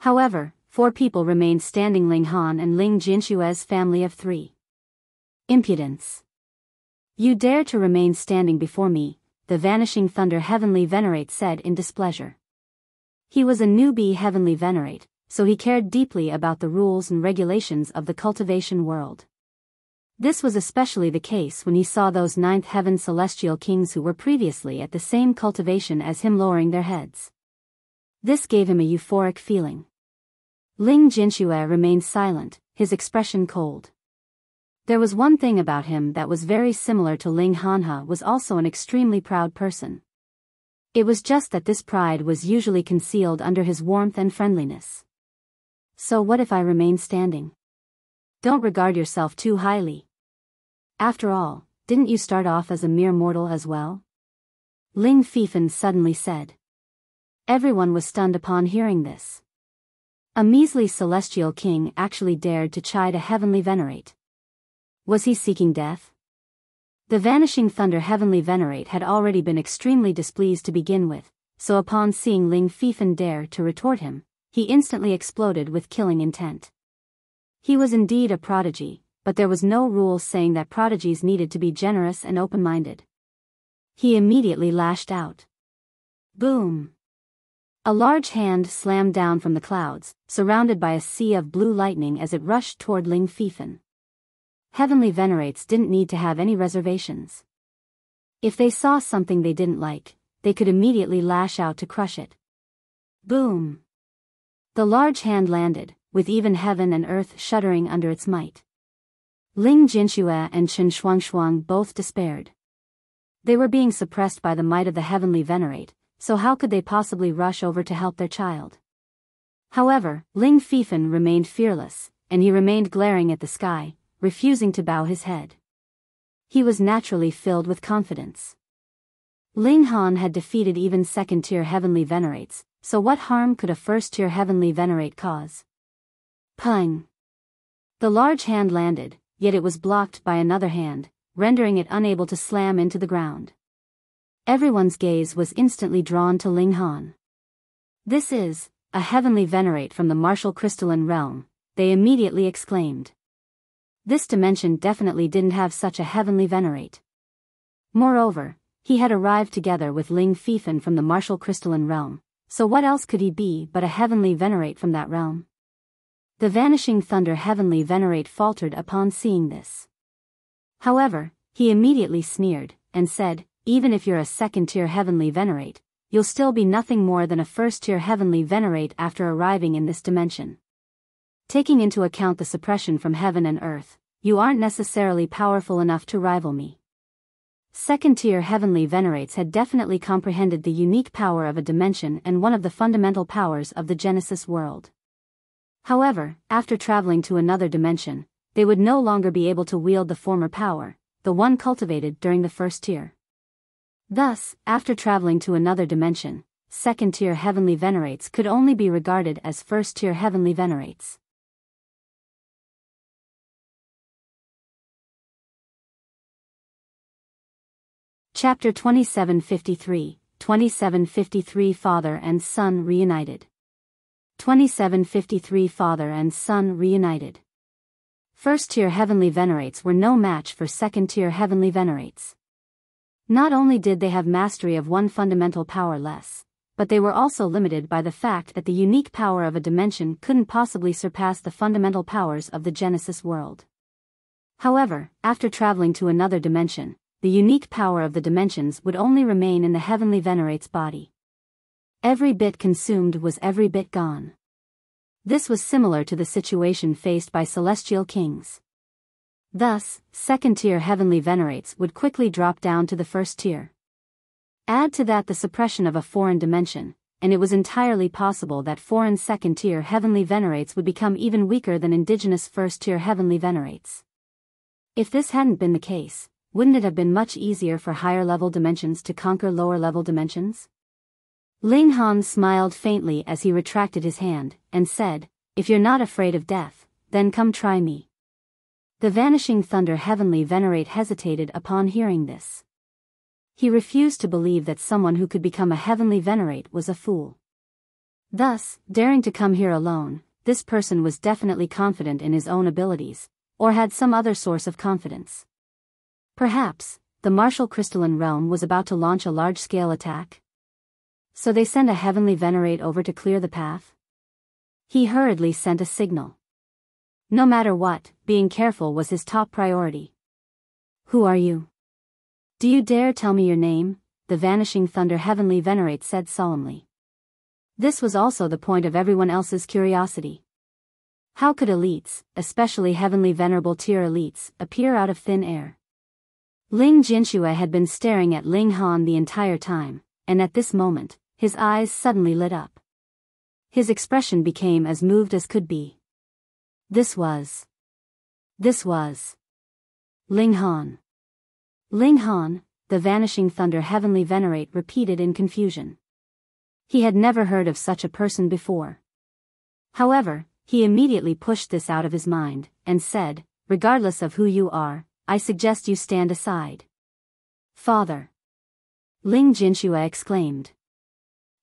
However, 4 people remained standing: Ling Han and Ling Jinshue's family of 3. Impudence. You dare to remain standing before me, the Vanishing Thunder Heavenly Venerate said in displeasure. He was a newbie Heavenly Venerate, so he cared deeply about the rules and regulations of the cultivation world. This was especially the case when he saw those 9th heaven celestial kings who were previously at the same cultivation as him lowering their heads. This gave him a euphoric feeling. Ling Jinxue remained silent, his expression cold. There was one thing about him that was very similar to Ling Hanhe was also an extremely proud person. It was just that this pride was usually concealed under his warmth and friendliness. So what if I remain standing? Don't regard yourself too highly. After all, didn't you start off as a mere mortal as well? Ling Fifan suddenly said. Everyone was stunned upon hearing this. A measly celestial king actually dared to chide a Heavenly Venerate. Was he seeking death? The Vanishing Thunder Heavenly Venerate had already been extremely displeased to begin with, so upon seeing Ling Fifan dare to retort him, he instantly exploded with killing intent. He was indeed a prodigy, but there was no rule saying that prodigies needed to be generous and open-minded. He immediately lashed out. Boom! A large hand slammed down from the clouds, surrounded by a sea of blue lightning as it rushed toward Ling Fifan. Heavenly Venerates didn't need to have any reservations. If they saw something they didn't like, they could immediately lash out to crush it. Boom! The large hand landed, with even heaven and earth shuddering under its might. Ling Jinxue and Chen Shuangshuang both despaired. They were being suppressed by the might of the Heavenly Venerate, so how could they possibly rush over to help their child? However, Ling Fifan remained fearless, and he remained glaring at the sky, refusing to bow his head. He was naturally filled with confidence. Ling Han had defeated even second-tier Heavenly Venerates, so what harm could a first-tier Heavenly Venerate cause? Pung! The large hand landed, yet it was blocked by another hand, rendering it unable to slam into the ground. Everyone's gaze was instantly drawn to Ling Han. This is a Heavenly Venerate from the martial crystalline realm, they immediately exclaimed. This dimension definitely didn't have such a Heavenly Venerate. Moreover, he had arrived together with Ling Fifan from the martial crystalline realm, so what else could he be but a Heavenly Venerate from that realm? The Vanishing Thunder Heavenly Venerate faltered upon seeing this. However, he immediately sneered, and said, even if you're a second-tier Heavenly Venerate, you'll still be nothing more than a first-tier Heavenly Venerate after arriving in this dimension. Taking into account the suppression from heaven and earth, you aren't necessarily powerful enough to rival me. Second-tier Heavenly Venerates had definitely comprehended the unique power of a dimension and one of the fundamental powers of the Genesis world. However, after traveling to another dimension, they would no longer be able to wield the former power, the one cultivated during the first tier. Thus, after traveling to another dimension, second-tier Heavenly Venerates could only be regarded as first-tier Heavenly Venerates. Chapter 2753, 2753 Father and Son Reunited. 2753 Father and Son Reunited. First-tier Heavenly Venerates were no match for second-tier Heavenly Venerates. Not only did they have mastery of one fundamental power less, but they were also limited by the fact that the unique power of a dimension couldn't possibly surpass the fundamental powers of the Genesis world. However, after traveling to another dimension, the unique power of the dimensions would only remain in the Heavenly Venerate's body. Every bit consumed was every bit gone. This was similar to the situation faced by celestial kings. Thus, second-tier Heavenly Venerates would quickly drop down to the first tier. Add to that the suppression of a foreign dimension, and it was entirely possible that foreign second-tier Heavenly Venerates would become even weaker than indigenous first-tier Heavenly Venerates. If this hadn't been the case, wouldn't it have been much easier for higher-level dimensions to conquer lower-level dimensions? Ling Han smiled faintly as he retracted his hand, and said, if you're not afraid of death, then come try me. The Vanishing Thunder Heavenly Venerate hesitated upon hearing this. He refused to believe that someone who could become a Heavenly Venerate was a fool. Thus, daring to come here alone, this person was definitely confident in his own abilities, or had some other source of confidence. Perhaps, the martial crystalline realm was about to launch a large-scale attack? So they sent a Heavenly Venerate over to clear the path? He hurriedly sent a signal. No matter what, being careful was his top priority. Who are you? Do you dare tell me your name? The Vanishing Thunder Heavenly Venerate said solemnly. This was also the point of everyone else's curiosity. How could elites, especially Heavenly Venerable tier elites, appear out of thin air? Ling Jinxue had been staring at Ling Han the entire time, and at this moment, his eyes suddenly lit up. His expression became as moved as could be. This was Ling Han. Ling Han, the Vanishing Thunder Heavenly Venerate repeated in confusion. He had never heard of such a person before. However, he immediately pushed this out of his mind, and said, regardless of who you are, I suggest you stand aside. Father! Ling Jinxue exclaimed.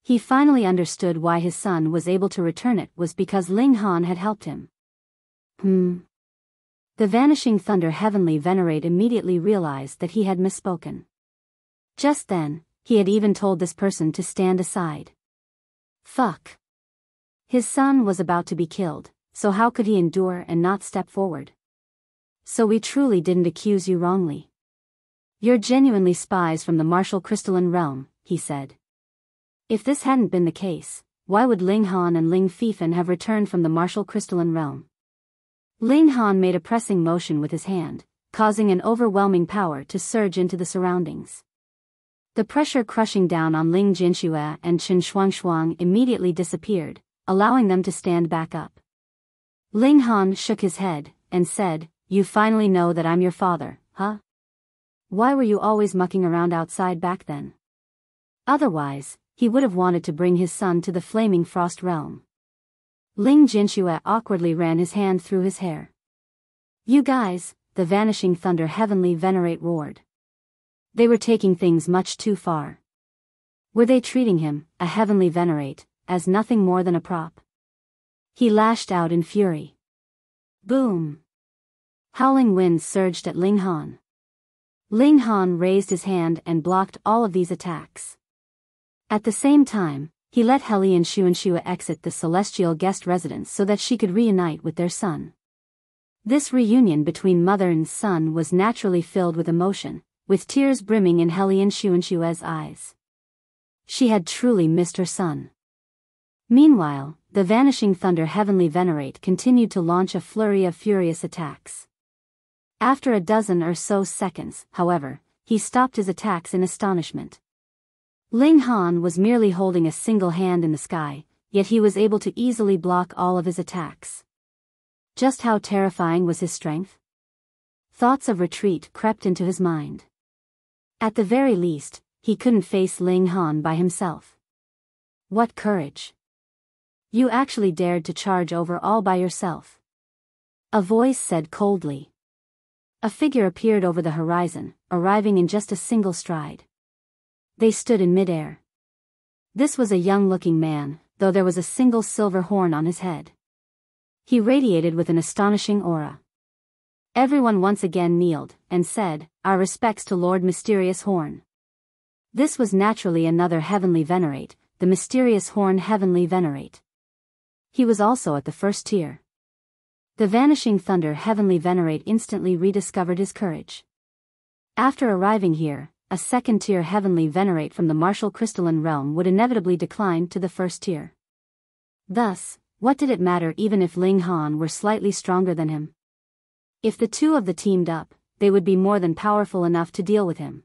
He finally understood why his son was able to return it was because Ling Han had helped him. The Vanishing Thunder Heavenly Venerate immediately realized that he had misspoken. Just then, he had even told this person to stand aside. Fuck. His son was about to be killed, so how could he endure and not step forward? So we truly didn't accuse you wrongly. You're genuinely spies from the martial crystalline realm, he said. If this hadn't been the case, why would Ling Han and Ling Fifan have returned from the martial crystalline realm? Ling Han made a pressing motion with his hand, causing an overwhelming power to surge into the surroundings. The pressure crushing down on Ling Jinxue and Chen Shuangshuang immediately disappeared, allowing them to stand back up. Ling Han shook his head, and said, you finally know that I'm your father, huh? Why were you always mucking around outside back then? Otherwise, he would have wanted to bring his son to the Flaming Frost realm. Ling Jinxue awkwardly ran his hand through his hair. You guys, the Vanishing Thunder Heavenly Venerate roared. They were taking things much too far. Were they treating him, a Heavenly Venerate, as nothing more than a prop? He lashed out in fury. Boom! Howling winds surged at Ling Han. Ling Han raised his hand and blocked all of these attacks. At the same time, he let Heli and Xuanxue exit the celestial guest residence so that she could reunite with their son. This reunion between mother and son was naturally filled with emotion, with tears brimming in Heli and Xuanxue's eyes. She had truly missed her son. Meanwhile, the Vanishing Thunder Heavenly Venerate continued to launch a flurry of furious attacks. After a dozen or so seconds, however, he stopped his attacks in astonishment. Ling Han was merely holding a single hand in the sky, yet he was able to easily block all of his attacks. Just how terrifying was his strength? Thoughts of retreat crept into his mind. At the very least, he couldn't face Ling Han by himself. What courage! You actually dared to charge over all by yourself. A voice said coldly. A figure appeared over the horizon, arriving in just a single stride. They stood in midair. This was a young-looking man, though there was a single silver horn on his head. He radiated with an astonishing aura. Everyone once again kneeled, and said, "Our respects to Lord Mysterious Horn." This was naturally another Heavenly Venerate, the Mysterious Horn Heavenly Venerate. He was also at the first tier. The Vanishing Thunder Heavenly Venerate instantly rediscovered his courage. After arriving here, a second-tier Heavenly Venerate from the martial crystalline realm would inevitably decline to the first tier. Thus, what did it matter even if Ling Han were slightly stronger than him? If the two of them teamed up, they would be more than powerful enough to deal with him.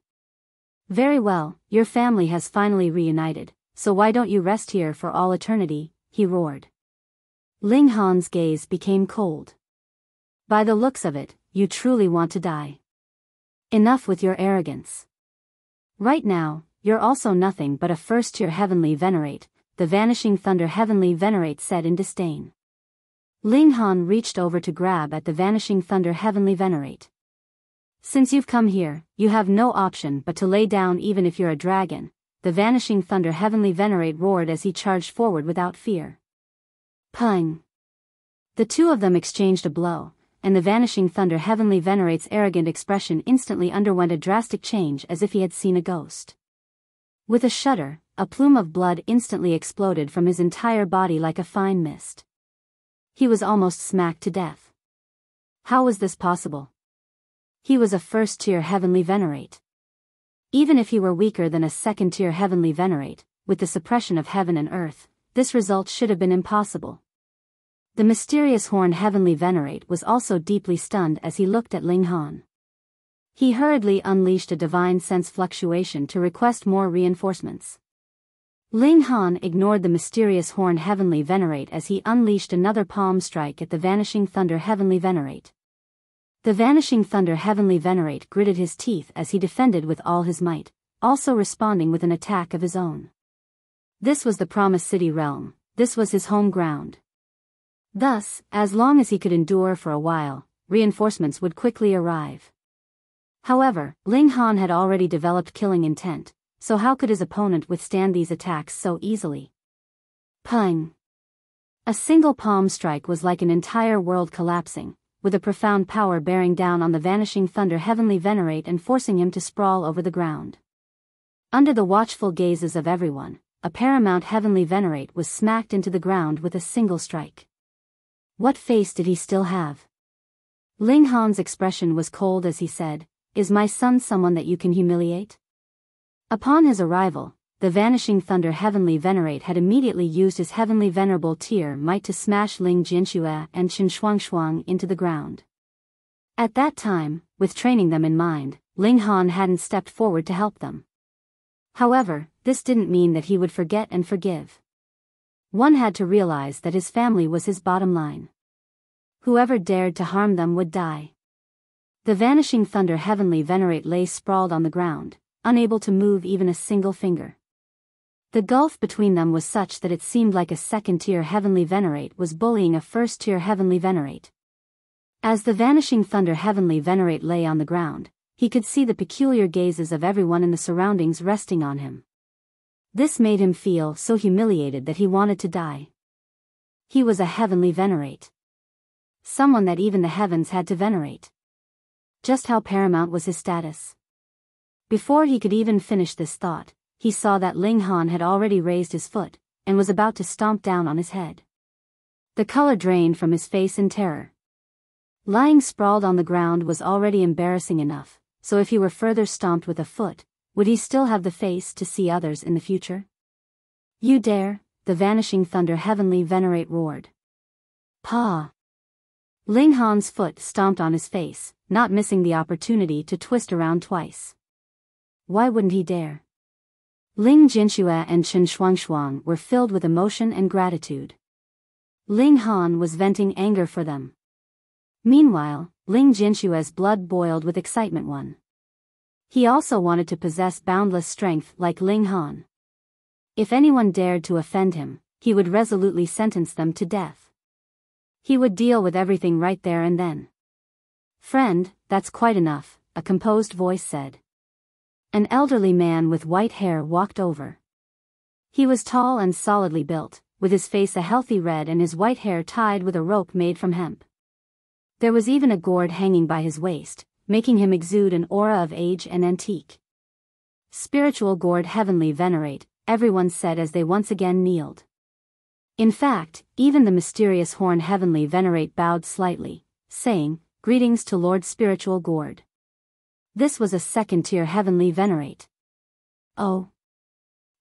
Very well, your family has finally reunited, so why don't you rest here for all eternity, he roared. Ling Han's gaze became cold. By the looks of it, you truly want to die. Enough with your arrogance. Right now, you're also nothing but a first-tier Heavenly Venerate, the Vanishing Thunder Heavenly Venerate said in disdain. Ling Han reached over to grab at the Vanishing Thunder Heavenly Venerate. Since you've come here, you have no option but to lay down even if you're a dragon, the Vanishing Thunder Heavenly Venerate roared as he charged forward without fear. Pung! The two of them exchanged a blow, and the Vanishing Thunder Heavenly Venerate's arrogant expression instantly underwent a drastic change as if he had seen a ghost. With a shudder, a plume of blood instantly exploded from his entire body like a fine mist. He was almost smacked to death. How was this possible? He was a first-tier Heavenly Venerate. Even if he were weaker than a second-tier Heavenly Venerate, with the suppression of heaven and earth, this result should have been impossible. The Mysterious Horn Heavenly Venerate was also deeply stunned as he looked at Ling Han. He hurriedly unleashed a divine sense fluctuation to request more reinforcements. Ling Han ignored the Mysterious Horn Heavenly Venerate as he unleashed another palm strike at the Vanishing Thunder Heavenly Venerate. The Vanishing Thunder Heavenly Venerate gritted his teeth as he defended with all his might, also responding with an attack of his own. This was the Promised City realm, this was his home ground. Thus, as long as he could endure for a while, reinforcements would quickly arrive. However, Ling Han had already developed killing intent, so how could his opponent withstand these attacks so easily? Pung! A single palm strike was like an entire world collapsing, with a profound power bearing down on the Vanishing Thunder Heavenly Venerate and forcing him to sprawl over the ground. Under the watchful gazes of everyone, a paramount Heavenly Venerate was smacked into the ground with a single strike. What face did he still have? Ling Han's expression was cold as he said, "Is my son someone that you can humiliate?" Upon his arrival, the Vanishing Thunder Heavenly Venerate had immediately used his Heavenly Venerable tier might to smash Ling Jianxue and Qin Shuangshuang into the ground. At that time, with training them in mind, Ling Han hadn't stepped forward to help them. However, this didn't mean that he would forget and forgive. One had to realize that his family was his bottom line. Whoever dared to harm them would die. The Vanishing Thunder Heavenly Venerate lay sprawled on the ground, unable to move even a single finger. The gulf between them was such that it seemed like a second-tier Heavenly Venerate was bullying a first-tier Heavenly Venerate. As the Vanishing Thunder Heavenly Venerate lay on the ground, he could see the peculiar gazes of everyone in the surroundings resting on him. This made him feel so humiliated that he wanted to die. He was a Heavenly Venerate. Someone that even the heavens had to venerate. Just how paramount was his status? Before he could even finish this thought, he saw that Ling Han had already raised his foot, and was about to stomp down on his head. The color drained from his face in terror. Lying sprawled on the ground was already embarrassing enough, so if he were further stomped with a foot, would he still have the face to see others in the future? "You dare," the vanishing thunder Heavenly Venerate roared. "Pa!" Ling Han's foot stomped on his face, not missing the opportunity to twist around twice. Why wouldn't he dare? Ling Jinxue and Chen Shuangshuang were filled with emotion and gratitude. Ling Han was venting anger for them. Meanwhile, Ling Jinshue's blood boiled with excitement. He also wanted to possess boundless strength like Ling Han. If anyone dared to offend him, he would resolutely sentence them to death. He would deal with everything right there and then. "Friend, that's quite enough," a composed voice said. An elderly man with white hair walked over. He was tall and solidly built, with his face a healthy red and his white hair tied with a rope made from hemp. There was even a gourd hanging by his waist, making him exude an aura of age and antique. "Spiritual gourd Heavenly Venerate," everyone said as they once again kneeled. In fact, even the mysterious horn Heavenly Venerate bowed slightly, saying, "Greetings to Lord Spiritual Gourd." This was a second-tier Heavenly Venerate. "Oh.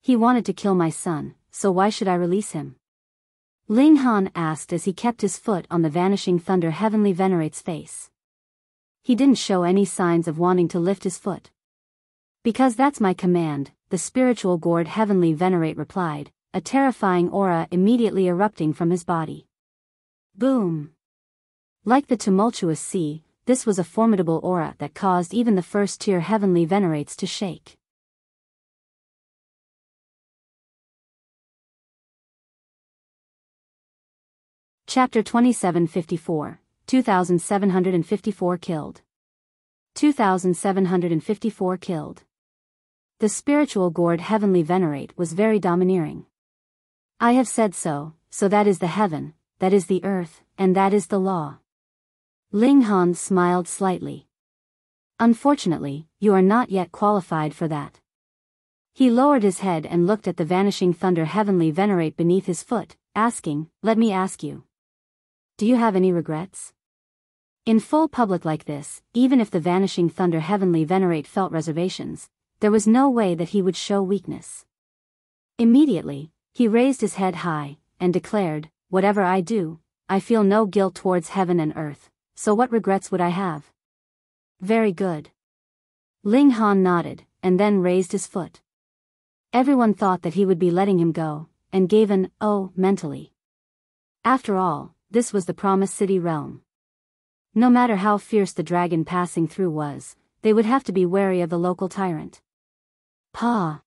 He wanted to kill my son, so why should I release him?" Ling Han asked as he kept his foot on the vanishing thunder Heavenly Venerate's face. He didn't show any signs of wanting to lift his foot. "Because that's my command," the spiritual gourd Heavenly Venerate replied, a terrifying aura immediately erupting from his body. Boom! Like the tumultuous sea, this was a formidable aura that caused even the first-tier Heavenly Venerates to shake. Chapter 2754, 2754 killed. 2754 killed. The spiritual gourd Heavenly Venerate was very domineering. "I have said so, so that is the heaven, that is the earth, and that is the law." Ling Han smiled slightly. "Unfortunately, you are not yet qualified for that." He lowered his head and looked at the vanishing thunder Heavenly Venerate beneath his foot, asking, "Let me ask you. Do you have any regrets?" In full public like this, even if the vanishing thunder Heavenly Venerate felt reservations, there was no way that he would show weakness. Immediately, he raised his head high, and declared, "Whatever I do, I feel no guilt towards heaven and earth, so what regrets would I have?" "Very good." Ling Han nodded, and then raised his foot. Everyone thought that he would be letting him go, and gave an "oh" mentally. After all, this was the Promised City realm. No matter how fierce the dragon passing through was, they would have to be wary of the local tyrant. "Pa."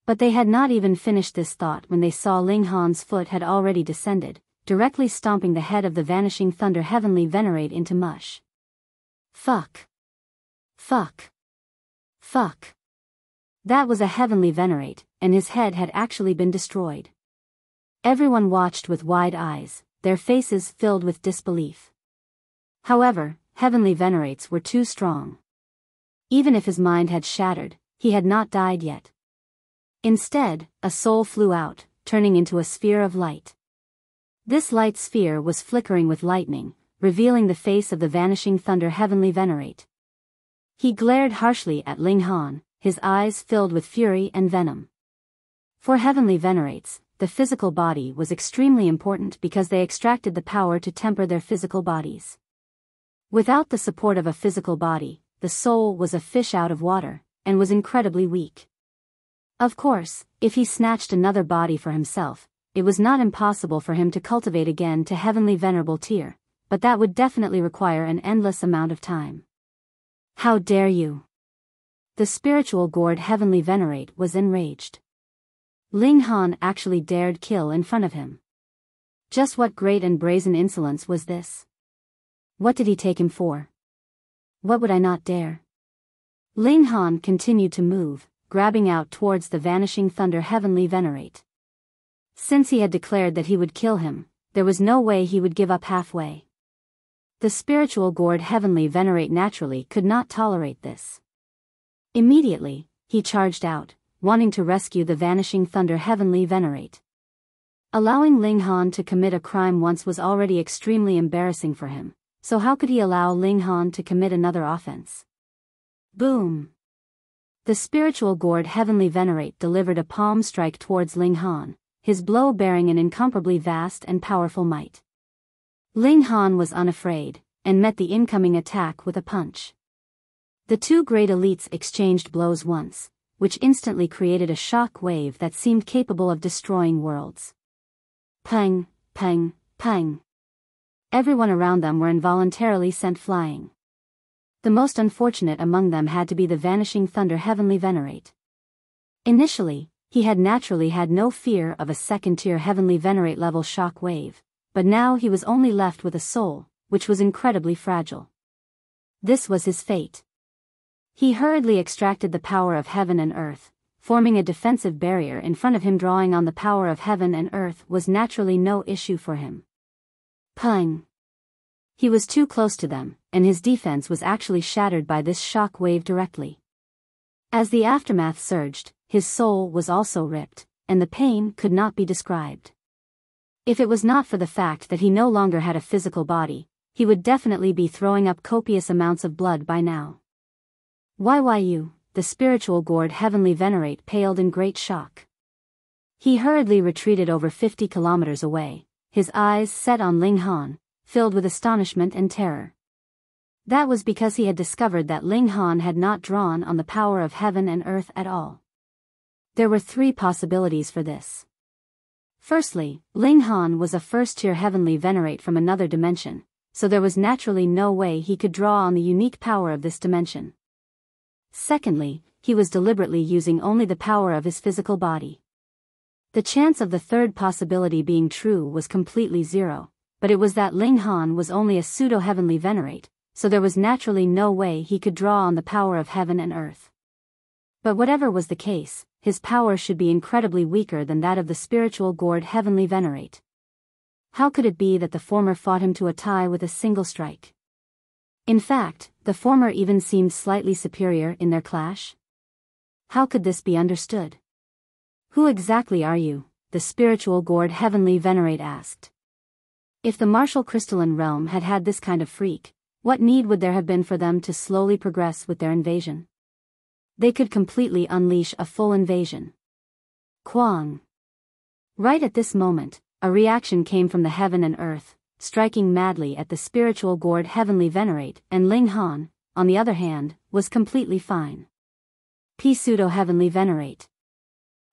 But they had not even finished this thought when they saw Ling Han's foot had already descended, directly stomping the head of the vanishing thunder Heavenly Venerate into mush. Fuck. Fuck. Fuck. That was a Heavenly Venerate, and his head had actually been destroyed. Everyone watched with wide eyes, their faces filled with disbelief. However, Heavenly Venerates were too strong. Even if his mind had shattered, he had not died yet. Instead, a soul flew out, turning into a sphere of light. This light sphere was flickering with lightning, revealing the face of the vanishing thunder Heavenly Venerate. He glared harshly at Ling Han, his eyes filled with fury and venom. For Heavenly Venerates, the physical body was extremely important because they extracted the power to temper their physical bodies. Without the support of a physical body, the soul was a fish out of water, and was incredibly weak. Of course, if he snatched another body for himself, it was not impossible for him to cultivate again to Heavenly Venerable tier, but that would definitely require an endless amount of time. "How dare you!" The spiritual gourd Heavenly Venerate was enraged. Ling Han actually dared kill in front of him. Just what great and brazen insolence was this? What did he take him for? What would I not dare? Ling Han continued to move, grabbing out towards the vanishing thunder Heavenly Venerate. Since he had declared that he would kill him, there was no way he would give up halfway. The spiritual gourd Heavenly Venerate naturally could not tolerate this. Immediately, he charged out, wanting to rescue the vanishing thunder Heavenly Venerate. Allowing Ling Han to commit a crime once was already extremely embarrassing for him, so how could he allow Ling Han to commit another offense? Boom! The spiritual gourd Heavenly Venerate delivered a palm strike towards Ling Han, his blow bearing an incomparably vast and powerful might. Ling Han was unafraid, and met the incoming attack with a punch. The two great elites exchanged blows once, which instantly created a shock wave that seemed capable of destroying worlds. Pang, pang, pang. Everyone around them were involuntarily sent flying. The most unfortunate among them had to be the vanishing thunder Heavenly Venerate. Initially, he had naturally had no fear of a second-tier Heavenly Venerate level shock wave, but now he was only left with a soul, which was incredibly fragile. This was his fate. He hurriedly extracted the power of heaven and earth, forming a defensive barrier in front of him. Drawing on the power of heaven and earth was naturally no issue for him. Pang! He was too close to them, and his defense was actually shattered by this shock wave directly. As the aftermath surged, his soul was also ripped, and the pain could not be described. If it was not for the fact that he no longer had a physical body, he would definitely be throwing up copious amounts of blood by now. YYU, the spiritual gourd Heavenly Venerate paled in great shock. He hurriedly retreated over 50 kilometers away, his eyes set on Ling Han, filled with astonishment and terror. That was because he had discovered that Ling Han had not drawn on the power of heaven and earth at all. There were three possibilities for this. Firstly, Ling Han was a first-tier Heavenly Venerate from another dimension, so there was naturally no way he could draw on the unique power of this dimension. Secondly, he was deliberately using only the power of his physical body. The chance of the third possibility being true was completely zero, but it was that Ling Han was only a pseudo-Heavenly Venerate, so there was naturally no way he could draw on the power of heaven and earth. But whatever was the case, his power should be incredibly weaker than that of the spiritual gourd Heavenly Venerate. How could it be that the former fought him to a tie with a single strike? In fact, the former even seemed slightly superior in their clash. How could this be understood? Who exactly are you? The spiritual gourd Heavenly Venerate asked. If the martial crystalline realm had had this kind of freak, what need would there have been for them to slowly progress with their invasion? They could completely unleash a full invasion. Kwang. Right at this moment, a reaction came from the heaven and earth, striking madly at the spiritual gourd Heavenly Venerate, and Ling Han, on the other hand, was completely fine. Pseudo-Heavenly Venerate.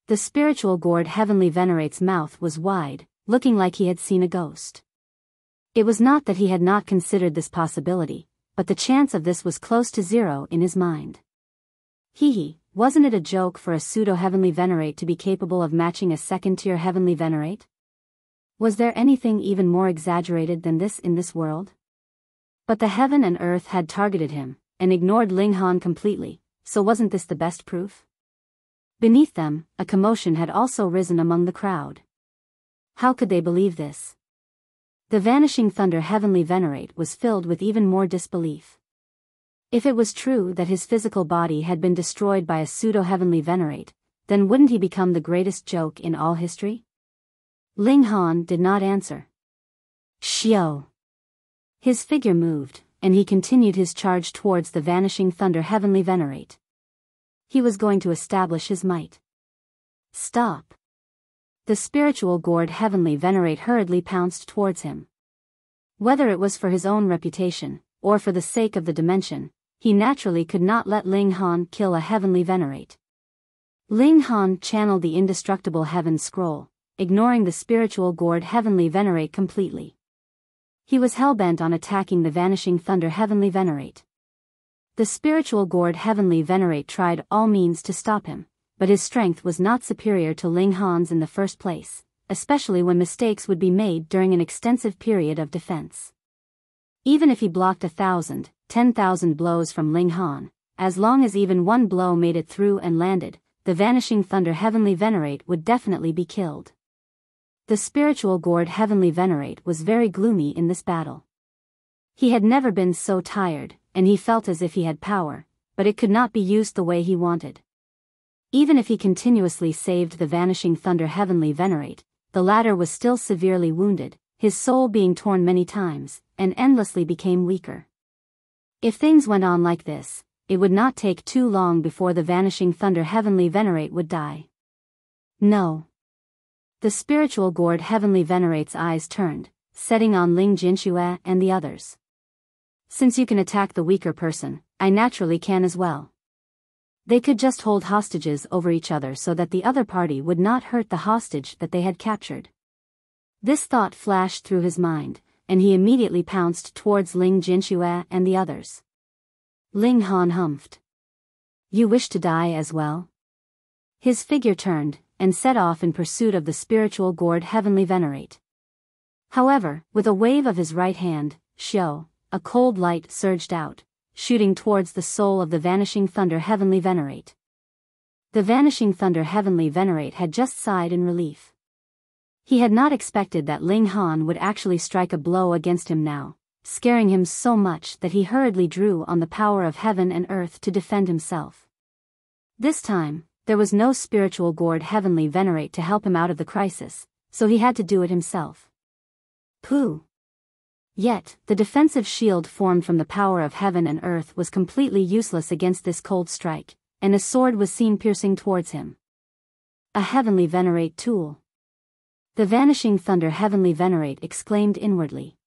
The spiritual gourd Heavenly Venerate's mouth was wide, looking like he had seen a ghost. It was not that he had not considered this possibility, but the chance of this was close to zero in his mind. Wasn't it a joke for a pseudo-Heavenly Venerate to be capable of matching a second-tier Heavenly Venerate? Was there anything even more exaggerated than this in this world? But the heaven and earth had targeted him, and ignored Ling Han completely, so wasn't this the best proof? Beneath them, a commotion had also risen among the crowd. How could they believe this? The vanishing thunder Heavenly Venerate was filled with even more disbelief. If it was true that his physical body had been destroyed by a pseudo-Heavenly Venerate, then wouldn't he become the greatest joke in all history? Ling Han did not answer. Xiao. His figure moved, and he continued his charge towards the vanishing thunder Heavenly Venerate. He was going to establish his might. Stop. The spiritual gourd Heavenly Venerate hurriedly pounced towards him. Whether it was for his own reputation, or for the sake of the dimension, he naturally could not let Ling Han kill a Heavenly Venerate. Ling Han channeled the indestructible heaven scroll, ignoring the spiritual gourd Heavenly Venerate completely. He was hell-bent on attacking the vanishing thunder Heavenly Venerate. The spiritual gourd Heavenly Venerate tried all means to stop him, but his strength was not superior to Ling Han's in the first place, especially when mistakes would be made during an extensive period of defense. Even if he blocked 1,000, 10,000 blows from Ling Han, as long as even one blow made it through and landed, the vanishing thunder Heavenly Venerate would definitely be killed. The spiritual gourd Heavenly Venerate was very gloomy in this battle. He had never been so tired, and he felt as if he had power, but it could not be used the way he wanted. Even if he continuously saved the vanishing thunder Heavenly Venerate, the latter was still severely wounded, his soul being torn many times, and endlessly became weaker. If things went on like this, it would not take too long before the vanishing Thunder Heavenly Venerate would die. No. The spiritual gourd Heavenly Venerate's eyes turned, setting on Ling Jinxue and the others. Since you can attack the weaker person, I naturally can as well. They could just hold hostages over each other so that the other party would not hurt the hostage that they had captured. This thought flashed through his mind, and he immediately pounced towards Ling Jinxue and the others. Ling Han humphed. You wish to die as well? His figure turned, and set off in pursuit of the spiritual gourd Heavenly Venerate. However, with a wave of his right hand, Xiao, a cold light surged out, shooting towards the soul of the vanishing Thunder Heavenly Venerate. The vanishing Thunder Heavenly Venerate had just sighed in relief. He had not expected that Ling Han would actually strike a blow against him now, scaring him so much that he hurriedly drew on the power of heaven and earth to defend himself. This time, there was no spiritual gourd Heavenly Venerate to help him out of the crisis, so he had to do it himself. Pooh! Yet, the defensive shield formed from the power of heaven and earth was completely useless against this cold strike, and a sword was seen piercing towards him. A Heavenly Venerate tool. The vanishing Thunder Heavenly Venerate exclaimed inwardly.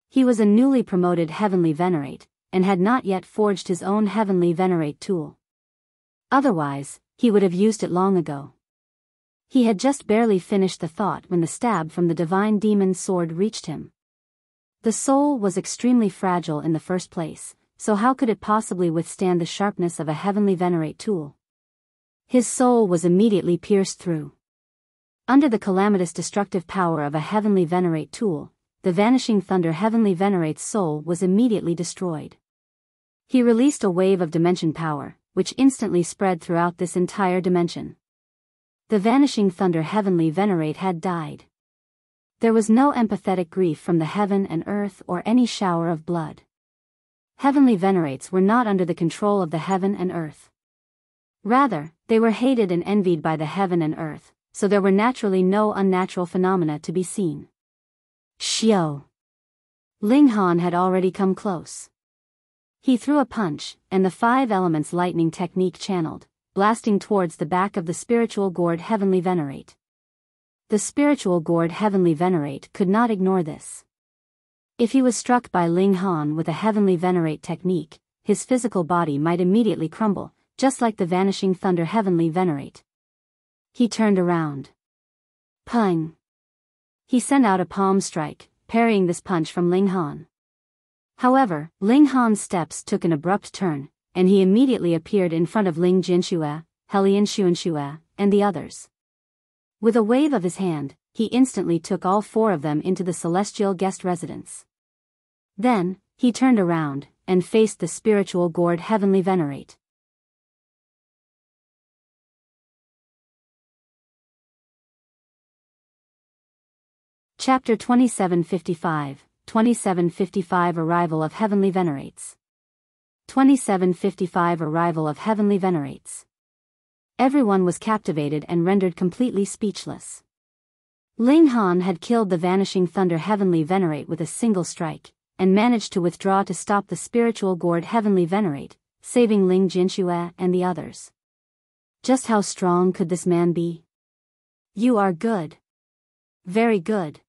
He was a newly promoted Heavenly Venerate, and had not yet forged his own Heavenly Venerate tool. Otherwise, he would have used it long ago. He had just barely finished the thought when the stab from the divine demon's sword reached him. The soul was extremely fragile in the first place, so how could it possibly withstand the sharpness of a Heavenly Venerate tool? His soul was immediately pierced through. Under the calamitous destructive power of a Heavenly Venerate tool, the vanishing Thunder Heavenly Venerate's soul was immediately destroyed. He released a wave of dimension power, which instantly spread throughout this entire dimension. The vanishing Thunder Heavenly Venerate had died. There was no empathetic grief from the heaven and earth or any shower of blood. Heavenly Venerates were not under the control of the heaven and earth. Rather, they were hated and envied by the heaven and earth, so there were naturally no unnatural phenomena to be seen. Xiao! Ling Han had already come close. He threw a punch, and the 5 elements lightning technique channeled, blasting towards the back of the spiritual gourd Heavenly Venerate. The spiritual gourd Heavenly Venerate could not ignore this. If he was struck by Ling Han with a Heavenly Venerate technique, his physical body might immediately crumble, just like the vanishing Thunder Heavenly Venerate. He turned around. Pung! He sent out a palm strike, parrying this punch from Ling Han. However, Ling Han's steps took an abrupt turn, and he immediately appeared in front of Ling Jinxue, Helian Xuanxue, and the others. With a wave of his hand, he instantly took all 4 of them into the celestial guest residence. Then, he turned around, and faced the spiritual gourd Heavenly Venerate. Chapter 2755, 2755 Arrival of Heavenly Venerates. 2755 Arrival of Heavenly Venerates. Everyone was captivated and rendered completely speechless. Ling Han had killed the vanishing Thunder Heavenly Venerate with a single strike, and managed to withdraw to stop the spiritual gourd Heavenly Venerate, saving Ling Jinxue and the others. Just how strong could this man be? You are good. Very good.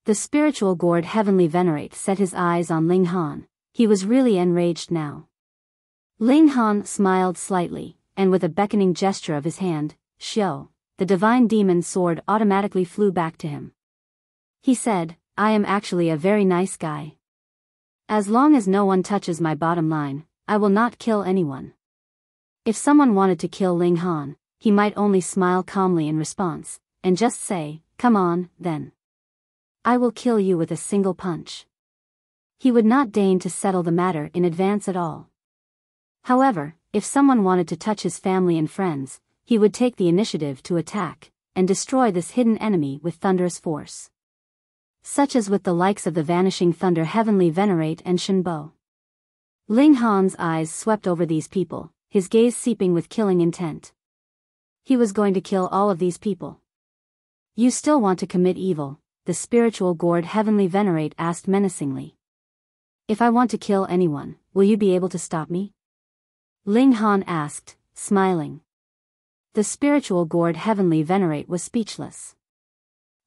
The spiritual gourd Heavenly Venerate set his eyes on Ling Han. He was really enraged now. Ling Han smiled slightly, and with a beckoning gesture of his hand, Xiao, the divine demon's sword automatically flew back to him. He said, I am actually a very nice guy. As long as no one touches my bottom line, I will not kill anyone. If someone wanted to kill Ling Han, he might only smile calmly in response, and just say, come on, then. I will kill you with a single punch. He would not deign to settle the matter in advance at all. However, if someone wanted to touch his family and friends, he would take the initiative to attack, and destroy this hidden enemy with thunderous force. Such as with the likes of the vanishing Thunder Heavenly Venerate and Shenbo. Ling Han's eyes swept over these people, his gaze seeping with killing intent. He was going to kill all of these people. You still want to commit evil? The spiritual gourd Heavenly Venerate asked menacingly. If I want to kill anyone, will you be able to stop me? Ling Han asked, smiling. The spiritual gourd Heavenly Venerate was speechless.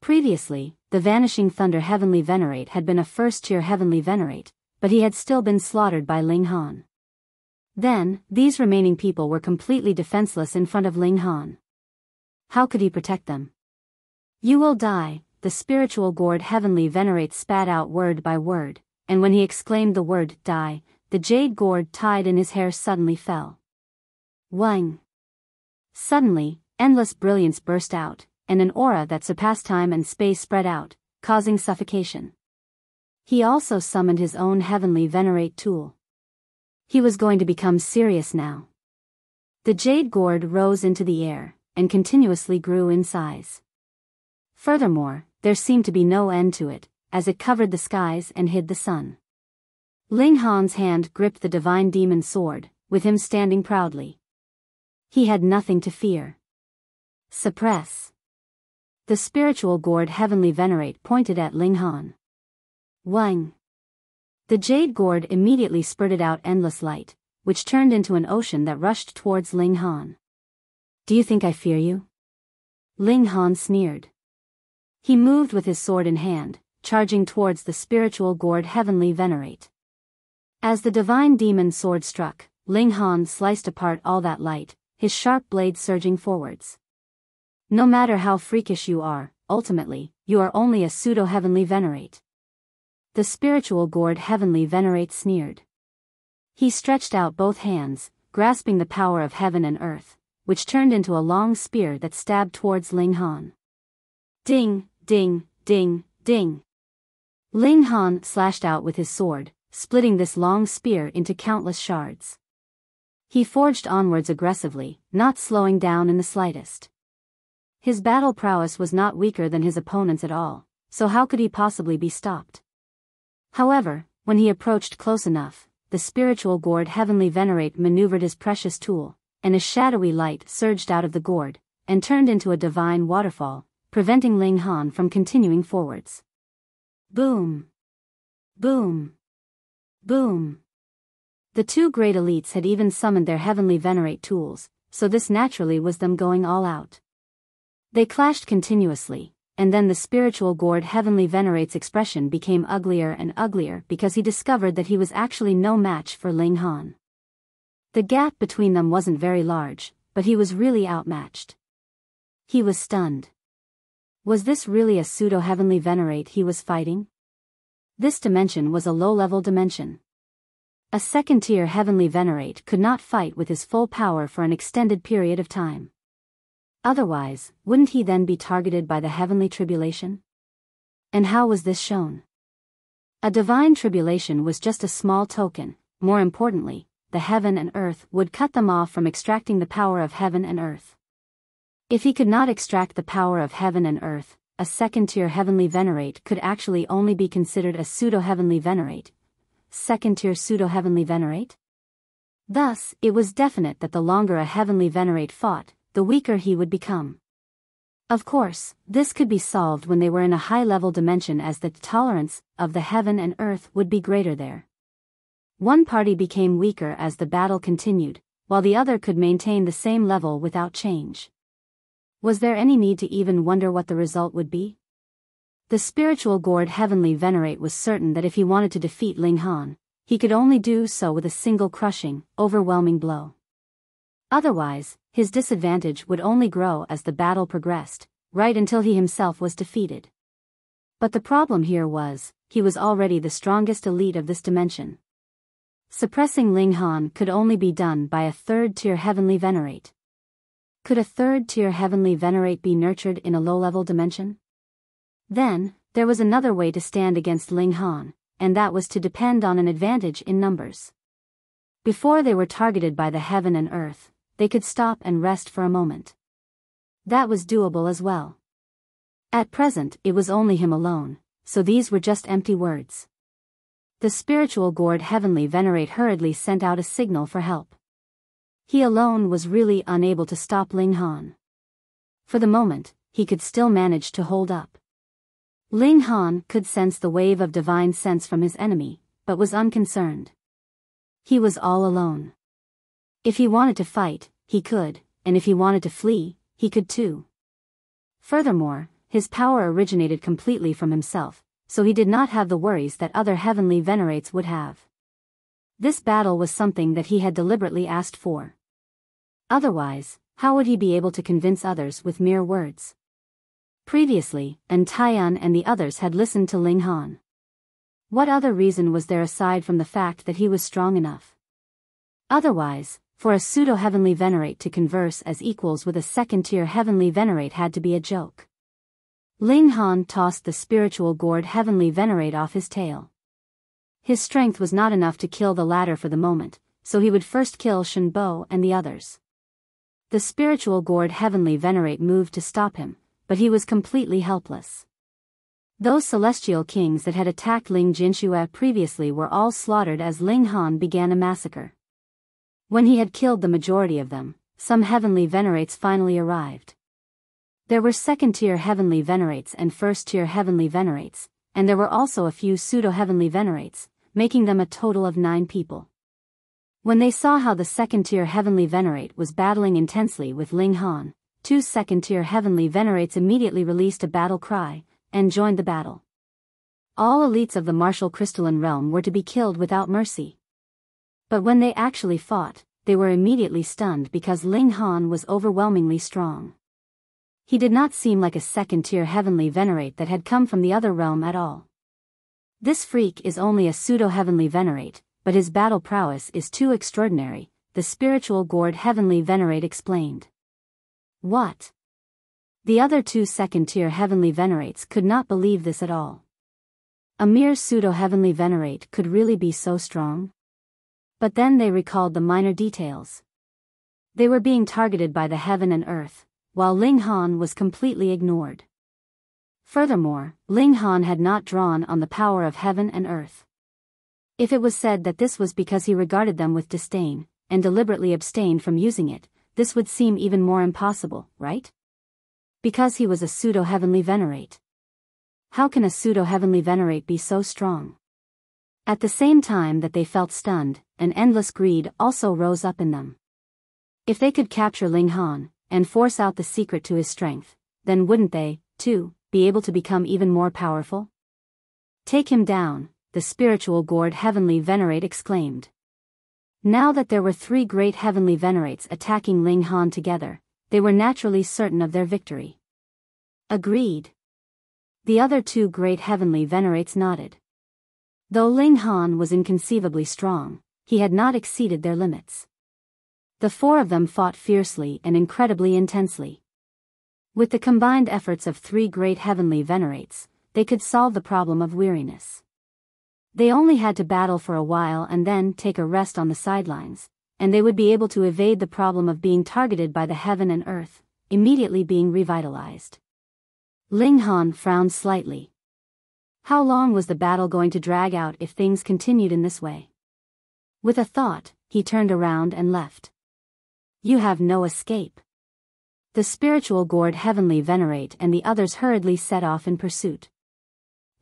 Previously, the Vanishing Thunder Heavenly Venerate had been a first-tier Heavenly Venerate, but he had still been slaughtered by Ling Han. Then, these remaining people were completely defenseless in front of Ling Han. How could he protect them? You will die, the spiritual gourd Heavenly Venerate spat out word by word, and when he exclaimed the word die, the jade gourd tied in his hair suddenly fell. Wang! Suddenly, endless brilliance burst out, and an aura that surpassed time and space spread out, causing suffocation. He also summoned his own Heavenly Venerate tool. He was going to become serious now. The jade gourd rose into the air, and continuously grew in size. Furthermore, there seemed to be no end to it, as it covered the skies and hid the sun. Ling Han's hand gripped the divine demon sword, with him standing proudly. He had nothing to fear. Suppress. The spiritual gourd Heavenly Venerate pointed at Ling Han. Wang. The jade gourd immediately spurted out endless light, which turned into an ocean that rushed towards Ling Han. Do you think I fear you? Ling Han sneered. He moved with his sword in hand, charging towards the spiritual gourd Heavenly Venerate. As the divine demon sword struck, Ling Han sliced apart all that light, his sharp blade surging forwards. No matter how freakish you are, ultimately, you are only a Pseudo-Heavenly Venerate. The spiritual gourd Heavenly Venerate sneered. He stretched out both hands, grasping the power of heaven and earth, which turned into a long spear that stabbed towards Ling Han. Ding, ding, ding, ding. Ling Han slashed out with his sword, splitting this long spear into countless shards. He forged onwards aggressively, not slowing down in the slightest. His battle prowess was not weaker than his opponents at all, so how could he possibly be stopped? However, when he approached close enough, the spiritual gourd Heavenly Venerate maneuvered his precious tool, and a shadowy light surged out of the gourd, and turned into a divine waterfall, preventing Ling Han from continuing forwards. Boom! Boom! Boom! The two great elites had even summoned their Heavenly Venerate tools, so this naturally was them going all out. They clashed continuously, and then the spiritual gourd Heavenly Venerate's expression became uglier and uglier because he discovered that he was actually no match for Ling Han. The gap between them wasn't very large, but he was really outmatched. He was stunned. Was this really a Pseudo-Heavenly Venerate he was fighting? This dimension was a low-level dimension. A second-tier Heavenly Venerate could not fight with his full power for an extended period of time. Otherwise, wouldn't he then be targeted by the heavenly tribulation? And how was this shown? A divine tribulation was just a small token. More importantly, the heaven and earth would cut them off from extracting the power of heaven and earth. If he could not extract the power of heaven and earth, a second-tier Heavenly Venerate could actually only be considered a Pseudo-Heavenly Venerate. Second-tier Pseudo-Heavenly Venerate? Thus, it was definite that the longer a Heavenly Venerate fought, the weaker he would become. Of course, this could be solved when they were in a high-level dimension, as the tolerance of the heaven and earth would be greater there. One party became weaker as the battle continued, while the other could maintain the same level without change. Was there any need to even wonder what the result would be? The spiritual gourd Heavenly Venerate was certain that if he wanted to defeat Ling Han, he could only do so with a single crushing, overwhelming blow. Otherwise, his disadvantage would only grow as the battle progressed, right until he himself was defeated. But the problem here was, he was already the strongest elite of this dimension. Suppressing Ling Han could only be done by a third-tier Heavenly Venerate. Could a third-tier Heavenly Venerate be nurtured in a low-level dimension? Then, there was another way to stand against Ling Han, and that was to depend on an advantage in numbers. Before they were targeted by the heaven and earth, they could stop and rest for a moment. That was doable as well. At present, it was only him alone, so these were just empty words. The spiritual gourd Heavenly Venerate hurriedly sent out a signal for help. He alone was really unable to stop Ling Han. For the moment, he could still manage to hold up. Ling Han could sense the wave of divine sense from his enemy, but was unconcerned. He was all alone. If he wanted to fight, he could, and if he wanted to flee, he could too. Furthermore, his power originated completely from himself, so he did not have the worries that other Heavenly Venerates would have. This battle was something that he had deliberately asked for. Otherwise, how would he be able to convince others with mere words? Previously, Taiyuan and the others had listened to Ling Han. What other reason was there aside from the fact that he was strong enough? Otherwise, for a Pseudo-Heavenly Venerate to converse as equals with a second-tier Heavenly Venerate had to be a joke. Ling Han tossed the spiritual gourd Heavenly Venerate off his tail. His strength was not enough to kill the latter for the moment, so he would first kill Shen Bo and the others. The spiritual gourd Heavenly Venerate moved to stop him, but he was completely helpless. Those celestial kings that had attacked Ling Jinxue previously were all slaughtered as Ling Han began a massacre. When he had killed the majority of them, some Heavenly Venerates finally arrived. There were second-tier Heavenly Venerates and first-tier Heavenly Venerates, and there were also a few Pseudo-Heavenly Venerates, making them a total of 9 people. When they saw how the second-tier Heavenly Venerate was battling intensely with Ling Han, 2 second-tier Heavenly Venerates immediately released a battle cry, and joined the battle. All elites of the martial crystalline realm were to be killed without mercy. But when they actually fought, they were immediately stunned because Ling Han was overwhelmingly strong. He did not seem like a second-tier Heavenly Venerate that had come from the other realm at all. This freak is only a Pseudo-Heavenly Venerate, but his battle prowess is too extraordinary, the spiritual gourd Heavenly Venerate explained. What? The other 2 second-tier Heavenly Venerates could not believe this at all. A mere Pseudo-Heavenly Venerate could really be so strong? But then they recalled the minor details. They were being targeted by the heaven and earth, while Ling Han was completely ignored. Furthermore, Ling Han had not drawn on the power of heaven and earth. If it was said that this was because he regarded them with disdain, and deliberately abstained from using it, this would seem even more impossible, right? Because he was a Pseudo-Heavenly Venerate. How can a Pseudo-Heavenly Venerate be so strong? At the same time that they felt stunned, an endless greed also rose up in them. If they could capture Ling Han, and force out the secret to his strength, then wouldn't they, too, be able to become even more powerful? Take him down, the spiritual gourd Heavenly Venerate exclaimed. Now that there were 3 great Heavenly Venerates attacking Ling Han together, they were naturally certain of their victory. Agreed. The other 2 great Heavenly Venerates nodded. Though Ling Han was inconceivably strong, he had not exceeded their limits. The 4 of them fought fiercely and incredibly intensely. With the combined efforts of 3 great Heavenly Venerates, they could solve the problem of weariness. They only had to battle for a while and then take a rest on the sidelines, and they would be able to evade the problem of being targeted by the heaven and earth, immediately being revitalized. Ling Han frowned slightly. How long was the battle going to drag out if things continued in this way? With a thought, he turned around and left. You have no escape. The spiritual gourd Heavenly Venerate and the others hurriedly set off in pursuit.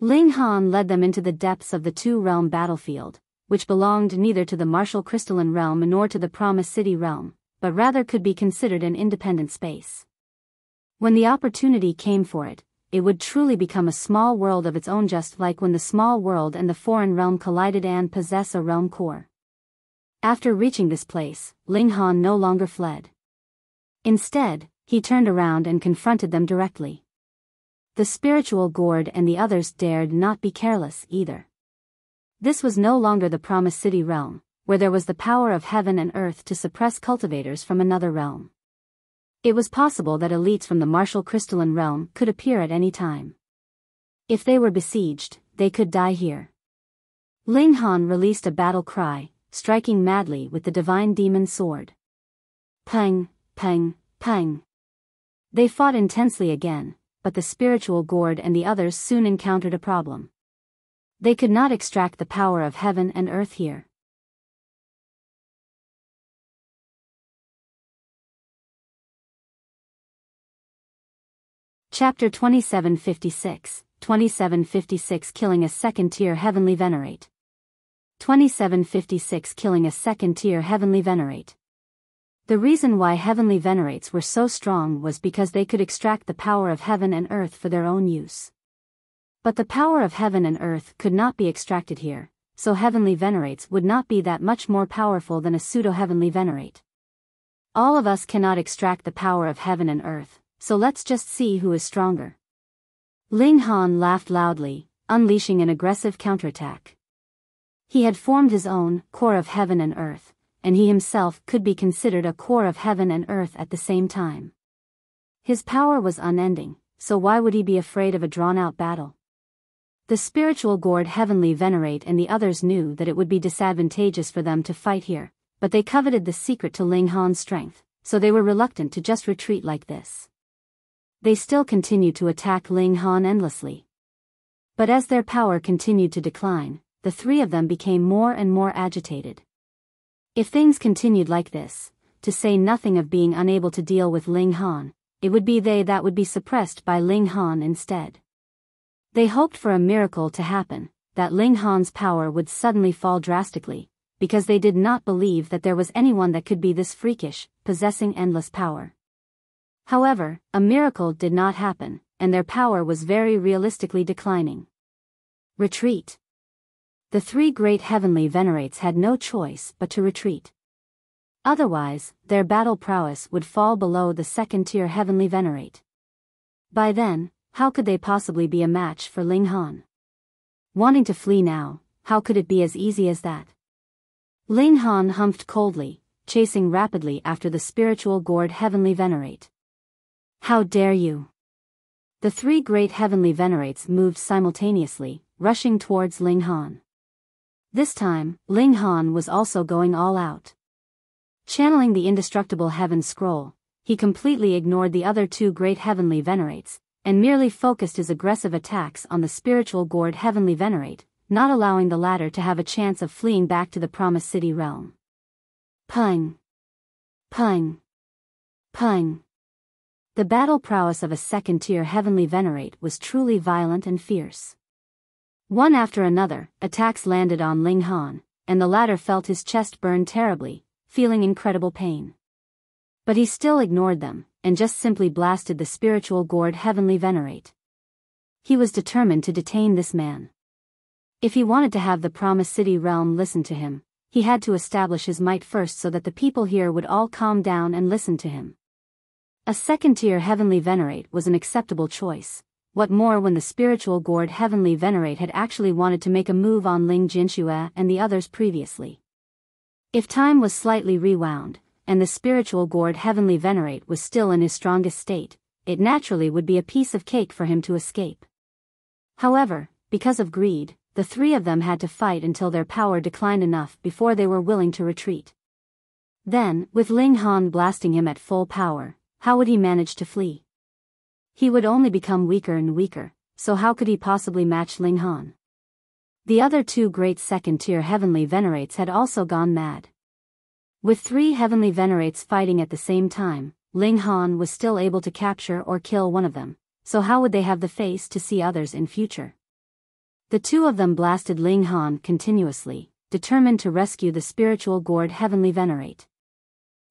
Ling Han led them into the depths of the 2-realm battlefield, which belonged neither to the martial crystalline realm nor to the Promised City realm, but rather could be considered an independent space. When the opportunity came for it, it would truly become a small world of its own, just like when the small world and the foreign realm collided and possess a realm core. After reaching this place, Ling Han no longer fled. Instead, he turned around and confronted them directly. The spiritual gourd and the others dared not be careless either. This was no longer the Promised City realm, where there was the power of heaven and earth to suppress cultivators from another realm. It was possible that elites from the martial crystalline realm could appear at any time. If they were besieged, they could die here. Ling Han released a battle cry, striking madly with the divine demon sword. Pang, pang, pang. They fought intensely again, but the spiritual gourd and the others soon encountered a problem. They could not extract the power of heaven and earth here. Chapter 2756, 2756 Killing a Second-Tier Heavenly Venerate. 2756 Killing a Second-Tier Heavenly Venerate. The reason why Heavenly Venerates were so strong was because they could extract the power of heaven and earth for their own use. But the power of heaven and earth could not be extracted here, so Heavenly Venerates would not be that much more powerful than a Pseudo-Heavenly Venerate. All of us cannot extract the power of heaven and earth, so let's just see who is stronger. Ling Han laughed loudly, unleashing an aggressive counterattack. He had formed his own core of heaven and earth, and he himself could be considered a core of heaven and earth at the same time. His power was unending, so why would he be afraid of a drawn-out battle? The spiritual gourd Heavenly Venerate and the others knew that it would be disadvantageous for them to fight here, but they coveted the secret to Ling Han's strength, so they were reluctant to just retreat like this. They still continued to attack Ling Han endlessly. But as their power continued to decline, the three of them became more and more agitated. If things continued like this, to say nothing of being unable to deal with Ling Han, it would be they that would be suppressed by Ling Han instead. They hoped for a miracle to happen, that Ling Han's power would suddenly fall drastically, because they did not believe that there was anyone that could be this freakish, possessing endless power. However, a miracle did not happen, and their power was very realistically declining. Retreat. The three great Heavenly Venerates had no choice but to retreat. Otherwise, their battle prowess would fall below the second-tier Heavenly Venerate. By then, how could they possibly be a match for Ling Han? Wanting to flee now, how could it be as easy as that? Ling Han humphed coldly, chasing rapidly after the spiritual gourd Heavenly Venerate. How dare you! The three great Heavenly Venerates moved simultaneously, rushing towards Ling Han. This time, Ling Han was also going all out. Channeling the indestructible Heaven Scroll, he completely ignored the other two great Heavenly Venerates, and merely focused his aggressive attacks on the spiritual gourd Heavenly Venerate, not allowing the latter to have a chance of fleeing back to the Promised City realm. Pung! Pung! Pung! The battle prowess of a second-tier Heavenly Venerate was truly violent and fierce. One after another, attacks landed on Ling Han, and the latter felt his chest burn terribly, feeling incredible pain. But he still ignored them, and just simply blasted the spiritual gourd Heavenly Venerate. He was determined to detain this man. If he wanted to have the Promised City realm listen to him, he had to establish his might first so that the people here would all calm down and listen to him. A second-tier Heavenly Venerate was an acceptable choice, what more when the spiritual gourd Heavenly Venerate had actually wanted to make a move on Ling Jinxue and the others previously. If time was slightly rewound, and the spiritual gourd Heavenly Venerate was still in his strongest state, it naturally would be a piece of cake for him to escape. However, because of greed, the three of them had to fight until their power declined enough before they were willing to retreat. Then, with Ling Han blasting him at full power, how would he manage to flee? He would only become weaker and weaker, so how could he possibly match Ling Han? The other two great second-tier Heavenly Venerates had also gone mad. With three Heavenly Venerates fighting at the same time, Ling Han was still able to capture or kill one of them, so how would they have the face to see others in future? The two of them blasted Ling Han continuously, determined to rescue the spiritual gourd Heavenly Venerate.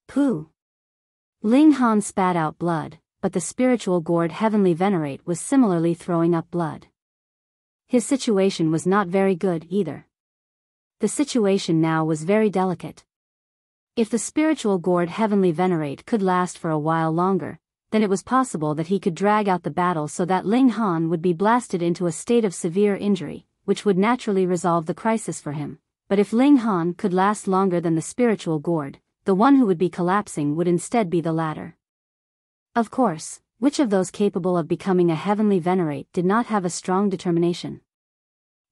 Pooh! Ling Han spat out blood, but the spiritual gourd Heavenly Venerate was similarly throwing up blood. His situation was not very good either. The situation now was very delicate. If the spiritual gourd Heavenly Venerate could last for a while longer, then it was possible that he could drag out the battle so that Ling Han would be blasted into a state of severe injury, which would naturally resolve the crisis for him. But if Ling Han could last longer than the spiritual gourd, the one who would be collapsing would instead be the latter. Of course, which of those capable of becoming a Heavenly Venerate did not have a strong determination?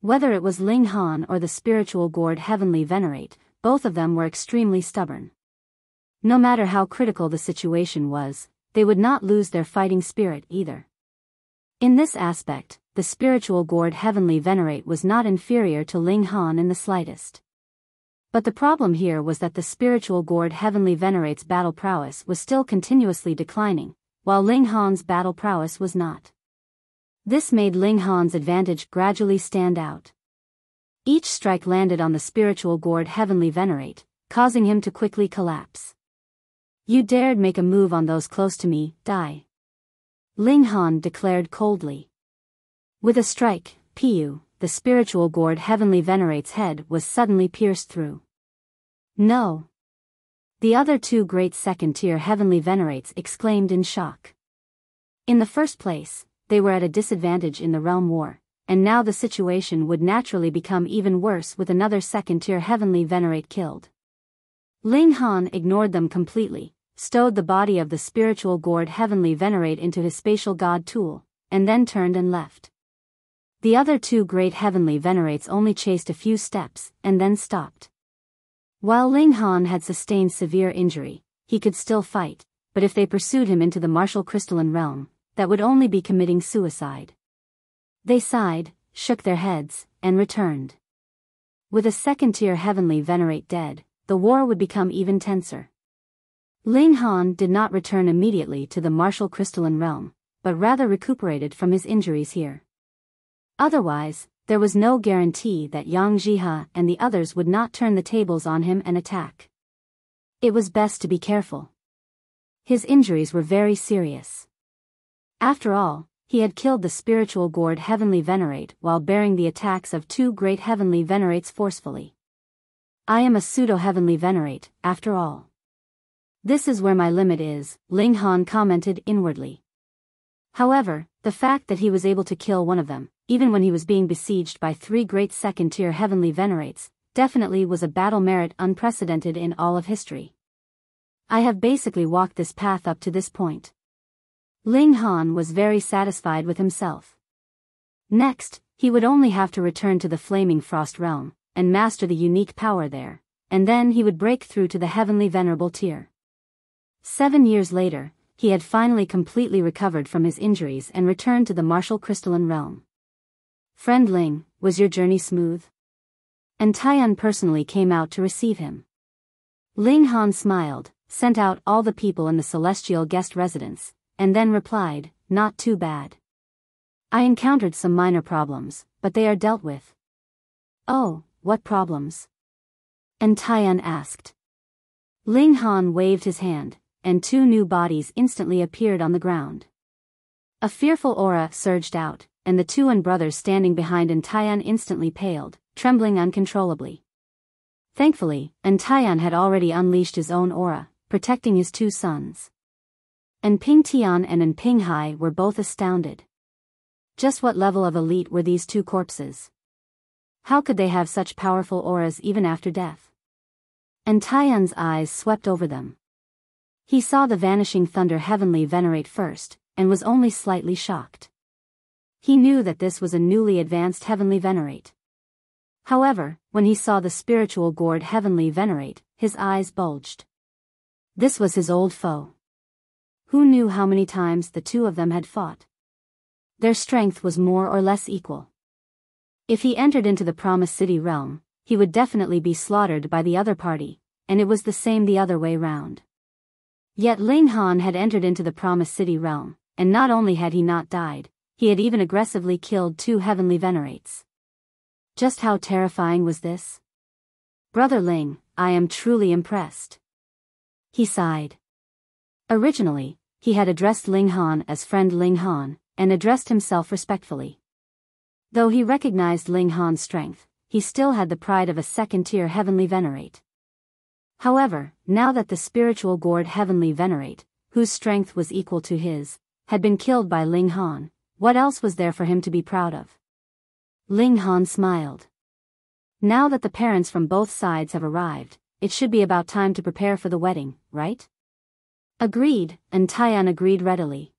Whether it was Ling Han or the spiritual gourd Heavenly Venerate, both of them were extremely stubborn. No matter how critical the situation was, they would not lose their fighting spirit either. In this aspect, the spiritual gourd Heavenly Venerate was not inferior to Ling Han in the slightest. But the problem here was that the spiritual gourd Heavenly Venerate's battle prowess was still continuously declining, while Ling Han's battle prowess was not. This made Ling Han's advantage gradually stand out. Each strike landed on the spiritual gourd Heavenly Venerate, causing him to quickly collapse. "You dared make a move on those close to me, die," Ling Han declared coldly. With a strike, the spiritual gourd Heavenly Venerate's head was suddenly pierced through. "No!" The other two great second-tier Heavenly Venerates exclaimed in shock. In the first place, they were at a disadvantage in the realm war, and now the situation would naturally become even worse with another second-tier Heavenly Venerate killed. Ling Han ignored them completely, stowed the body of the spiritual gourd Heavenly Venerate into his spatial god tool, and then turned and left. The other two great Heavenly Venerates only chased a few steps, and then stopped. While Ling Han had sustained severe injury, he could still fight, but if they pursued him into the martial crystalline realm, that would only be committing suicide. They sighed, shook their heads, and returned. With a second-tier Heavenly Venerate dead, the war would become even tenser. Ling Han did not return immediately to the martial crystalline realm, but rather recuperated from his injuries here. Otherwise, there was no guarantee that Yang Jihe and the others would not turn the tables on him and attack. It was best to be careful. His injuries were very serious. After all, he had killed the spiritual gourd Heavenly Venerate while bearing the attacks of two great Heavenly Venerates forcefully. "I am a Pseudo-Heavenly Venerate, after all. This is where my limit is," Ling Han commented inwardly. However, the fact that he was able to kill one of them, even when he was being besieged by three great second-tier Heavenly Venerates, definitely was a battle merit unprecedented in all of history. "I have basically walked this path up to this point." Ling Han was very satisfied with himself. Next, he would only have to return to the Flaming Frost realm, and master the unique power there, and then he would break through to the Heavenly Venerable tier. 7 years later, he had finally completely recovered from his injuries and returned to the martial crystalline realm. "Friend Ling, was your journey smooth?" And Taiyan personally came out to receive him. Ling Han smiled, sent out all the people in the celestial guest residence, and then replied, "Not too bad. I encountered some minor problems, but they are dealt with." "Oh, what problems?" And Taiyan asked. Ling Han waved his hand, and two new bodies instantly appeared on the ground. A fearful aura surged out, and the two brothers standing behind Taiyan instantly paled, trembling uncontrollably. Thankfully, Taiyan had already unleashed his own aura, protecting his two sons. And Ping Tian and Ping Hai were both astounded. Just what level of elite were these two corpses? How could they have such powerful auras even after death? And Taiyan's eyes swept over them. He saw the vanishing Thunder Heavenly Venerate first, and was only slightly shocked. He knew that this was a newly advanced Heavenly Venerate. However, when he saw the spiritual gourd Heavenly Venerate, his eyes bulged. This was his old foe. Who knew how many times the two of them had fought? Their strength was more or less equal. If he entered into the Promised City realm, he would definitely be slaughtered by the other party, and it was the same the other way round. Yet Ling Han had entered into the Promised City realm, and not only had he not died, he had even aggressively killed two Heavenly Venerates. Just how terrifying was this? "Brother Ling, I am truly impressed." He sighed. Originally, he had addressed Ling Han as friend Ling Han, and addressed himself respectfully. Though he recognized Ling Han's strength, he still had the pride of a second-tier Heavenly Venerate. However, now that the spiritual gourd Heavenly Venerate, whose strength was equal to his, had been killed by Ling Han, what else was there for him to be proud of? Ling Han smiled. Now that the parents from both sides have arrived, it should be about time to prepare for the wedding, right? Agreed, and Taiyan agreed readily.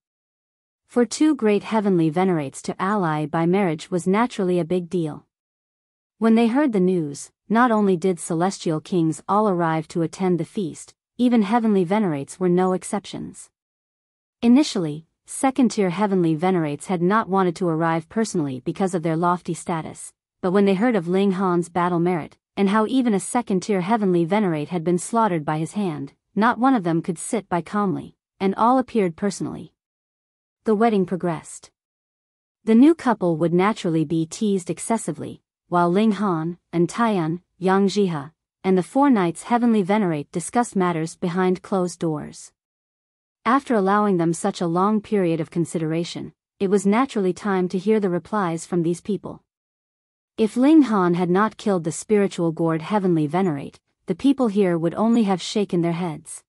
For two great Heavenly Venerates to ally by marriage was naturally a big deal. When they heard the news, not only did celestial kings all arrive to attend the feast, even Heavenly Venerates were no exceptions. Initially, second-tier Heavenly Venerates had not wanted to arrive personally because of their lofty status, but when they heard of Ling Han's battle merit, and how even a second-tier Heavenly Venerate had been slaughtered by his hand, not one of them could sit by calmly, and all appeared personally. The wedding progressed. The new couple would naturally be teased excessively, while Ling Han, and Taiyan, Yang Jihe, and the 4 knights Heavenly Venerate discussed matters behind closed doors. After allowing them such a long period of consideration, it was naturally time to hear the replies from these people. If Ling Han had not killed the spiritual gourd Heavenly Venerate, the people here would only have shaken their heads.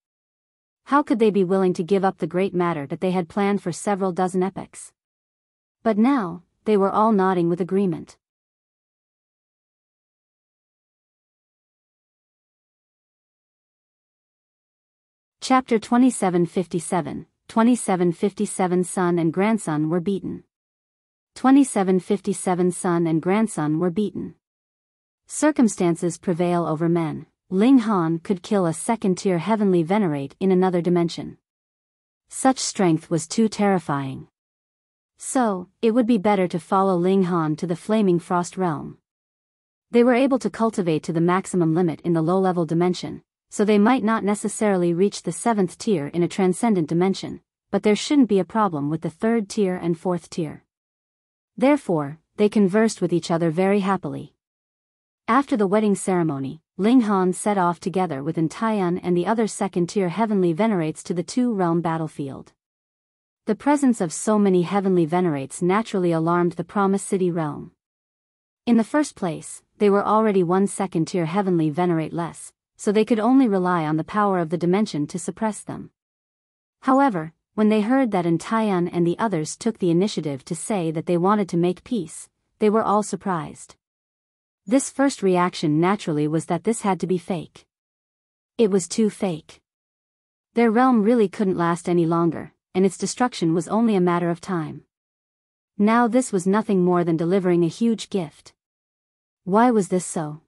How could they be willing to give up the great matter that they had planned for several dozen epochs? But now, they were all nodding with agreement. Chapter 2757, 2757 Son and grandson were beaten. 2757 Son and grandson were beaten. Circumstances prevail over men. Ling Han could kill a second-tier Heavenly Venerate in another dimension. Such strength was too terrifying. So, it would be better to follow Ling Han to the Flaming Frost Realm. They were able to cultivate to the maximum limit in the low-level dimension, so they might not necessarily reach the 7th tier in a transcendent dimension, but there shouldn't be a problem with the 3rd tier and 4th tier. Therefore, they conversed with each other very happily. After the wedding ceremony, Ling Han set off together with Taiyan and the other 2nd-tier Heavenly Venerates to the 2-realm battlefield. The presence of so many Heavenly Venerates naturally alarmed the Promised City realm. In the first place, they were already 1 2nd-tier Heavenly Venerate less, so they could only rely on the power of the dimension to suppress them. However, when they heard that Taiyan and the others took the initiative to say that they wanted to make peace, they were all surprised. This first reaction naturally was that this had to be fake. It was too fake. Their realm really couldn't last any longer, and its destruction was only a matter of time. Now this was nothing more than delivering a huge gift. Why was this so?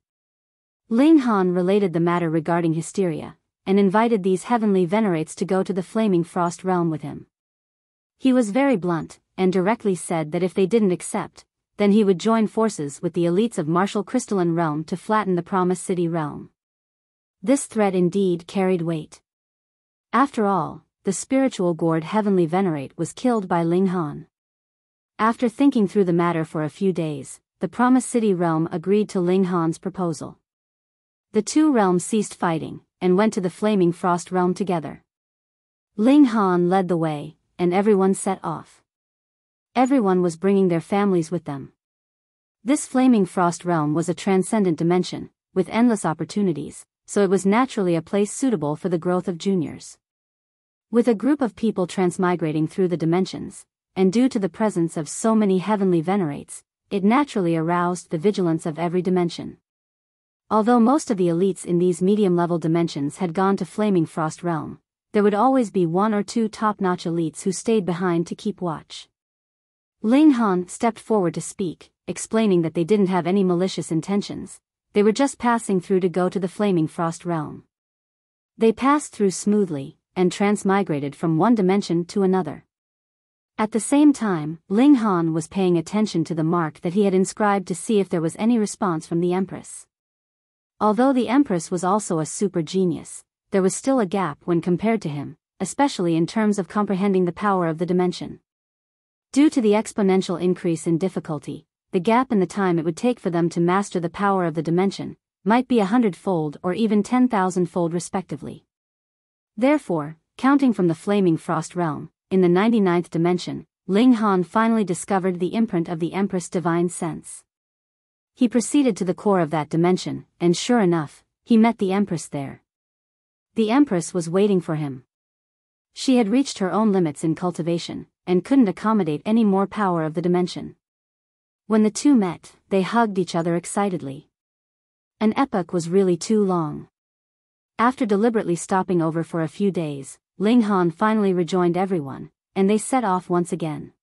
Ling Han related the matter regarding hysteria, and invited these Heavenly Venerates to go to the Flaming Frost Realm with him. He was very blunt, and directly said that if they didn't accept, then he would join forces with the elites of Martial Crystalline Realm to flatten the Promised City realm. This threat indeed carried weight. After all, the spiritual gourd Heavenly Venerate was killed by Ling Han. After thinking through the matter for a few days, the Promised City realm agreed to Ling Han's proposal. The 2 realms ceased fighting, and went to the Flaming Frost realm together. Ling Han led the way, and everyone set off. Everyone was bringing their families with them. This Flaming Frost realm was a transcendent dimension, with endless opportunities, so it was naturally a place suitable for the growth of juniors. With a group of people transmigrating through the dimensions, and due to the presence of so many Heavenly Venerates, it naturally aroused the vigilance of every dimension. Although most of the elites in these medium-level dimensions had gone to Flaming Frost Realm, there would always be 1 or 2 top-notch elites who stayed behind to keep watch. Ling Han stepped forward to speak, explaining that they didn't have any malicious intentions, they were just passing through to go to the Flaming Frost Realm. They passed through smoothly, and transmigrated from one dimension to another. At the same time, Ling Han was paying attention to the mark that he had inscribed to see if there was any response from the Empress. Although the Empress was also a super genius, there was still a gap when compared to him, especially in terms of comprehending the power of the dimension. Due to the exponential increase in difficulty, the gap in the time it would take for them to master the power of the dimension might be 100-fold or even 10,000-fold respectively. Therefore, counting from the Flaming Frost Realm, in the 99th dimension, Ling Han finally discovered the imprint of the Empress' divine sense. He proceeded to the core of that dimension, and sure enough, he met the Empress there. The Empress was waiting for him. She had reached her own limits in cultivation, and couldn't accommodate any more power of the dimension. When the two met, they hugged each other excitedly. An epoch was really too long. After deliberately stopping over for a few days, Ling Han finally rejoined everyone, and they set off once again.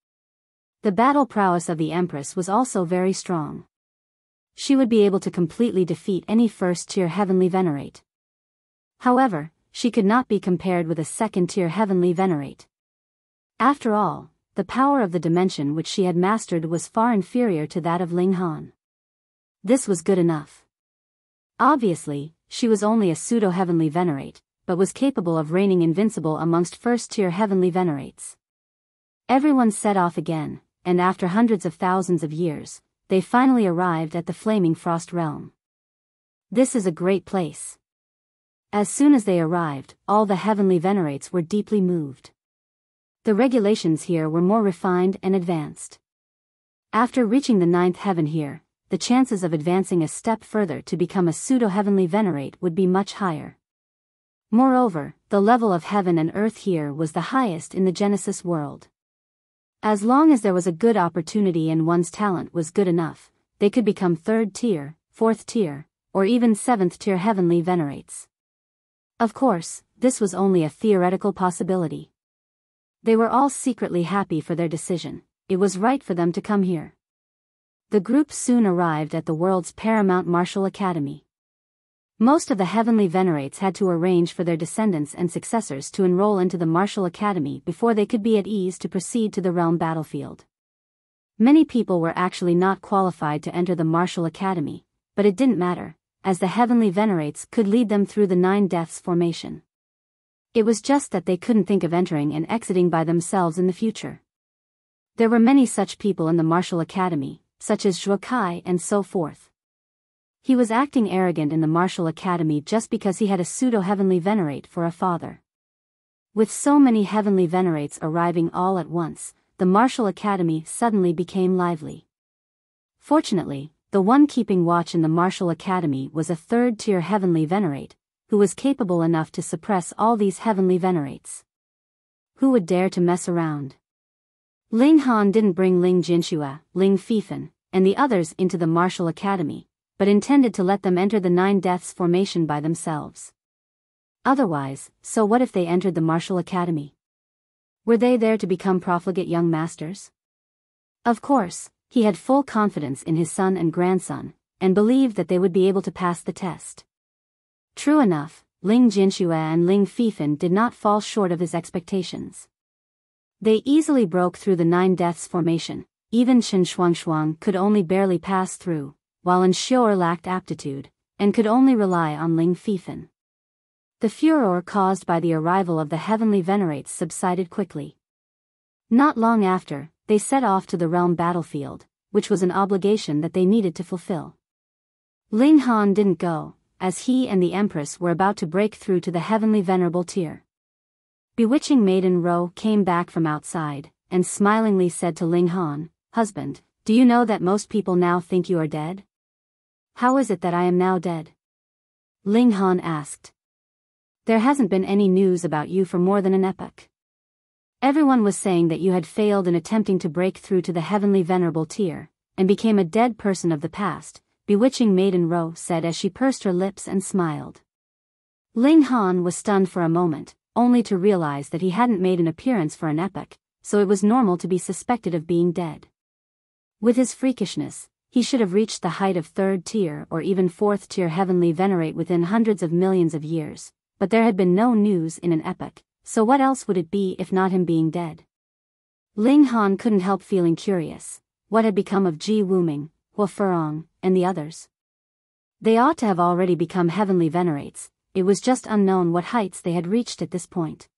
The battle prowess of the Empress was also very strong. She would be able to completely defeat any first-tier Heavenly Venerate. However, she could not be compared with a second-tier Heavenly Venerate. After all, the power of the dimension which she had mastered was far inferior to that of Ling Han. This was good enough. Obviously, she was only a Everyone set off again, and after hundreds of thousands of years, they finally arrived at the Flaming Frost Realm. This is a great place. As soon as they arrived, all the Heavenly Venerates were deeply moved. The regulations here were more refined and advanced. After reaching the 9th heaven here, the chances of advancing a step further to become a Pseudo-Heavenly Venerate would be much higher. Moreover, the level of heaven and earth here was the highest in the Genesis world. As long as there was a good opportunity and one's talent was good enough, they could become 3rd tier, 4th tier, or even 7th tier Heavenly Venerates. Of course, this was only a theoretical possibility. They were all secretly happy for their decision. It was right for them to come here. The group soon arrived at the world's paramount martial academy. Most of the Heavenly Venerates had to arrange for their descendants and successors to enroll into the martial academy before they could be at ease to proceed to the realm battlefield. Many people were actually not qualified to enter the martial academy, but it didn't matter, as the Heavenly Venerates could lead them through the 9 deaths formation. It was just that they couldn't think of entering and exiting by themselves in the future. There were many such people in the martial academy, such as Zhuo Kai and so forth. He was acting arrogant in the martial academy just because he had a Pseudo-Heavenly Venerate for a father. With so many Heavenly Venerates arriving all at once, the martial academy suddenly became lively. Fortunately, the one keeping watch in the martial academy was a 3rd tier Heavenly Venerate, who was capable enough to suppress all these Heavenly Venerates. Who would dare to mess around? Ling Han didn't bring Ling Jinxue, Ling Fifan, and the others into the martial academy, but intended to let them enter the 9 deaths formation by themselves. Otherwise, so what if they entered the martial academy? Were they there to become profligate young masters? Of course, he had full confidence in his son and grandson, and believed that they would be able to pass the test. True enough, Ling Jinxue and Ling Fifan did not fall short of his expectations. They easily broke through the 9 deaths formation. Even Chen Shuangshuang could only barely pass through, while Ensure lacked aptitude, and could only rely on Ling Fifan. The furor caused by the arrival of the Heavenly Venerates subsided quickly. Not long after, they set off to the realm battlefield, which was an obligation that they needed to fulfill. Ling Han didn't go, as he and the Empress were about to break through to the Heavenly Venerable tier. Bewitching Maiden Ro came back from outside, and smilingly said to Ling Han, "Husband, do you know that most people now think you are dead? How is it that I am now dead?" Ling Han asked. "There hasn't been any news about you for more than an epoch. Everyone was saying that you had failed in attempting to break through to the Heavenly Venerable tier, and became a dead person of the past," Bewitching Maiden Ro said as she pursed her lips and smiled. Ling Han was stunned for a moment, only to realize that he hadn't made an appearance for an epoch, so it was normal to be suspected of being dead. With his freakishness, he should have reached the height of 3rd tier or even 4th tier Heavenly Venerate within hundreds of millions of years, but there had been no news in an epoch, so what else would it be if not him being dead? Ling Han couldn't help feeling curious. What had become of Ji Wuming, Hua Furong, and the others? They ought to have already become Heavenly Venerates, it was just unknown what heights they had reached at this point.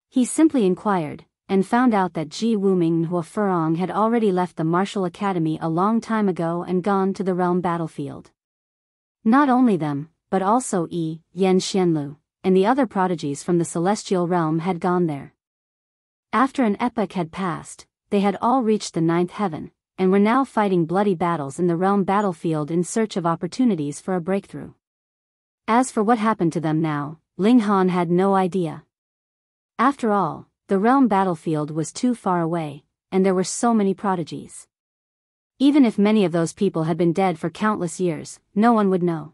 He simply inquired, and found out that Ji Wuming and Hua Furong had already left the martial academy a long time ago and gone to the realm battlefield. Not only them, but also Yi, Yan Xianlu, and the other prodigies from the celestial realm had gone there. After an epoch had passed, they had all reached the 9th heaven, and were now fighting bloody battles in the realm battlefield in search of opportunities for a breakthrough. As for what happened to them now, Ling Han had no idea. After all, the realm battlefield was too far away, and there were so many prodigies. Even if many of those people had been dead for countless years, no one would know.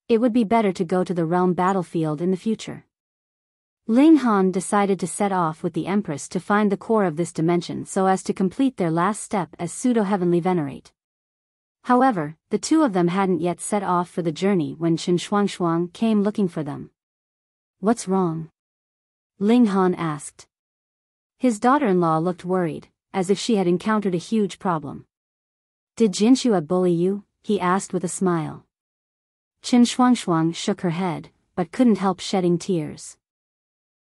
It would be better to go to the realm battlefield in the future. Ling Han decided to set off with the Empress to find the core of this dimension so as to complete their last step as Pseudo-Heavenly Venerate. However, the two of them hadn't yet set off for the journey when Chen Shuangshuang came looking for them. "What's wrong?" Ling Han asked. His daughter-in-law looked worried, as if she had encountered a huge problem. "Did Jinxue bully you?" he asked with a smile. Chen Shuangshuang shook her head, but couldn't help shedding tears.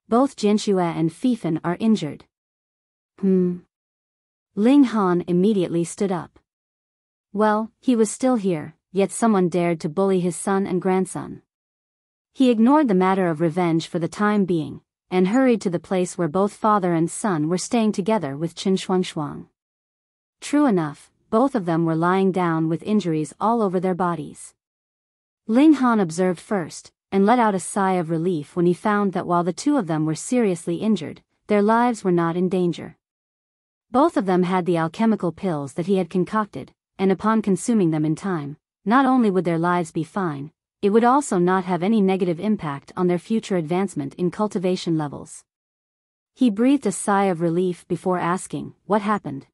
"Both Jinxue and Fifan are injured." Ling Han immediately stood up. Well, he was still here, yet someone dared to bully his son and grandson. He ignored the matter of revenge for the time being, and hurried to the place where both father and son were staying together with Qin Shuangshuang. True enough, both of them were lying down with injuries all over their bodies. Ling Han observed first, and let out a sigh of relief when he found that while the two of them were seriously injured, their lives were not in danger. Both of them had the alchemical pills that he had concocted, and upon consuming them in time, not only would their lives be fine, it would also not have any negative impact on their future advancement in cultivation levels. He breathed a sigh of relief before asking, "What happened?"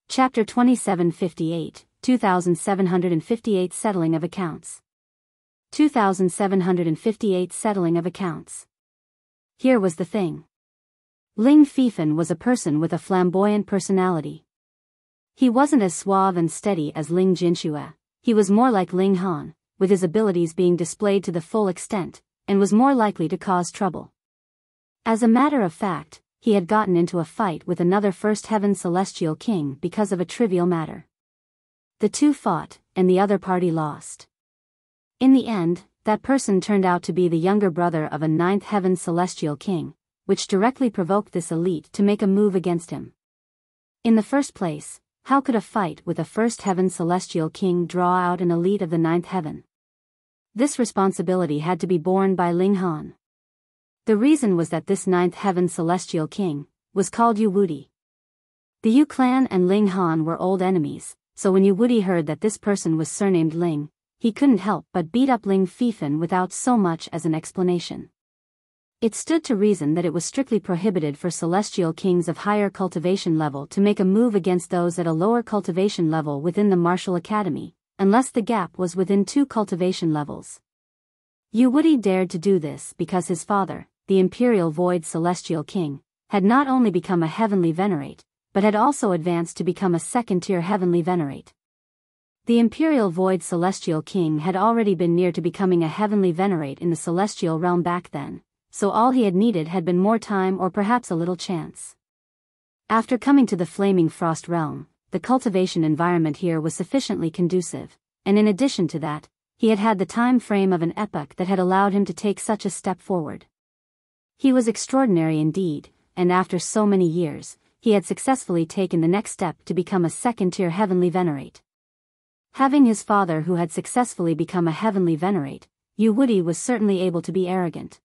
Chapter 2758, 2758 Settling of Accounts. 2758 Settling of Accounts. Here was the thing. Ling Fifan was a person with a flamboyant personality. He wasn't as suave and steady as Ling Jinxue, he was more like Ling Han, with his abilities being displayed to the full extent, and was more likely to cause trouble. As a matter of fact, he had gotten into a fight with another First Heaven Celestial King because of a trivial matter. The two fought, and the other party lost. In the end, that person turned out to be the younger brother of a Ninth Heaven Celestial King, which directly provoked this elite to make a move against him. In the first place, how could a fight with a First Heaven Celestial King draw out an elite of the Ninth Heaven? This responsibility had to be borne by Ling Han. The reason was that this Ninth Heaven Celestial King was called Yu Wudi. The Yu clan and Ling Han were old enemies, so when Yu Wudi heard that this person was surnamed Ling, he couldn't help but beat up Ling Fifan without so much as an explanation. It stood to reason that it was strictly prohibited for celestial kings of higher cultivation level to make a move against those at a lower cultivation level within the martial academy, unless the gap was within 2 cultivation levels. Yu Wudi dared to do this because his father, the Imperial Void Celestial King, had not only become a Heavenly Venerate, but had also advanced to become a second-tier Heavenly Venerate. The Imperial Void Celestial King had already been near to becoming a Heavenly Venerate in the celestial realm back then, so all he had needed had been more time or perhaps a little chance. After coming to the Flaming Frost realm, the cultivation environment here was sufficiently conducive, and in addition to that, he had had the time frame of an epoch that had allowed him to take such a step forward. He was extraordinary indeed, and after so many years, he had successfully taken the next step to become a second-tier Heavenly Venerate. Having his father who had successfully become a Heavenly Venerate, Yu Wudi was certainly able to be arrogant.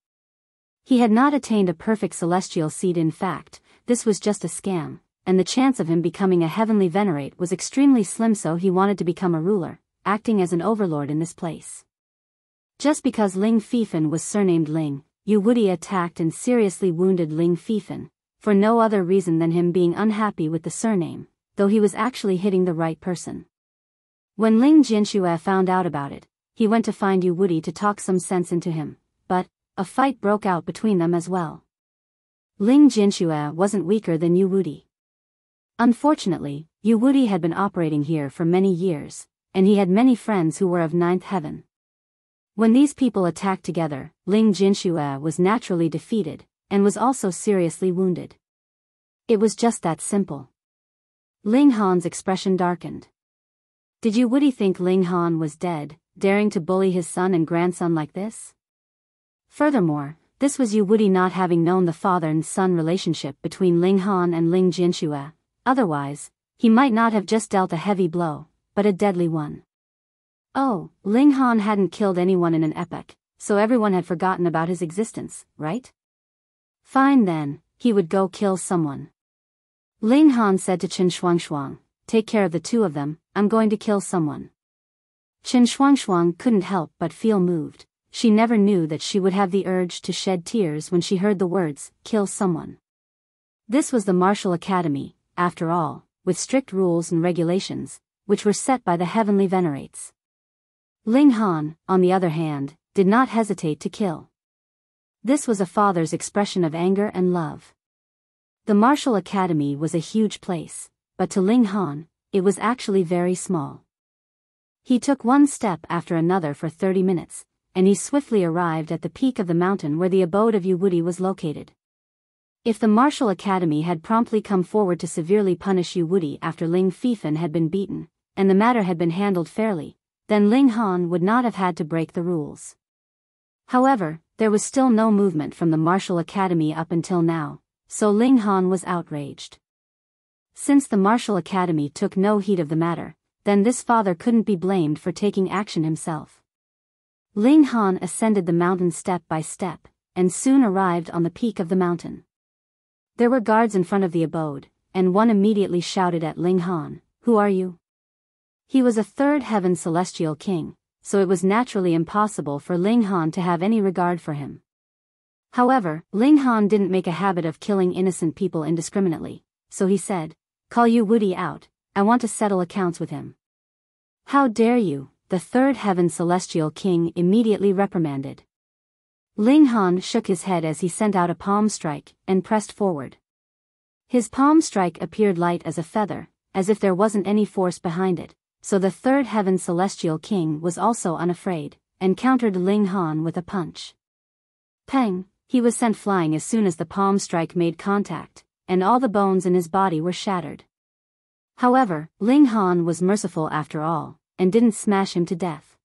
He had not attained a perfect celestial seed. In fact, this was just a scam, and the chance of him becoming a Heavenly Venerate was extremely slim, so he wanted to become a ruler, acting as an overlord in this place. Just because Ling Fifan was surnamed Ling, Yu Wudi attacked and seriously wounded Ling Fifan, for no other reason than him being unhappy with the surname, though he was actually hitting the right person. When Ling Jinxue found out about it, he went to find Yu Wudi to talk some sense into him, but a fight broke out between them as well. Ling Jinxue wasn't weaker than Yu Wudi. Unfortunately, Yu Wudi had been operating here for many years, and he had many friends who were of Ninth Heaven. When these people attacked together, Ling Jinxue was naturally defeated, and was also seriously wounded. It was just that simple. Ling Han's expression darkened. Did Yu Wudi think Ling Han was dead, daring to bully his son and grandson like this? Furthermore, this was Yu Wudi not having known the father and son relationship between Ling Han and Ling Jinxue. Otherwise, he might not have just dealt a heavy blow, but a deadly one. Oh, Ling Han hadn't killed anyone in an epoch, so everyone had forgotten about his existence, right? Fine then, he would go kill someone. Ling Han said to Qin Shuangshuang, "Take care of the two of them, I'm going to kill someone." Qin Shuangshuang couldn't help but feel moved. She never knew that she would have the urge to shed tears when she heard the words, "kill someone." This was the Martial Academy, after all, with strict rules and regulations, which were set by the Heavenly Venerates. Ling Han, on the other hand, did not hesitate to kill. This was a father's expression of anger and love. The Martial Academy was a huge place, but to Ling Han, it was actually very small. He took one step after another for 30 minutes, and he swiftly arrived at the peak of the mountain where the abode of Yu was located. If the martial academy had promptly come forward to severely punish Yu after Ling Fifan had been beaten, and the matter had been handled fairly, then Ling Han would not have had to break the rules. However, there was still no movement from the martial academy up until now, so Ling Han was outraged. Since the martial academy took no heed of the matter, then this father couldn't be blamed for taking action himself. Ling Han ascended the mountain step by step, and soon arrived on the peak of the mountain. There were guards in front of the abode, and one immediately shouted at Ling Han, "Who are you?" He was a third heaven celestial king, so it was naturally impossible for Ling Han to have any regard for him. However, Ling Han didn't make a habit of killing innocent people indiscriminately, so he said, "Call Yu out, I want to settle accounts with him." "How dare you?" the third heaven celestial king immediately reprimanded. Ling Han shook his head as he sent out a palm strike and pressed forward. His palm strike appeared light as a feather, as if there wasn't any force behind it, so the third heaven celestial king was also unafraid, and countered Ling Han with a punch. Peng! He was sent flying as soon as the palm strike made contact, and all the bones in his body were shattered. However, Ling Han was merciful after all, and didn't smash him to death.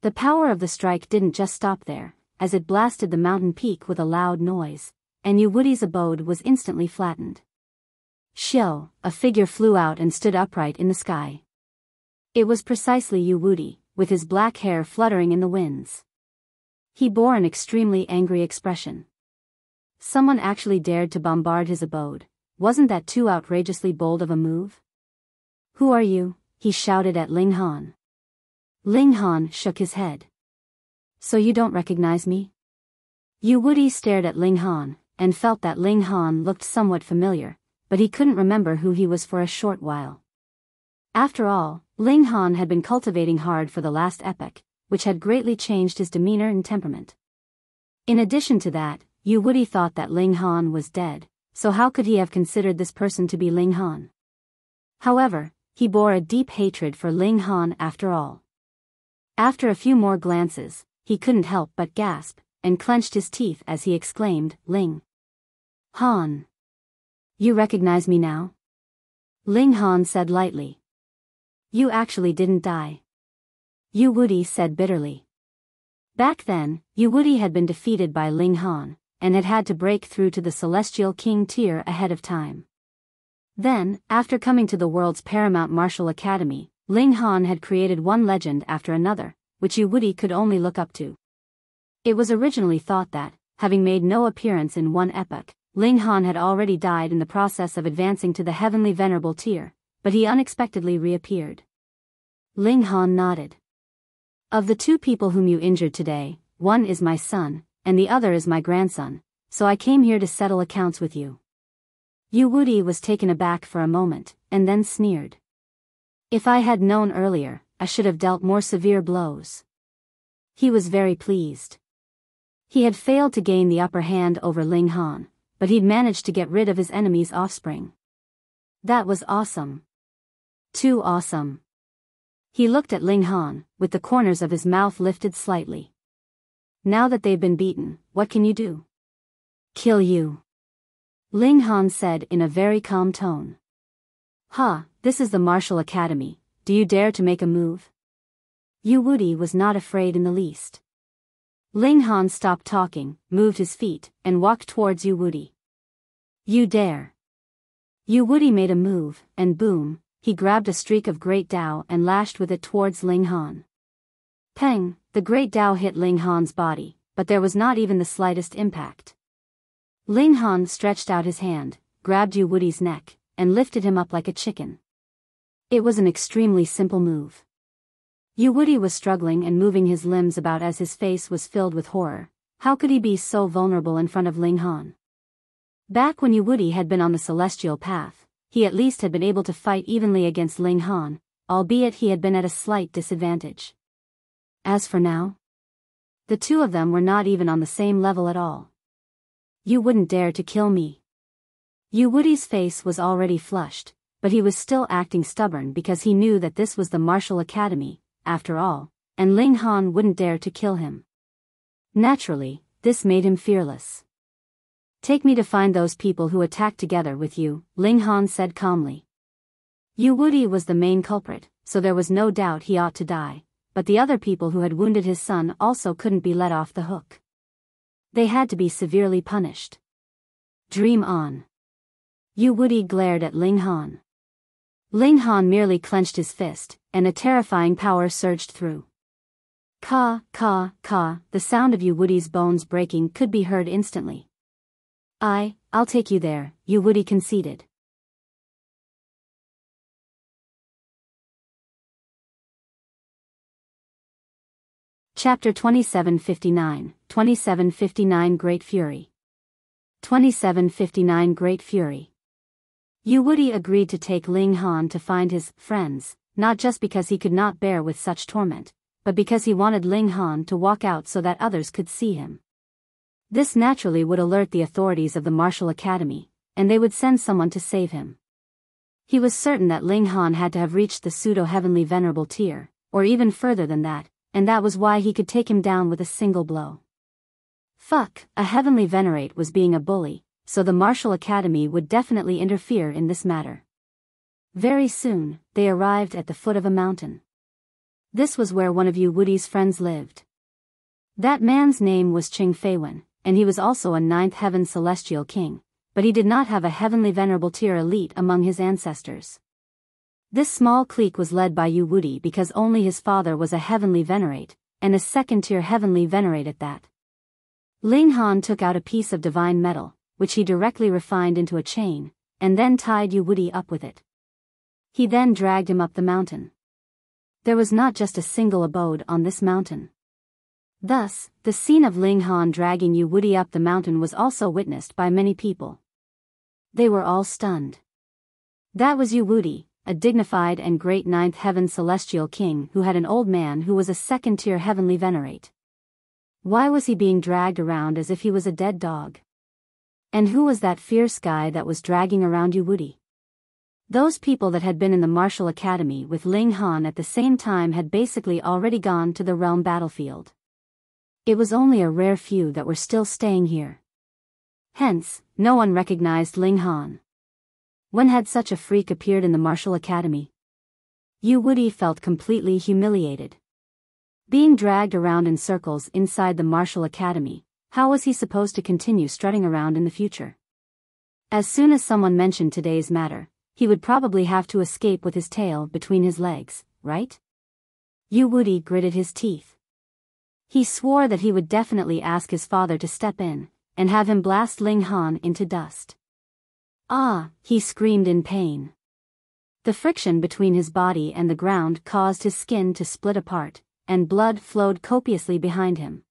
The power of the strike didn't just stop there, as it blasted the mountain peak with a loud noise, and Yu's abode was instantly flattened. Xiao, a figure flew out and stood upright in the sky. It was precisely Yu, with his black hair fluttering in the winds. He bore an extremely angry expression. Someone actually dared to bombard his abode. Wasn't that too outrageously bold of a move? "Who are you?" he shouted at Ling Han. Ling Han shook his head. "So you don't recognize me?" Yu stared at Ling Han, and felt that Ling Han looked somewhat familiar, but he couldn't remember who he was for a short while. After all, Ling Han had been cultivating hard for the last epoch, which had greatly changed his demeanor and temperament. In addition to that, Yu thought that Ling Han was dead, so how could he have considered this person to be Ling Han? However, he bore a deep hatred for Ling Han after all. After a few more glances, he couldn't help but gasp, and clenched his teeth as he exclaimed, "Ling Han! You recognize me now?" Ling Han said lightly. "You actually didn't die," Yu said bitterly. Back then, Yu had been defeated by Ling Han, and had had to break through to the Celestial King tier ahead of time. Then, after coming to the world's paramount martial academy, Ling Han had created one legend after another, which Yu could only look up to. It was originally thought that, having made no appearance in one epoch, Ling Han had already died in the process of advancing to the Heavenly Venerable tier, but he unexpectedly reappeared. Ling Han nodded. "Of the two people whom you injured today, one is my son, and the other is my grandson, so I came here to settle accounts with you." Yu was taken aback for a moment, and then sneered. "If I had known earlier, I should have dealt more severe blows." He was very pleased. He had failed to gain the upper hand over Ling Han, but he'd managed to get rid of his enemy's offspring. That was awesome. Too awesome. He looked at Ling Han, with the corners of his mouth lifted slightly. "Now that they've been beaten, what can you do?" "Kill you," Ling Han said in a very calm tone. "Ha, this is the Martial Academy, do you dare to make a move?" Yu was not afraid in the least. Ling Han stopped talking, moved his feet, and walked towards Yu. "You dare." Yu made a move, and boom, he grabbed a streak of Great Tao and lashed with it towards Ling Han. Peng, the Great Tao hit Ling Han's body, but there was not even the slightest impact. Ling Han stretched out his hand, grabbed Yu's neck, and lifted him up like a chicken. It was an extremely simple move. Yu was struggling and moving his limbs about as his face was filled with horror. How could he be so vulnerable in front of Ling Han? Back when Yu had been on the celestial path, he at least had been able to fight evenly against Ling Han, albeit he had been at a slight disadvantage. As for now, the two of them were not even on the same level at all. "You wouldn't dare to kill me." Yu's face was already flushed, but he was still acting stubborn because he knew that this was the Martial Academy, after all, and Ling Han wouldn't dare to kill him. Naturally, this made him fearless. "Take me to find those people who attacked together with you," Ling Han said calmly. Yu Wuti was the main culprit, so there was no doubt he ought to die, but the other people who had wounded his son also couldn't be let off the hook. They had to be severely punished. "Dream on." Yu Wuti glared at Ling Han. Ling Han merely clenched his fist, and a terrifying power surged through. Ka, ka, ka, the sound of Yu Wuti's bones breaking could be heard instantly. I'll take you there," Yu Wuti conceded. Chapter 2759, 2759 Great Fury. 2759 Great Fury. Yu Wuti agreed to take Ling Han to find his friends, not just because he could not bear with such torment, but because he wanted Ling Han to walk out so that others could see him. This naturally would alert the authorities of the Martial Academy, and they would send someone to save him. He was certain that Ling Han had to have reached the Pseudo-Heavenly Venerable tier, or even further than that, and that was why he could take him down with a single blow. Fuck, a Heavenly Venerate was being a bully, so the Martial Academy would definitely interfere in this matter. Very soon, they arrived at the foot of a mountain. This was where one of Yu Wuti's friends lived. That man's name was Qing Feiwen, and he was also a 9th Heaven Celestial King, but he did not have a Heavenly Venerable tier elite among his ancestors. This small clique was led by Yu Wuti because only his father was a Heavenly Venerate, and a 2nd-tier Heavenly Venerate at that. Ling Han took out a piece of divine metal, which he directly refined into a chain, and then tied Yu Wuti up with it. He then dragged him up the mountain. There was not just a single abode on this mountain. Thus, the scene of Ling Han dragging Yu Wuti up the mountain was also witnessed by many people. They were all stunned. That was Yu Wuti, a dignified and great 9th Heaven Celestial King who had an old man who was a 2nd-tier Heavenly Venerate. Why was he being dragged around as if he was a dead dog? And who was that fierce guy that was dragging around Yu Wuti? Those people that had been in the Martial Academy with Ling Han at the same time had basically already gone to the realm battlefield. It was only a rare few that were still staying here. Hence, no one recognized Ling Han. When had such a freak appeared in the Martial Academy? Yu Wuti felt completely humiliated. Being dragged around in circles inside the Martial Academy, how was he supposed to continue strutting around in the future? As soon as someone mentioned today's matter, he would probably have to escape with his tail between his legs, right? Yu Wuti gritted his teeth. He swore that he would definitely ask his father to step in, and have him blast Ling Han into dust. Ah, he screamed in pain. The friction between his body and the ground caused his skin to split apart, and blood flowed copiously behind him.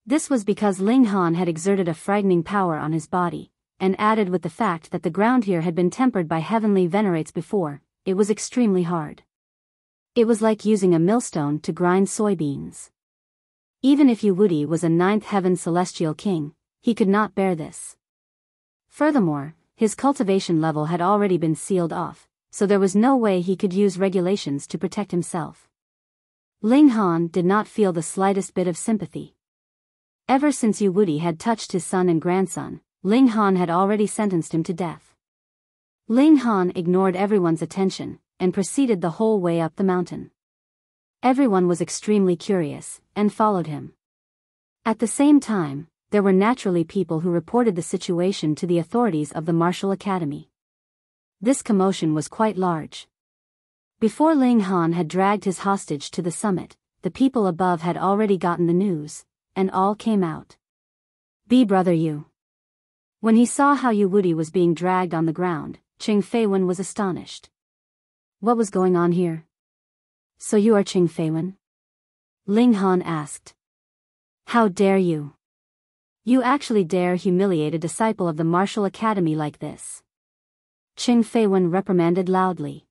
This was because Ling Han had exerted a frightening power on his body, and added with the fact that the ground here had been tempered by Heavenly Venerates before, it was extremely hard. It was like using a millstone to grind soybeans. Even if Yu Wuti was a 9th Heaven Celestial King, he could not bear this. Furthermore, his cultivation level had already been sealed off, so there was no way he could use regulations to protect himself. Ling Han did not feel the slightest bit of sympathy. Ever since Yu Wuti had touched his son and grandson, Ling Han had already sentenced him to death. Ling Han ignored everyone's attention, and proceeded the whole way up the mountain. Everyone was extremely curious, and followed him. At the same time, there were naturally people who reported the situation to the authorities of the Martial Academy. This commotion was quite large. Before Ling Han had dragged his hostage to the summit, the people above had already gotten the news, and all came out. Brother Yu. When he saw how Yu Wuti was being dragged on the ground, Qing Feiwen was astonished. What was going on here? So you are Qing Feiwen? Ling Han asked. How dare you? You actually dare humiliate a disciple of the Martial Academy like this? Qing Feiwen reprimanded loudly.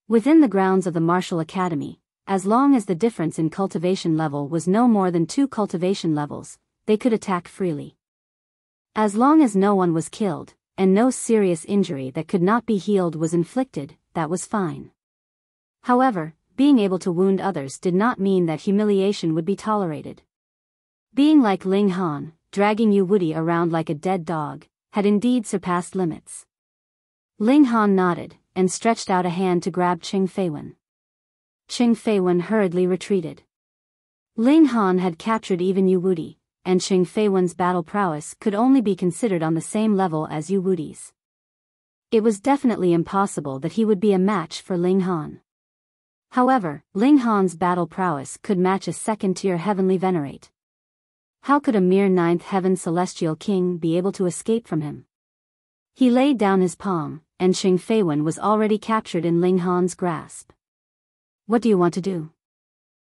Within the grounds of the Martial Academy, as long as the difference in cultivation level was no more than 2 cultivation levels, they could attack freely. As long as no one was killed, and no serious injury that could not be healed was inflicted, that was fine. However, being able to wound others did not mean that humiliation would be tolerated. Being like Ling Han, dragging Yu Wuti around like a dead dog, had indeed surpassed limits. Ling Han nodded, and stretched out a hand to grab Qing Feiwen. Qing Feiwen hurriedly retreated. Ling Han had captured even Yu Wuti, and Qing Feiwen's battle prowess could only be considered on the same level as Yu Wuti's. It was definitely impossible that he would be a match for Ling Han. However, Ling Han's battle prowess could match a second-tier Heavenly Venerate. How could a mere ninth heaven celestial king be able to escape from him? He laid down his palm, and Qing Feiwen was already captured in Ling Han's grasp. What do you want to do?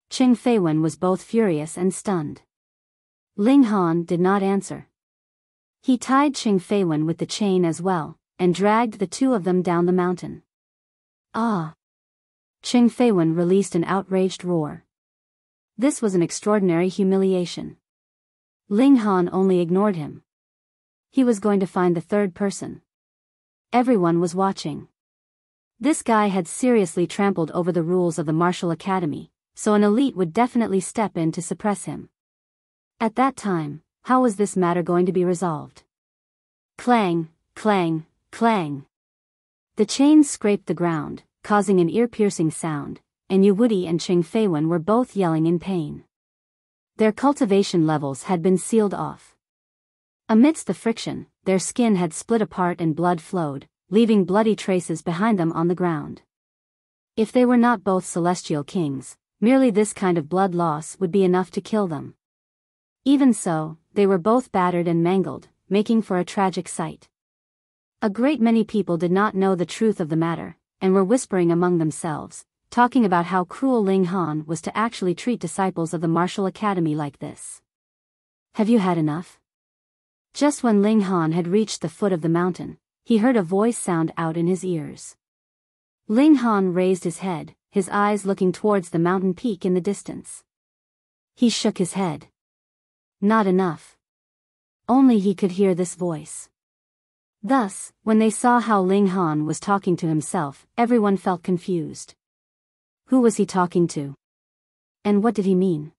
Qing Feiwen was both furious and stunned. Ling Han did not answer. He tied Qing Feiwen with the chain as well, and dragged the two of them down the mountain. Ah! Qing Feiwen released an outraged roar. This was an extraordinary humiliation. Ling Han only ignored him. He was going to find the third person. Everyone was watching. This guy had seriously trampled over the rules of the martial academy, so an elite would definitely step in to suppress him. At that time, how was this matter going to be resolved? Clang, clang, clang. The chains scraped the ground, causing an ear-piercing sound, and Yu Wuti and Qing Feiwen were both yelling in pain. Their cultivation levels had been sealed off. Amidst the friction, their skin had split apart and blood flowed, leaving bloody traces behind them on the ground. If they were not both celestial kings, merely this kind of blood loss would be enough to kill them. Even so, they were both battered and mangled, making for a tragic sight. A great many people did not know the truth of the matter, and were whispering among themselves, talking about how cruel Ling Han was to actually treat disciples of the martial academy like this. Have you had enough? Just when Ling Han had reached the foot of the mountain, he heard a voice sound out in his ears. Ling Han raised his head, his eyes looking towards the mountain peak in the distance. He shook his head. Not enough. Only he could hear this voice. Thus, when they saw how Ling Han was talking to himself, everyone felt confused. Who was he talking to? And what did he mean?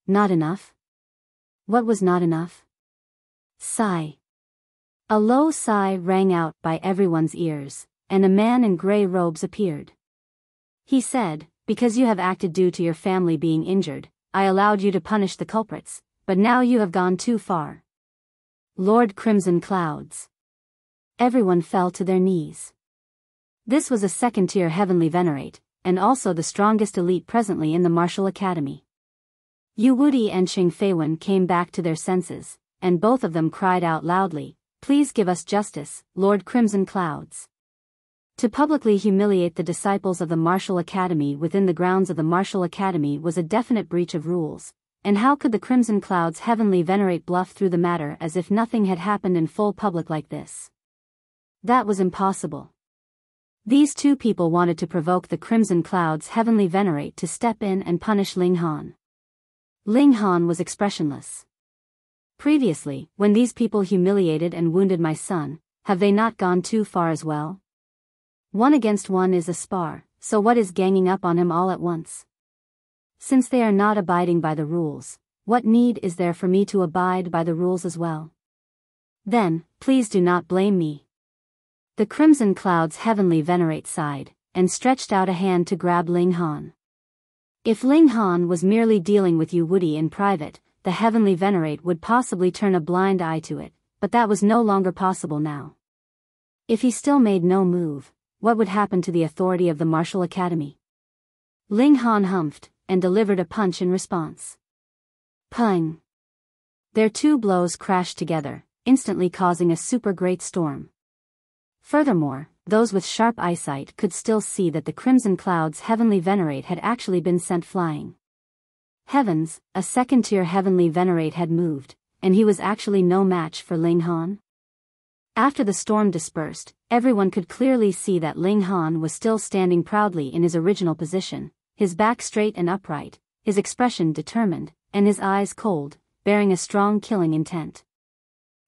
Not enough? What was not enough? Sigh. A low sigh rang out by everyone's ears, and a man in gray robes appeared. He said, "Because you have acted due to your family being injured, I allowed you to punish the culprits, but now you have gone too far." Lord Crimson Clouds. Everyone fell to their knees. This was a second-tier Heavenly Venerate, and also the strongest elite presently in the martial academy. Yu Wuti and Qing Feiwen came back to their senses, and both of them cried out loudly, "Please give us justice, Lord Crimson Clouds." To publicly humiliate the disciples of the martial academy within the grounds of the martial academy was a definite breach of rules, and how could the Crimson Clouds Heavenly Venerate bluff through the matter as if nothing had happened in full public like this? That was impossible. These two people wanted to provoke the Crimson Clouds Heavenly Venerate to step in and punish Ling Han. Ling Han was expressionless. Previously, when these people humiliated and wounded my son, have they not gone too far as well? 1 against 1 is a spar, so what is ganging up on him all at once? Since they are not abiding by the rules, what need is there for me to abide by the rules as well? Then, please do not blame me. The Crimson Clouds Heavenly Venerate sighed, and stretched out a hand to grab Ling Han. If Ling Han was merely dealing with Yu Wuti in private, the Heavenly Venerate would possibly turn a blind eye to it, but that was no longer possible now. If he still made no move, what would happen to the authority of the martial academy? Ling Han humphed, and delivered a punch in response. Pung! Their two blows crashed together, instantly causing a super great storm. Furthermore, those with sharp eyesight could still see that the Crimson Clouds Heavenly Venerate had actually been sent flying. Heavens, a second-tier Heavenly Venerate had moved, and he was actually no match for Ling Han? After the storm dispersed, everyone could clearly see that Ling Han was still standing proudly in his original position, his back straight and upright, his expression determined, and his eyes cold, bearing a strong killing intent.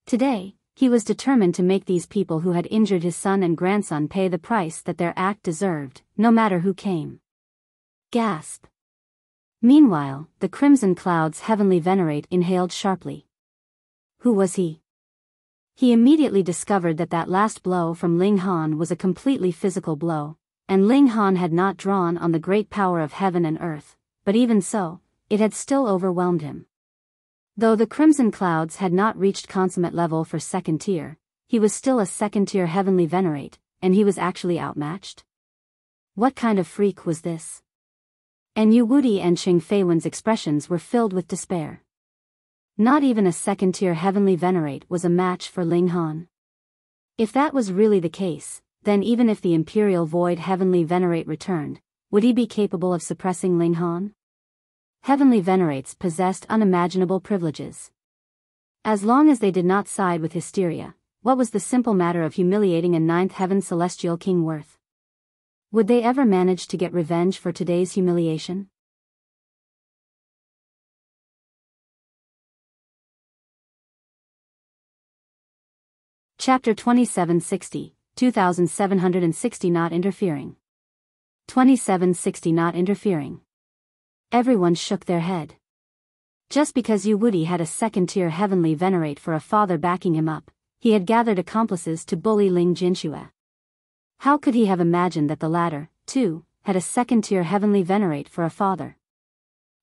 Today, he was determined to make these people who had injured his son and grandson pay the price that their act deserved, no matter who came. Gasp. Meanwhile, the Crimson Cloud's Heavenly Venerate inhaled sharply. Who was he? He immediately discovered that that last blow from Ling Han was a completely physical blow, and Ling Han had not drawn on the great power of heaven and earth, but even so, it had still overwhelmed him. Though the Crimson Clouds had not reached consummate level for second tier, he was still a second-tier Heavenly Venerate, and he was actually outmatched? What kind of freak was this? And Yu Wudi and Qing Feiwen's expressions were filled with despair. Not even a second-tier Heavenly Venerate was a match for Ling Han. If that was really the case, then even if the Imperial Void Heavenly Venerate returned, would he be capable of suppressing Ling Han? Heavenly Venerates possessed unimaginable privileges. As long as they did not side with hysteria, what was the simple matter of humiliating a ninth heaven celestial king worth? Would they ever manage to get revenge for today's humiliation? Chapter 2760, 2760 Not Interfering. 2760 Not Interfering. Everyone shook their head. Just because Yu Wudi had a second-tier Heavenly Venerate for a father backing him up, he had gathered accomplices to bully Ling Jinxue. How could he have imagined that the latter, too, had a second-tier Heavenly Venerate for a father?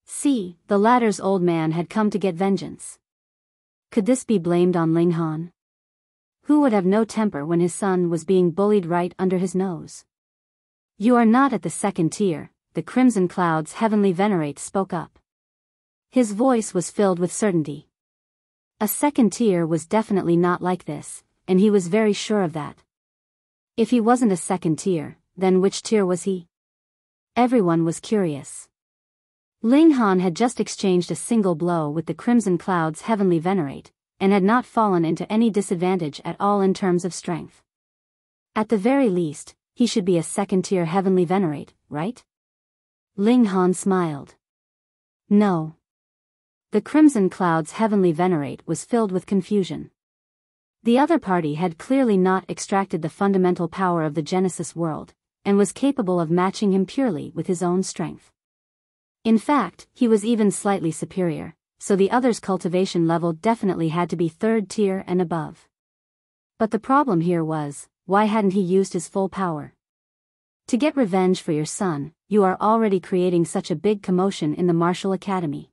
See, the latter's old man had come to get vengeance. Could this be blamed on Ling Han? Who would have no temper when his son was being bullied right under his nose? You are not at the second tier, the Crimson Cloud's Heavenly Venerate spoke up. His voice was filled with certainty. A second tier was definitely not like this, and he was very sure of that. If he wasn't a second tier, then which tier was he? Everyone was curious. Ling Han had just exchanged a single blow with the Crimson Cloud's Heavenly Venerate, and had not fallen into any disadvantage at all in terms of strength. At the very least, he should be a second-tier Heavenly Venerate, right? Ling Han smiled. No. The Crimson Cloud's Heavenly Venerate was filled with confusion. The other party had clearly not extracted the fundamental power of the Genesis world, and was capable of matching him purely with his own strength. In fact, he was even slightly superior, so the other's cultivation level definitely had to be third tier and above. But the problem here was, why hadn't he used his full power? To get revenge for your son, you are already creating such a big commotion in the martial academy.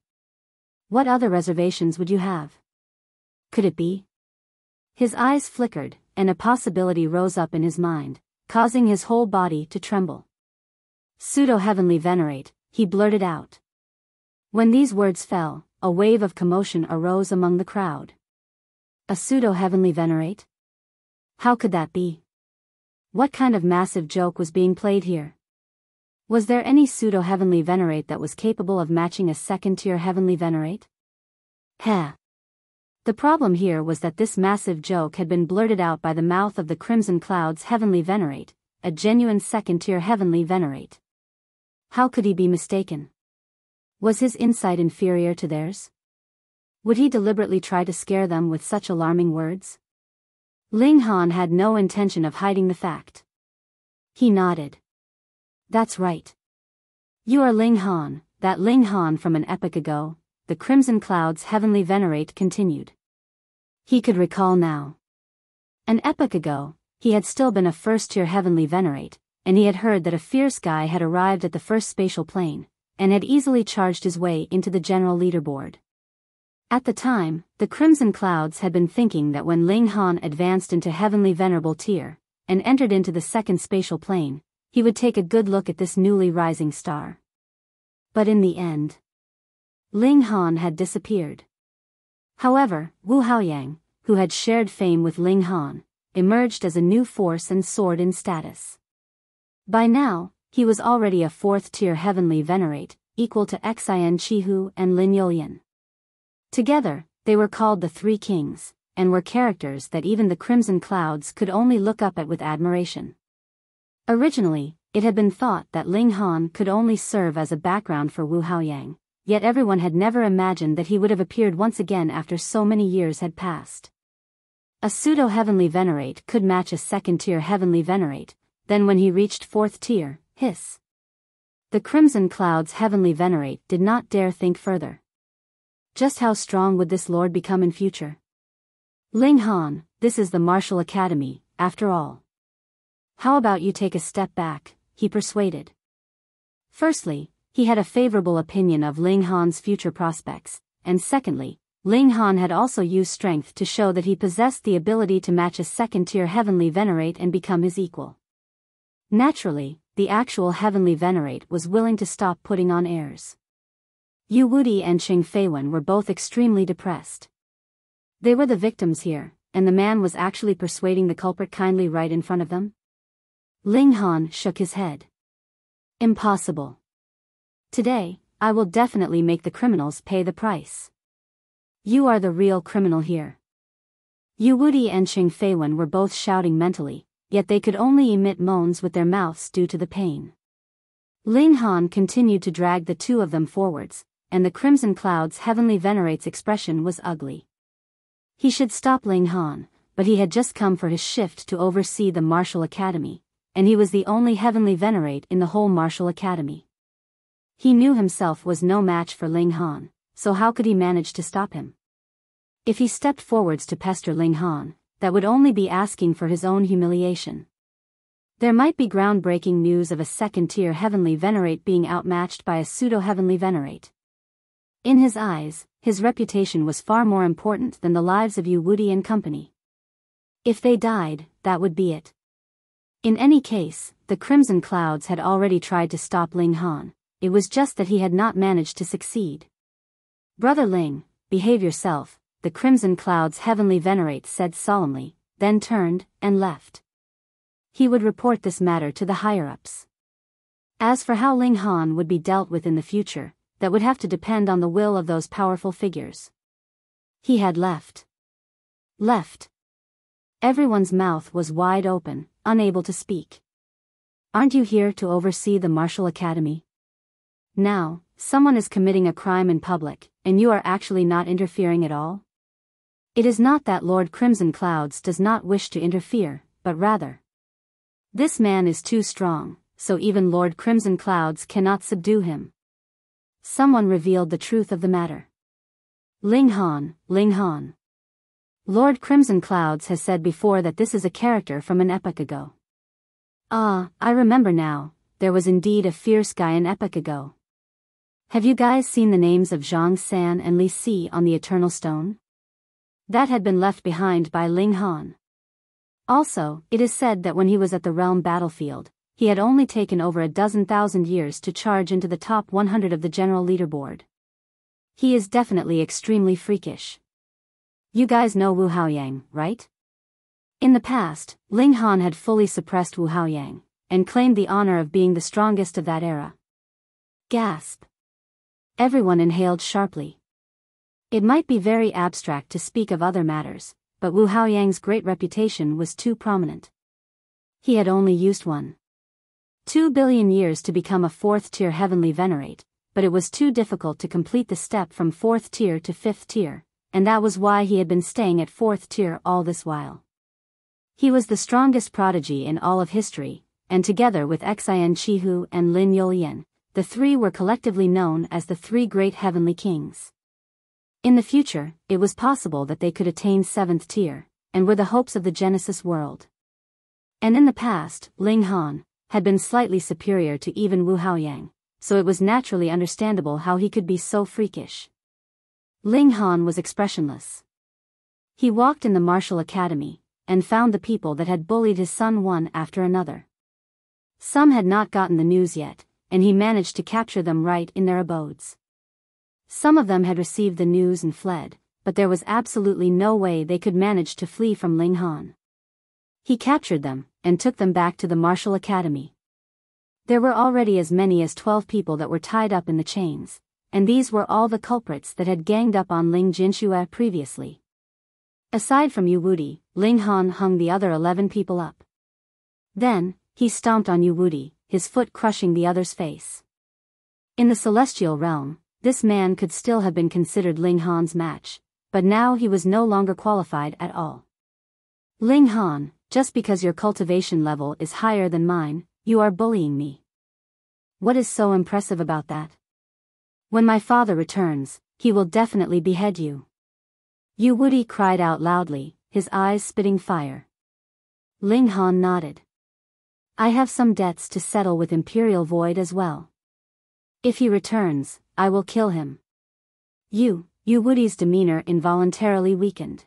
What other reservations would you have? Could it be? His eyes flickered, and a possibility rose up in his mind, causing his whole body to tremble. Pseudo-Heavenly Venerate, he blurted out. When these words fell, a wave of commotion arose among the crowd. A Pseudo-Heavenly Venerate? How could that be? What kind of massive joke was being played here? Was there any Pseudo-Heavenly Venerate that was capable of matching a second-tier Heavenly Venerate? Heh. The problem here was that this massive joke had been blurted out by the mouth of the Crimson Cloud's Heavenly Venerate, a genuine second-tier Heavenly Venerate. How could he be mistaken? Was his insight inferior to theirs? Would he deliberately try to scare them with such alarming words? Ling Han had no intention of hiding the fact. He nodded. That's right. You are Ling Han, that Ling Han from an epoch ago, the Crimson Cloud's Heavenly Venerate continued. He could recall now. An epoch ago, he had still been a first-tier Heavenly Venerate, and he had heard that a fierce guy had arrived at the first spatial plane, and had easily charged his way into the general leaderboard. At the time, the Crimson Clouds had been thinking that when Ling Han advanced into Heavenly Venerable tier, and entered into the second spatial plane, he would take a good look at this newly rising star. But in the end, Ling Han had disappeared. However, Wu Haoyang, who had shared fame with Ling Han, emerged as a new force and soared in status. By now, he was already a fourth-tier Heavenly Venerate, equal to Xian Chihu and Lin Yulian. Together, they were called the Three Kings, and were characters that even the Crimson Clouds could only look up at with admiration. Originally, it had been thought that Ling Han could only serve as a background for Wu Haoyang, yet everyone had never imagined that he would have appeared once again after so many years had passed. A pseudo-Heavenly Venerate could match a second-tier Heavenly Venerate, then when he reached fourth tier, hiss. The Crimson Cloud's Heavenly Venerate did not dare think further. Just how strong would this lord become in future? Ling Han, this is the Martial Academy, after all. How about you take a step back, he persuaded. Firstly, he had a favorable opinion of Ling Han's future prospects, and secondly, Ling Han had also used strength to show that he possessed the ability to match a second-tier Heavenly Venerate and become his equal. Naturally, the actual Heavenly Venerate was willing to stop putting on airs. Yu Wudi and Qing Feiwen were both extremely depressed. They were the victims here, and the man was actually persuading the culprit kindly right in front of them? Ling Han shook his head. Impossible. Today, I will definitely make the criminals pay the price. You are the real criminal here. Yu Wudi and Qing Feiwen were both shouting mentally, yet they could only emit moans with their mouths due to the pain. Ling Han continued to drag the two of them forwards, and the Crimson Cloud's Heavenly Venerate's expression was ugly. He should stop Ling Han, but he had just come for his shift to oversee the Martial Academy, and he was the only Heavenly Venerate in the whole Martial Academy. He knew himself was no match for Ling Han, so how could he manage to stop him? If he stepped forwards to pester Ling Han, that would only be asking for his own humiliation. There might be groundbreaking news of a second-tier Heavenly Venerate being outmatched by a Pseudo-Heavenly Venerate. In his eyes, his reputation was far more important than the lives of Yu Wudi and company. If they died, that would be it. In any case, the Crimson Clouds had already tried to stop Ling Han, it was just that he had not managed to succeed. Brother Ling, behave yourself, the Crimson Cloud's Heavenly Venerate said solemnly, then turned and left. He would report this matter to the higher-ups. As for how Ling Han would be dealt with in the future, that would have to depend on the will of those powerful figures. He had left. Left. Everyone's mouth was wide open, unable to speak. Aren't you here to oversee the Martial Academy? Now, someone is committing a crime in public, and you are actually not interfering at all? It is not that Lord Crimson Clouds does not wish to interfere, but rather, this man is too strong, so even Lord Crimson Clouds cannot subdue him. Someone revealed the truth of the matter. Ling Han, Ling Han. Lord Crimson Clouds has said before that this is a character from an epoch ago. Ah, I remember now, there was indeed a fierce guy an epoch ago. Have you guys seen the names of Zhang San and Li Si on the Eternal Stone? That had been left behind by Ling Han. Also, it is said that when he was at the realm battlefield, he had only taken over 12,000 years to charge into the top 100 of the general leaderboard. He is definitely extremely freakish. You guys know Wu Haoyang, right? In the past, Ling Han had fully suppressed Wu Haoyang, and claimed the honor of being the strongest of that era. Gasp. Everyone inhaled sharply. It might be very abstract to speak of other matters, but Wu Haoyang's great reputation was too prominent. He had only used 2 billion years to become a 4th-tier Heavenly Venerate, but it was too difficult to complete the step from 4th tier to 5th tier, and that was why he had been staying at 4th tier all this while. He was the strongest prodigy in all of history, and together with Xian Chihu and Lin Yolian, the three were collectively known as the three great heavenly kings. In the future, it was possible that they could attain 7th tier, and were the hopes of the Genesis world. And in the past, Ling Han had been slightly superior to even Wu Haoyang, so it was naturally understandable how he could be so freakish. Ling Han was expressionless. He walked in the Martial Academy, and found the people that had bullied his son one after another. Some had not gotten the news yet, and he managed to capture them right in their abodes. Some of them had received the news and fled, but there was absolutely no way they could manage to flee from Ling Han. He captured them, and took them back to the Martial Academy. There were already as many as 12 people that were tied up in the chains, and these were all the culprits that had ganged up on Ling Jinxue previously. Aside from Yu Wudi, Ling Han hung the other 11 people up. Then, he stomped on Yu Wudi, his foot crushing the other's face. In the celestial realm, this man could still have been considered Ling Han's match, but now he was no longer qualified at all. Ling Han, just because your cultivation level is higher than mine, you are bullying me. What is so impressive about that? When my father returns, he will definitely behead you. Yu Wuti cried out loudly, his eyes spitting fire. Ling Han nodded. I have some debts to settle with Imperial Void as well. If he returns, I will kill him. Yu Wuti's demeanor involuntarily weakened.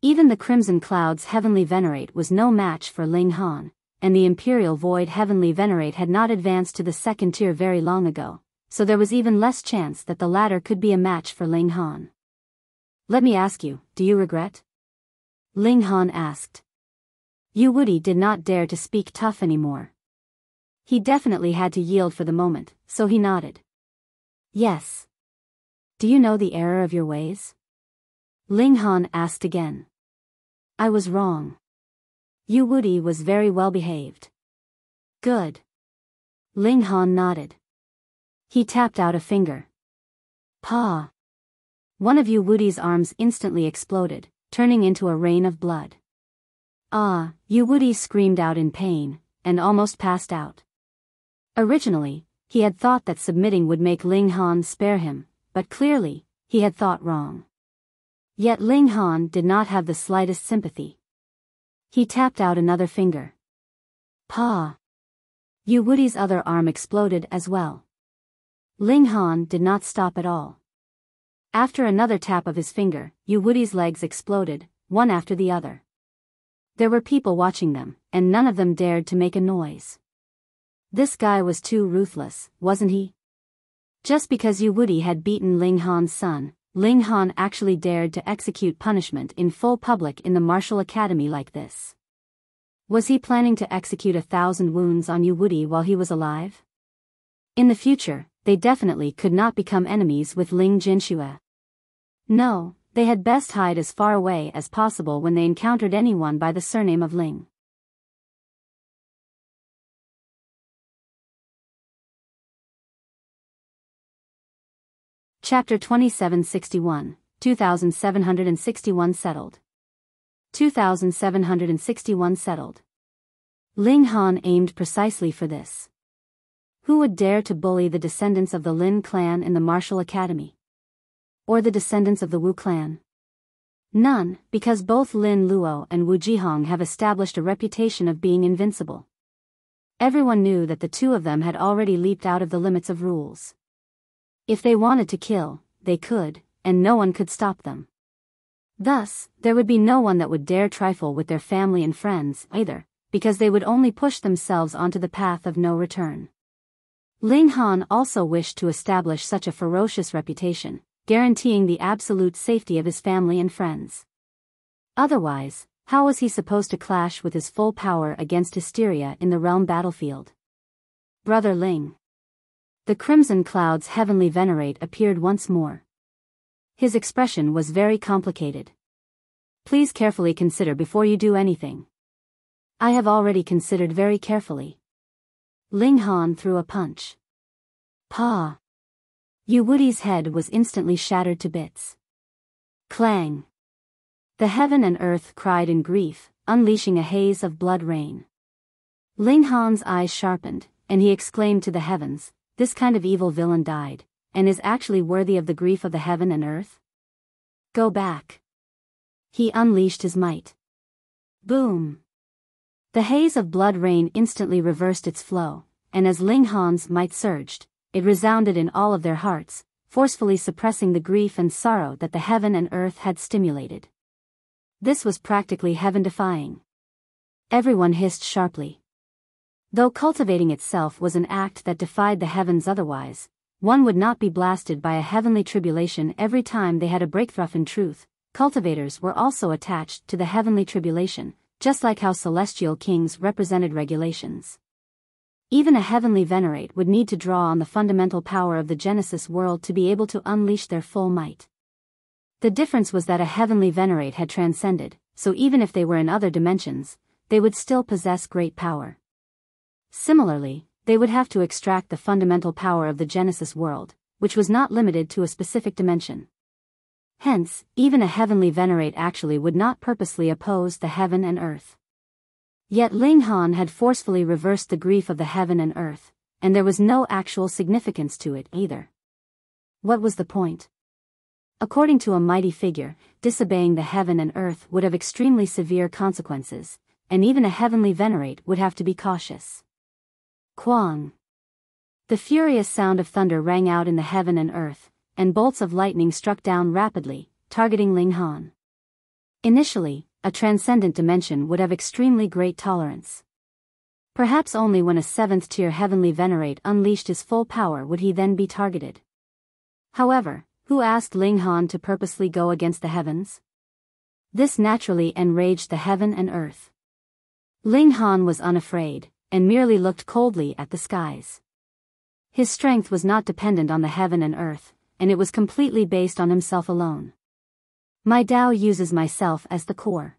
Even the Crimson Cloud's Heavenly Venerate was no match for Ling Han, and the Imperial Void Heavenly Venerate had not advanced to the second tier very long ago, so there was even less chance that the latter could be a match for Ling Han. Let me ask you, do you regret? Ling Han asked. Yu Wuti did not dare to speak tough anymore. He definitely had to yield for the moment, so he nodded. Yes. Do you know the error of your ways? Ling Han asked again. I was wrong. Yu Wuti was very well behaved. Good. Ling Han nodded. He tapped out a finger. Pa. One of Yu Wuti's arms instantly exploded, turning into a rain of blood. Ah, Yu Wuti screamed out in pain, and almost passed out. Originally, he had thought that submitting would make Ling Han spare him, but clearly, he had thought wrong. Yet Ling Han did not have the slightest sympathy. He tapped out another finger. Pa. Yu Wuti's other arm exploded as well. Ling Han did not stop at all. After another tap of his finger, Yu Wuti's legs exploded, one after the other. There were people watching them, and none of them dared to make a noise. This guy was too ruthless, wasn't he? Just because Yu Wuti had beaten Ling Han's son, Ling Han actually dared to execute punishment in full public in the martial academy like this. Was he planning to execute 1,000 wounds on Yu Wuti while he was alive? In the future, they definitely could not become enemies with Ling Jinxue. No, they had best hide as far away as possible when they encountered anyone by the surname of Ling. Chapter 2761, 2761 settled. 2761 settled. Ling Han aimed precisely for this. Who would dare to bully the descendants of the Lin clan in the martial academy? Or the descendants of the Wu clan? None, because both Lin Luo and Wu Jihong have established a reputation of being invincible. Everyone knew that the two of them had already leaped out of the limits of rules. If they wanted to kill, they could, and no one could stop them. Thus, there would be no one that would dare trifle with their family and friends, either, because they would only push themselves onto the path of no return. Ling Han also wished to establish such a ferocious reputation, guaranteeing the absolute safety of his family and friends. Otherwise, how was he supposed to clash with his full power against Hysteria in the realm battlefield? Brother Ling. The Crimson Cloud's Heavenly Venerate appeared once more. His expression was very complicated. Please carefully consider before you do anything. I have already considered very carefully. Ling Han threw a punch. Pa. Yu Wuti's head was instantly shattered to bits. Clang. The heaven and earth cried in grief, unleashing a haze of blood rain. Ling Han's eyes sharpened, and he exclaimed to the heavens, "This kind of evil villain died, and is actually worthy of the grief of the heaven and earth? Go back." He unleashed his might. Boom! The haze of blood rain instantly reversed its flow, and as Ling Han's might surged, it resounded in all of their hearts, forcefully suppressing the grief and sorrow that the heaven and earth had stimulated. This was practically heaven-defying. Everyone hissed sharply. Though cultivating itself was an act that defied the heavens otherwise, one would not be blasted by a heavenly tribulation every time they had a breakthrough in truth. Cultivators were also attached to the heavenly tribulation, just like how celestial kings represented regulations. Even a heavenly venerate would need to draw on the fundamental power of the Genesis world to be able to unleash their full might. The difference was that a heavenly venerate had transcended, so even if they were in other dimensions, they would still possess great power. Similarly, they would have to extract the fundamental power of the Genesis world, which was not limited to a specific dimension. Hence, even a heavenly venerate actually would not purposely oppose the heaven and earth. Yet Ling Han had forcefully reversed the grief of the heaven and earth, and there was no actual significance to it either. What was the point? According to a mighty figure, disobeying the heaven and earth would have extremely severe consequences, and even a heavenly venerate would have to be cautious. Kwang! The furious sound of thunder rang out in the heaven and earth, and bolts of lightning struck down rapidly, targeting Ling Han. Initially, a transcendent dimension would have extremely great tolerance. Perhaps only when a 7th-tier heavenly venerate unleashed his full power would he then be targeted. However, who asked Ling Han to purposely go against the heavens? This naturally enraged the heaven and earth. Ling Han was unafraid, and merely looked coldly at the skies. His strength was not dependent on the heaven and earth, and it was completely based on himself alone. My Tao uses myself as the core.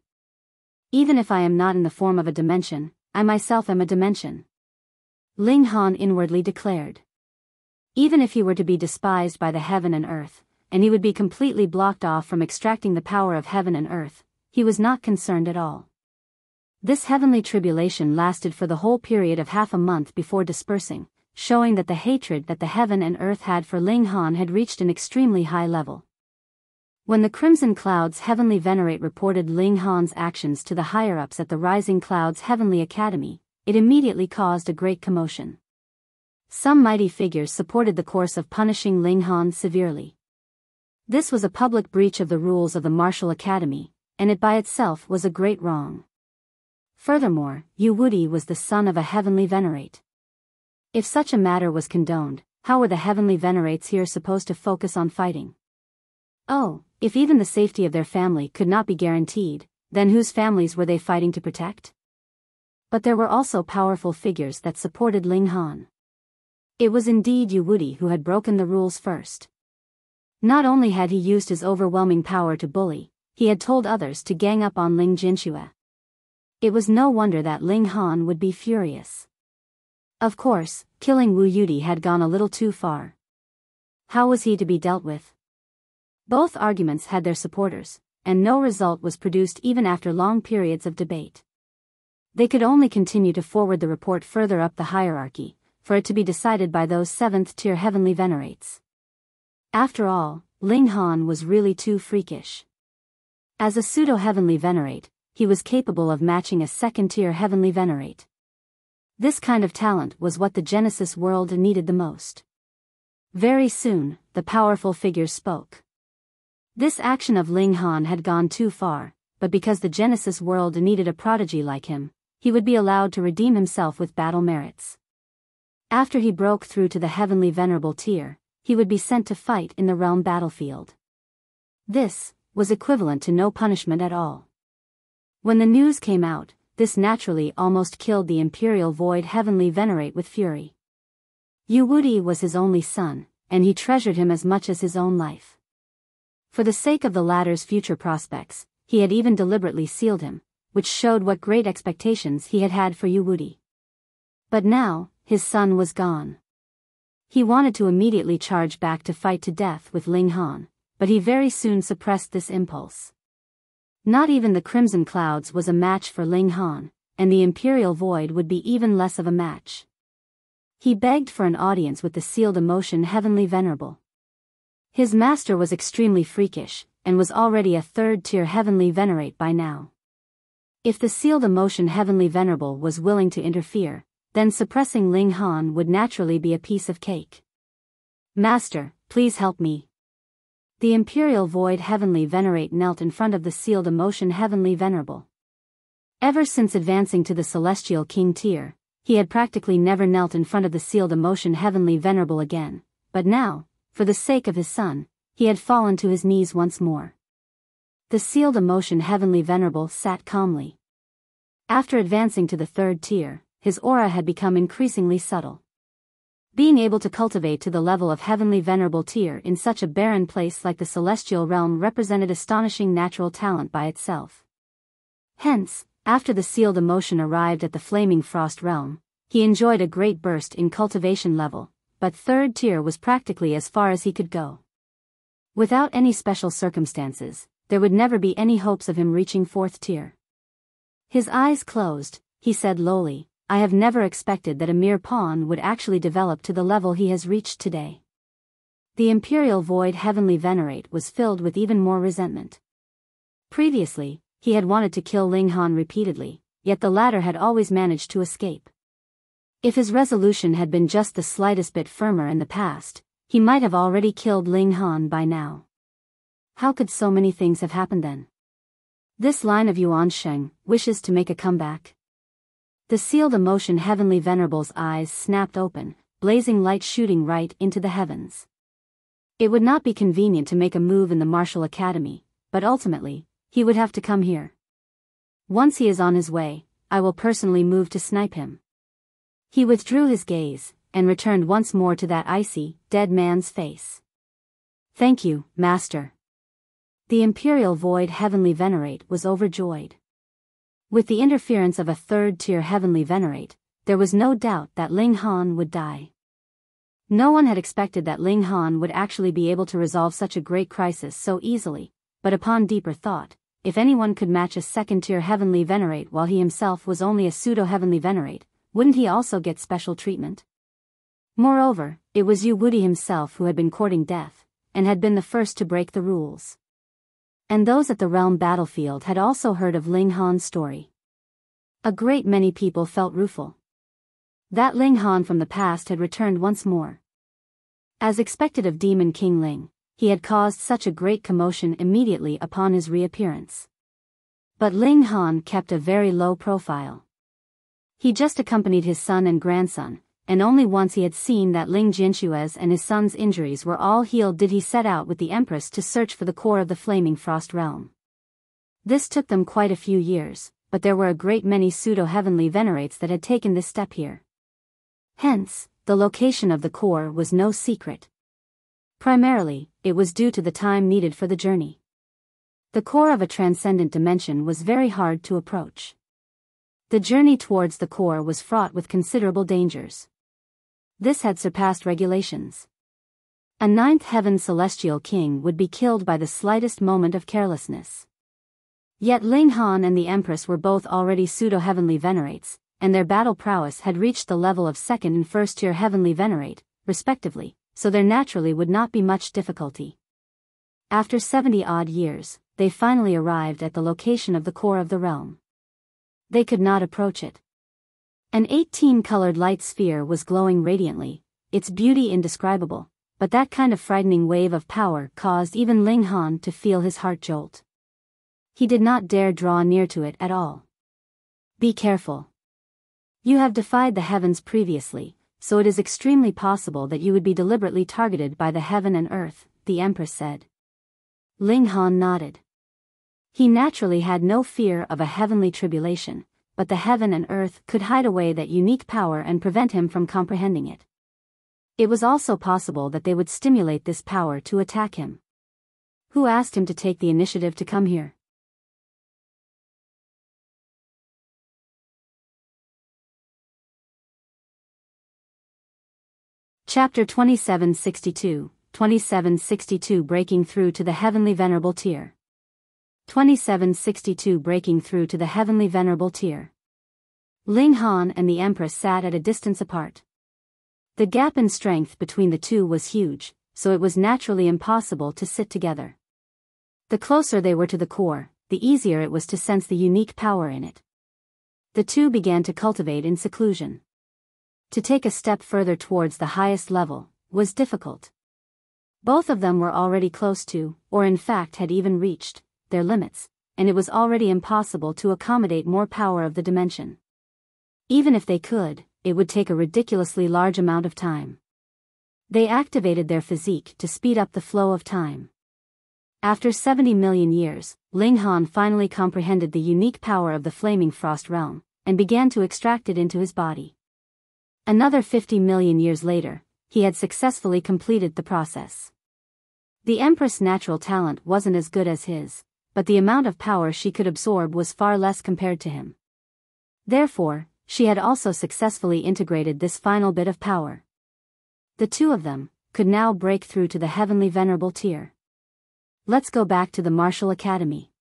Even if I am not in the form of a dimension, I myself am a dimension. Ling Han inwardly declared. Even if he were to be despised by the heaven and earth, and he would be completely blocked off from extracting the power of heaven and earth, he was not concerned at all. This heavenly tribulation lasted for the whole period of half a month before dispersing, showing that the hatred that the heaven and earth had for Ling Han had reached an extremely high level. When the Crimson Cloud's Heavenly Venerate reported Ling Han's actions to the higher-ups at the Rising Cloud's Heavenly Academy, it immediately caused a great commotion. Some mighty figures supported the course of punishing Ling Han severely. This was a public breach of the rules of the Martial Academy, and it by itself was a great wrong. Furthermore, Yu Wudi was the son of a Heavenly Venerate. If such a matter was condoned, how were the Heavenly Venerates here supposed to focus on fighting? Oh, if even the safety of their family could not be guaranteed, then whose families were they fighting to protect? But there were also powerful figures that supported Ling Han. It was indeed Yu Wudi who had broken the rules first. Not only had he used his overwhelming power to bully, he had told others to gang up on Ling Jinxue. It was no wonder that Ling Han would be furious. Of course, killing Wu Yudi had gone a little too far. How was he to be dealt with? Both arguments had their supporters, and no result was produced even after long periods of debate. They could only continue to forward the report further up the hierarchy, for it to be decided by those 7th-tier heavenly venerates. After all, Ling Han was really too freakish. As a pseudo-heavenly venerate, he was capable of matching a 2nd-tier heavenly venerate. This kind of talent was what the Genesis world needed the most. Very soon, the powerful figures spoke. This action of Ling Han had gone too far, but because the Genesis world needed a prodigy like him, he would be allowed to redeem himself with battle merits. After he broke through to the Heavenly Venerable tier, he would be sent to fight in the realm battlefield. This was equivalent to no punishment at all. When the news came out, this naturally almost killed the Imperial Void Heavenly Venerate with fury. Yu Wudi was his only son, and he treasured him as much as his own life. For the sake of the latter's future prospects, he had even deliberately sealed him, which showed what great expectations he had had for Yu Wudi. But now, his son was gone. He wanted to immediately charge back to fight to death with Ling Han, but he very soon suppressed this impulse. Not even the Crimson Clouds was a match for Ling Han, and the Imperial Void would be even less of a match. He begged for an audience with the sealed emotion Heavenly Venerable. His master was extremely freakish, and was already a 3rd-tier Heavenly Venerate by now. If the sealed emotion Heavenly Venerable was willing to interfere, then suppressing Ling Han would naturally be a piece of cake. Master, please help me. The Imperial Void Heavenly Venerate knelt in front of the sealed emotion Heavenly Venerable. Ever since advancing to the Celestial King tier, he had practically never knelt in front of the sealed emotion Heavenly Venerable again, but now, for the sake of his son, he had fallen to his knees once more. The sealed emotion Heavenly Venerable sat calmly. After advancing to the 3rd tier, his aura had become increasingly subtle. Being able to cultivate to the level of Heavenly Venerable tier in such a barren place like the Celestial Realm represented astonishing natural talent by itself. Hence, after the sealed emotion arrived at the Flaming Frost Realm, he enjoyed a great burst in cultivation level, but 3rd tier was practically as far as he could go. Without any special circumstances, there would never be any hopes of him reaching 4th tier. His eyes closed, he said lowly, I have never expected that a mere pawn would actually develop to the level he has reached today. The Imperial Void Heavenly Venerate was filled with even more resentment. Previously, he had wanted to kill Ling Han repeatedly, yet the latter had always managed to escape. If his resolution had been just the slightest bit firmer in the past, he might have already killed Ling Han by now. How could so many things have happened then? This line of Yuan Sheng wishes to make a comeback. The sealed emotion Heavenly Venerable's eyes snapped open, blazing light shooting right into the heavens. It would not be convenient to make a move in the martial academy, but ultimately, he would have to come here. Once he is on his way, I will personally move to snipe him. He withdrew his gaze, and returned once more to that icy, dead man's face. Thank you, Master. The Imperial Void Heavenly Venerate was overjoyed. With the interference of a third-tier Heavenly Venerate, there was no doubt that Ling Han would die. No one had expected that Ling Han would actually be able to resolve such a great crisis so easily, but upon deeper thought, if anyone could match a second-tier Heavenly Venerate while he himself was only a Pseudo-Heavenly Venerate, wouldn't he also get special treatment? Moreover, it was Yu Wudi himself who had been courting death, and had been the first to break the rules. And those at the realm battlefield had also heard of Ling Han's story. A great many people felt rueful. That Ling Han from the past had returned once more. As expected of Demon King Ling, he had caused such a great commotion immediately upon his reappearance. But Ling Han kept a very low profile. He just accompanied his son and grandson, and only once he had seen that Ling Jinshue's and his son's injuries were all healed did he set out with the Empress to search for the core of the Flaming Frost Realm. This took them quite a few years, but there were a great many Pseudo-Heavenly Venerates that had taken this step here. Hence, the location of the core was no secret. Primarily, it was due to the time needed for the journey. The core of a transcendent dimension was very hard to approach. The journey towards the core was fraught with considerable dangers. This had surpassed regulations. A ninth heaven celestial king would be killed by the slightest moment of carelessness. Yet Ling Han and the Empress were both already Pseudo-Heavenly Venerates, and their battle prowess had reached the level of second and first-tier Heavenly Venerate, respectively, so there naturally would not be much difficulty. After 70-odd years, they finally arrived at the location of the core of the realm. They could not approach it. An 18-colored light sphere was glowing radiantly, its beauty indescribable, but that kind of frightening wave of power caused even Ling Han to feel his heart jolt. He did not dare draw near to it at all. Be careful. You have defied the heavens previously, so it is extremely possible that you would be deliberately targeted by the heaven and earth, the Empress said. Ling Han nodded. He naturally had no fear of a heavenly tribulation, but the heaven and earth could hide away that unique power and prevent him from comprehending it. It was also possible that they would stimulate this power to attack him. Who asked him to take the initiative to come here? Chapter 2762 Breaking Through to the Heavenly Venerable Tier. 2762 Breaking Through to the Heavenly Venerable Tier. Ling Han and the Empress sat at a distance apart. The gap in strength between the two was huge, so it was naturally impossible to sit together. The closer they were to the core, the easier it was to sense the unique power in it. The two began to cultivate in seclusion. To take a step further towards the highest level was difficult. Both of them were already close to, or in fact had even reached, their limits, and it was already impossible to accommodate more power of the dimension. Even if they could, it would take a ridiculously large amount of time. They activated their physique to speed up the flow of time. After 70 million years, Ling Han finally comprehended the unique power of the Flaming Frost Realm, and began to extract it into his body. Another 50 million years later, he had successfully completed the process. The Empress' natural talent wasn't as good as his, but the amount of power she could absorb was far less compared to him. Therefore, she had also successfully integrated this final bit of power. The two of them could now break through to the Heavenly Venerable Tier. Let's go back to the Martial Academy.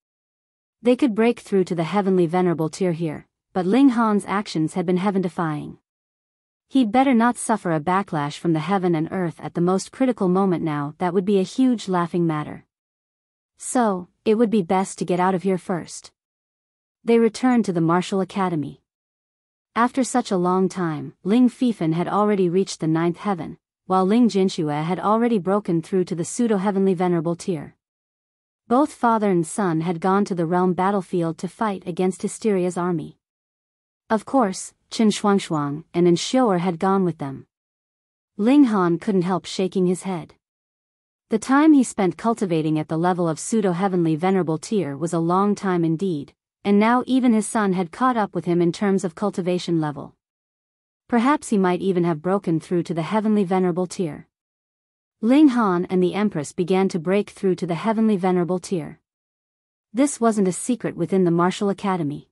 They could break through to the Heavenly Venerable Tier here, but Ling Han's actions had been heaven-defying. He'd better not suffer a backlash from the heaven and earth at the most critical moment now. That would be a huge laughing matter. So, it would be best to get out of here first. They returned to the martial academy. After such a long time, Ling Fifan had already reached the 9th heaven, while Ling Jinxue had already broken through to the Pseudo-Heavenly Venerable tier. Both father and son had gone to the realm battlefield to fight against Hysteria's army. Of course, Chen Shuangshuang and Ensure had gone with them. Ling Han couldn't help shaking his head. The time he spent cultivating at the level of Pseudo-Heavenly Venerable tier was a long time indeed, and now even his son had caught up with him in terms of cultivation level. Perhaps he might even have broken through to the Heavenly Venerable tier. Ling Han and the Empress began to break through to the Heavenly Venerable tier. This wasn't a secret within the Martial Academy.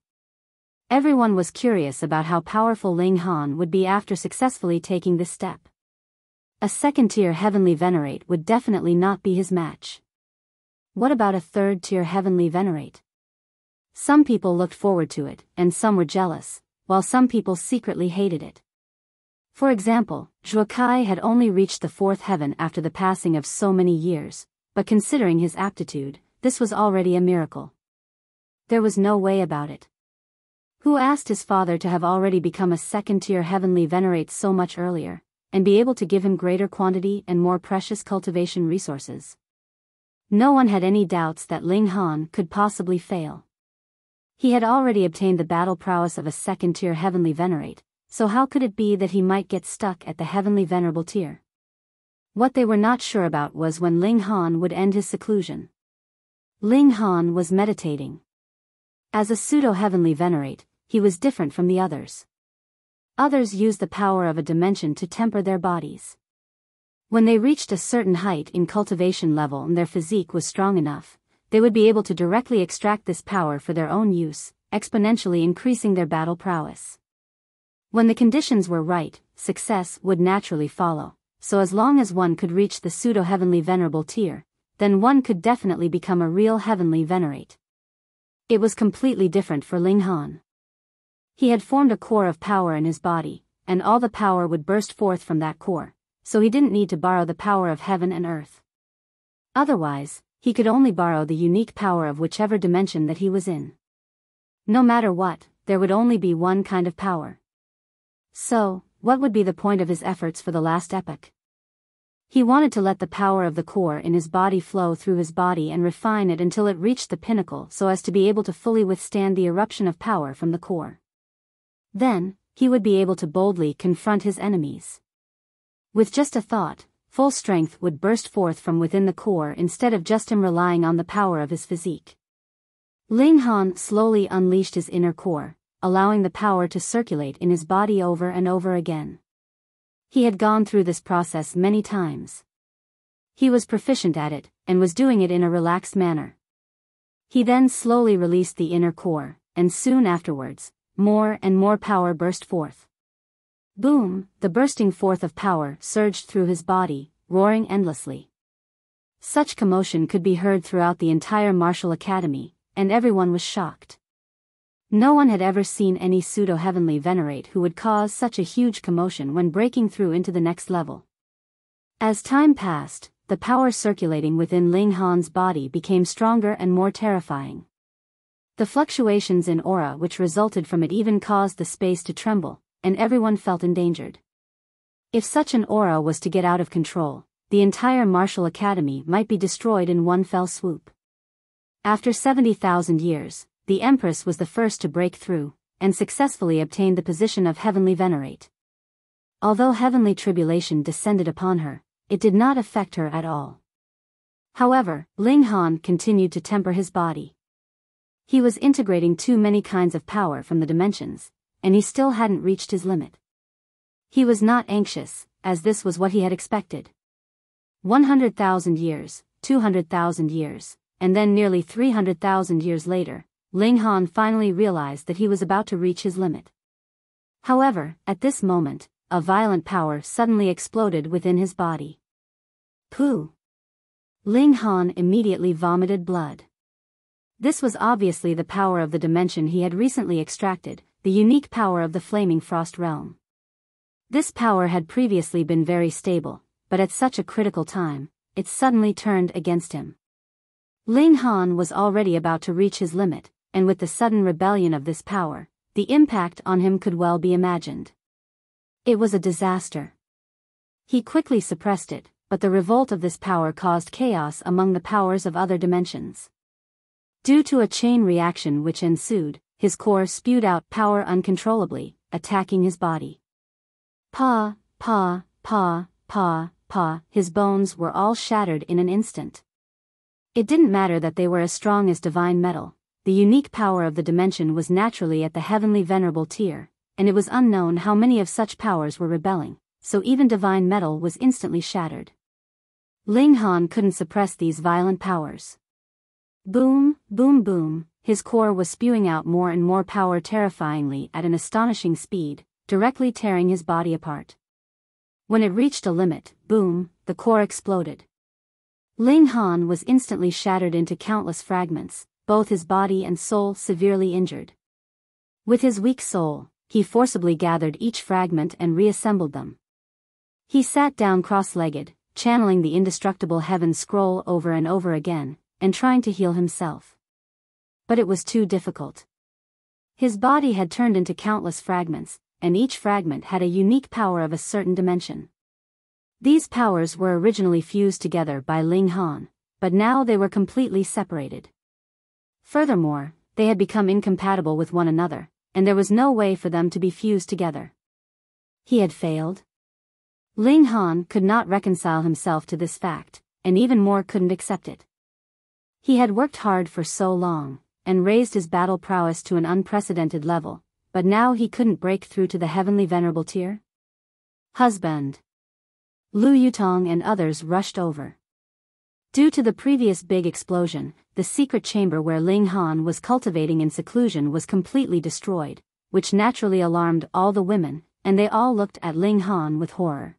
Everyone was curious about how powerful Ling Han would be after successfully taking this step. A second-tier Heavenly Venerate would definitely not be his match. What about a third-tier Heavenly Venerate? Some people looked forward to it, and some were jealous, while some people secretly hated it. For example, Zhuo Kai had only reached the 4th heaven after the passing of so many years, but considering his aptitude, this was already a miracle. There was no way about it. Who asked his father to have already become a second-tier Heavenly Venerate so much earlier, and be able to give him greater quantity and more precious cultivation resources? No one had any doubts that Ling Han could possibly fail. He had already obtained the battle prowess of a second-tier Heavenly Venerate, so how could it be that he might get stuck at the Heavenly Venerable tier? What they were not sure about was when Ling Han would end his seclusion. Ling Han was meditating. As a Pseudo-Heavenly Venerate, he was different from the others. Others used the power of a dimension to temper their bodies. When they reached a certain height in cultivation level and their physique was strong enough, they would be able to directly extract this power for their own use, exponentially increasing their battle prowess. When the conditions were right, success would naturally follow, so as long as one could reach the Pseudo-Heavenly Venerable tier, then one could definitely become a real Heavenly Venerate. It was completely different for Ling Han. He had formed a core of power in his body, and all the power would burst forth from that core, so he didn't need to borrow the power of heaven and earth. Otherwise, he could only borrow the unique power of whichever dimension that he was in. No matter what, there would only be one kind of power. So, what would be the point of his efforts for the last epoch? He wanted to let the power of the core in his body flow through his body and refine it until it reached the pinnacle so as to be able to fully withstand the eruption of power from the core. Then, he would be able to boldly confront his enemies. With just a thought, full strength would burst forth from within the core instead of just him relying on the power of his physique. Ling Han slowly unleashed his inner core, allowing the power to circulate in his body over and over again. He had gone through this process many times. He was proficient at it, and was doing it in a relaxed manner. He then slowly released the inner core, and soon afterwards, more and more power burst forth. Boom, the bursting forth of power surged through his body, roaring endlessly. Such commotion could be heard throughout the entire martial academy, and everyone was shocked. No one had ever seen any Pseudo-Heavenly Venerate who would cause such a huge commotion when breaking through into the next level. As time passed, the power circulating within Ling Han's body became stronger and more terrifying. The fluctuations in aura which resulted from it even caused the space to tremble, and everyone felt endangered. If such an aura was to get out of control, the entire martial academy might be destroyed in one fell swoop. After 70,000 years, the Empress was the first to break through, and successfully obtained the position of Heavenly Venerate. Although heavenly tribulation descended upon her, it did not affect her at all. However, Ling Han continued to temper his body. He was integrating too many kinds of power from the dimensions, and he still hadn't reached his limit. He was not anxious, as this was what he had expected. 100,000 years, 200,000 years, and then nearly 300,000 years later, Ling Han finally realized that he was about to reach his limit. However, at this moment, a violent power suddenly exploded within his body. Pooh! Ling Han immediately vomited blood. This was obviously the power of the dimension he had recently extracted, the unique power of the Flaming Frost Realm. This power had previously been very stable, but at such a critical time, it suddenly turned against him. Ling Han was already about to reach his limit, and with the sudden rebellion of this power, the impact on him could well be imagined. It was a disaster. He quickly suppressed it, but the revolt of this power caused chaos among the powers of other dimensions. Due to a chain reaction which ensued, his core spewed out power uncontrollably, attacking his body. Pa, pa, pa, pa, pa, his bones were all shattered in an instant. It didn't matter that they were as strong as divine metal, the unique power of the dimension was naturally at the Heavenly Venerable tier, and it was unknown how many of such powers were rebelling, so even divine metal was instantly shattered. Ling Han couldn't suppress these violent powers. Boom, boom, boom, his core was spewing out more and more power terrifyingly at an astonishing speed, directly tearing his body apart. When it reached a limit, boom, the core exploded. Ling Han was instantly shattered into countless fragments, both his body and soul severely injured. With his weak soul, he forcibly gathered each fragment and reassembled them. He sat down cross-legged, channeling the indestructible heaven scroll over and over again, and trying to heal himself. But it was too difficult. His body had turned into countless fragments, and each fragment had a unique power of a certain dimension. These powers were originally fused together by Ling Han, but now they were completely separated. Furthermore, they had become incompatible with one another, and there was no way for them to be fused together. He had failed. Ling Han could not reconcile himself to this fact, and even more couldn't accept it. He had worked hard for so long, and raised his battle prowess to an unprecedented level, but now he couldn't break through to the Heavenly Venerable tier? Husband. Lu Yutong and others rushed over. Due to the previous big explosion, the secret chamber where Ling Han was cultivating in seclusion was completely destroyed, which naturally alarmed all the women, and they all looked at Ling Han with horror.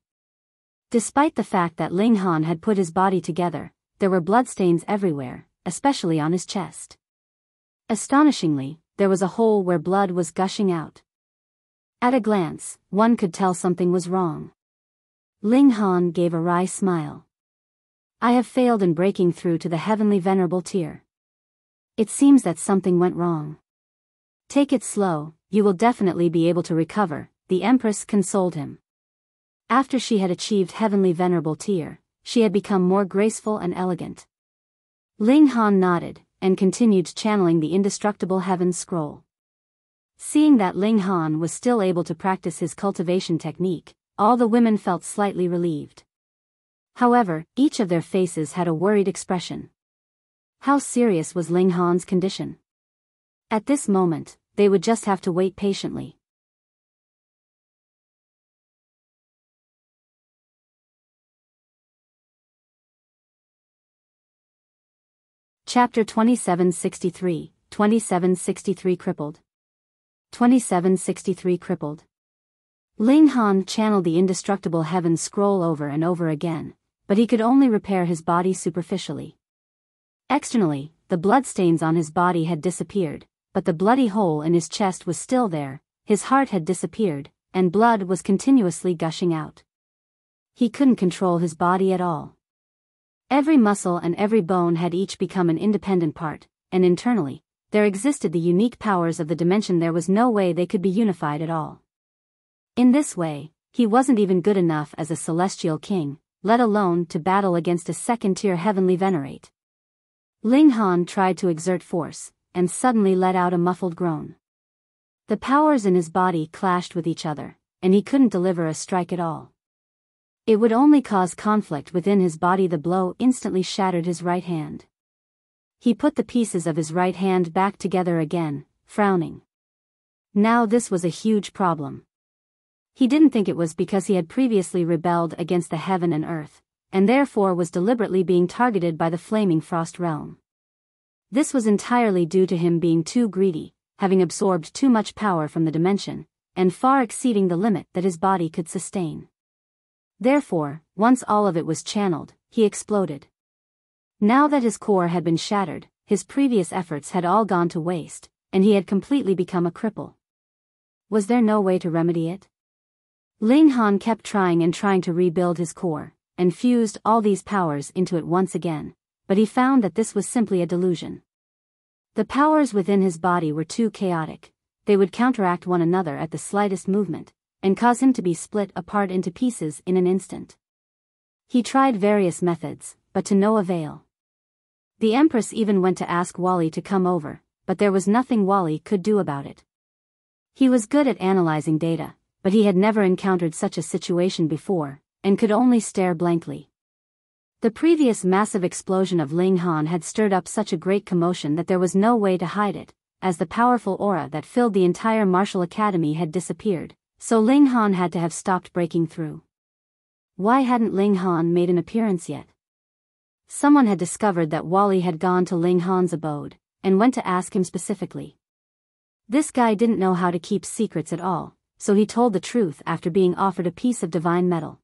Despite the fact that Ling Han had put his body together, there were bloodstains everywhere, especially on his chest. Astonishingly, there was a hole where blood was gushing out. At a glance, one could tell something was wrong. Ling Han gave a wry smile. I have failed in breaking through to the Heavenly Venerable tier. It seems that something went wrong. Take it slow, you will definitely be able to recover, the Empress consoled him. After she had achieved Heavenly Venerable tier, she had become more graceful and elegant. Ling Han nodded, and continued channeling the indestructible heaven scroll. Seeing that Ling Han was still able to practice his cultivation technique, all the women felt slightly relieved. However, each of their faces had a worried expression. How serious was Ling Han's condition? At this moment, they would just have to wait patiently. Chapter 2763, 2763 Crippled. 2763 Crippled. Ling Han channeled the indestructible heaven scroll over and over again, but he could only repair his body superficially. Externally, the bloodstains on his body had disappeared, but the bloody hole in his chest was still there, his heart had disappeared, and blood was continuously gushing out. He couldn't control his body at all. Every muscle and every bone had each become an independent part, and internally, there existed the unique powers of the dimension. There was no way they could be unified at all. In this way, he wasn't even good enough as a celestial king, let alone to battle against a second-tier Heavenly Venerate. Ling Han tried to exert force, and suddenly let out a muffled groan. The powers in his body clashed with each other, and he couldn't deliver a strike at all. It would only cause conflict within his body. The blow instantly shattered his right hand. He put the pieces of his right hand back together again, frowning. Now this was a huge problem. He didn't think it was because he had previously rebelled against the heaven and earth, and therefore was deliberately being targeted by the Flaming Frost Realm. This was entirely due to him being too greedy, having absorbed too much power from the dimension, and far exceeding the limit that his body could sustain. Therefore, once all of it was channeled, he exploded. Now that his core had been shattered, his previous efforts had all gone to waste, and he had completely become a cripple. Was there no way to remedy it? Ling Han kept trying and trying to rebuild his core, and fused all these powers into it once again, but he found that this was simply a delusion. The powers within his body were too chaotic. They would counteract one another at the slightest movement, and cause him to be split apart into pieces in an instant. He tried various methods, but to no avail. The Empress even went to ask Wally to come over, but there was nothing Wally could do about it. He was good at analyzing data, but he had never encountered such a situation before, and could only stare blankly. The previous massive explosion of Ling Han had stirred up such a great commotion that there was no way to hide it, as the powerful aura that filled the entire martial academy had disappeared, so Ling Han had to have stopped breaking through. Why hadn't Ling Han made an appearance yet? Someone had discovered that Wally had gone to Ling Han's abode, and went to ask him specifically. This guy didn't know how to keep secrets at all, so he told the truth after being offered a piece of divine metal.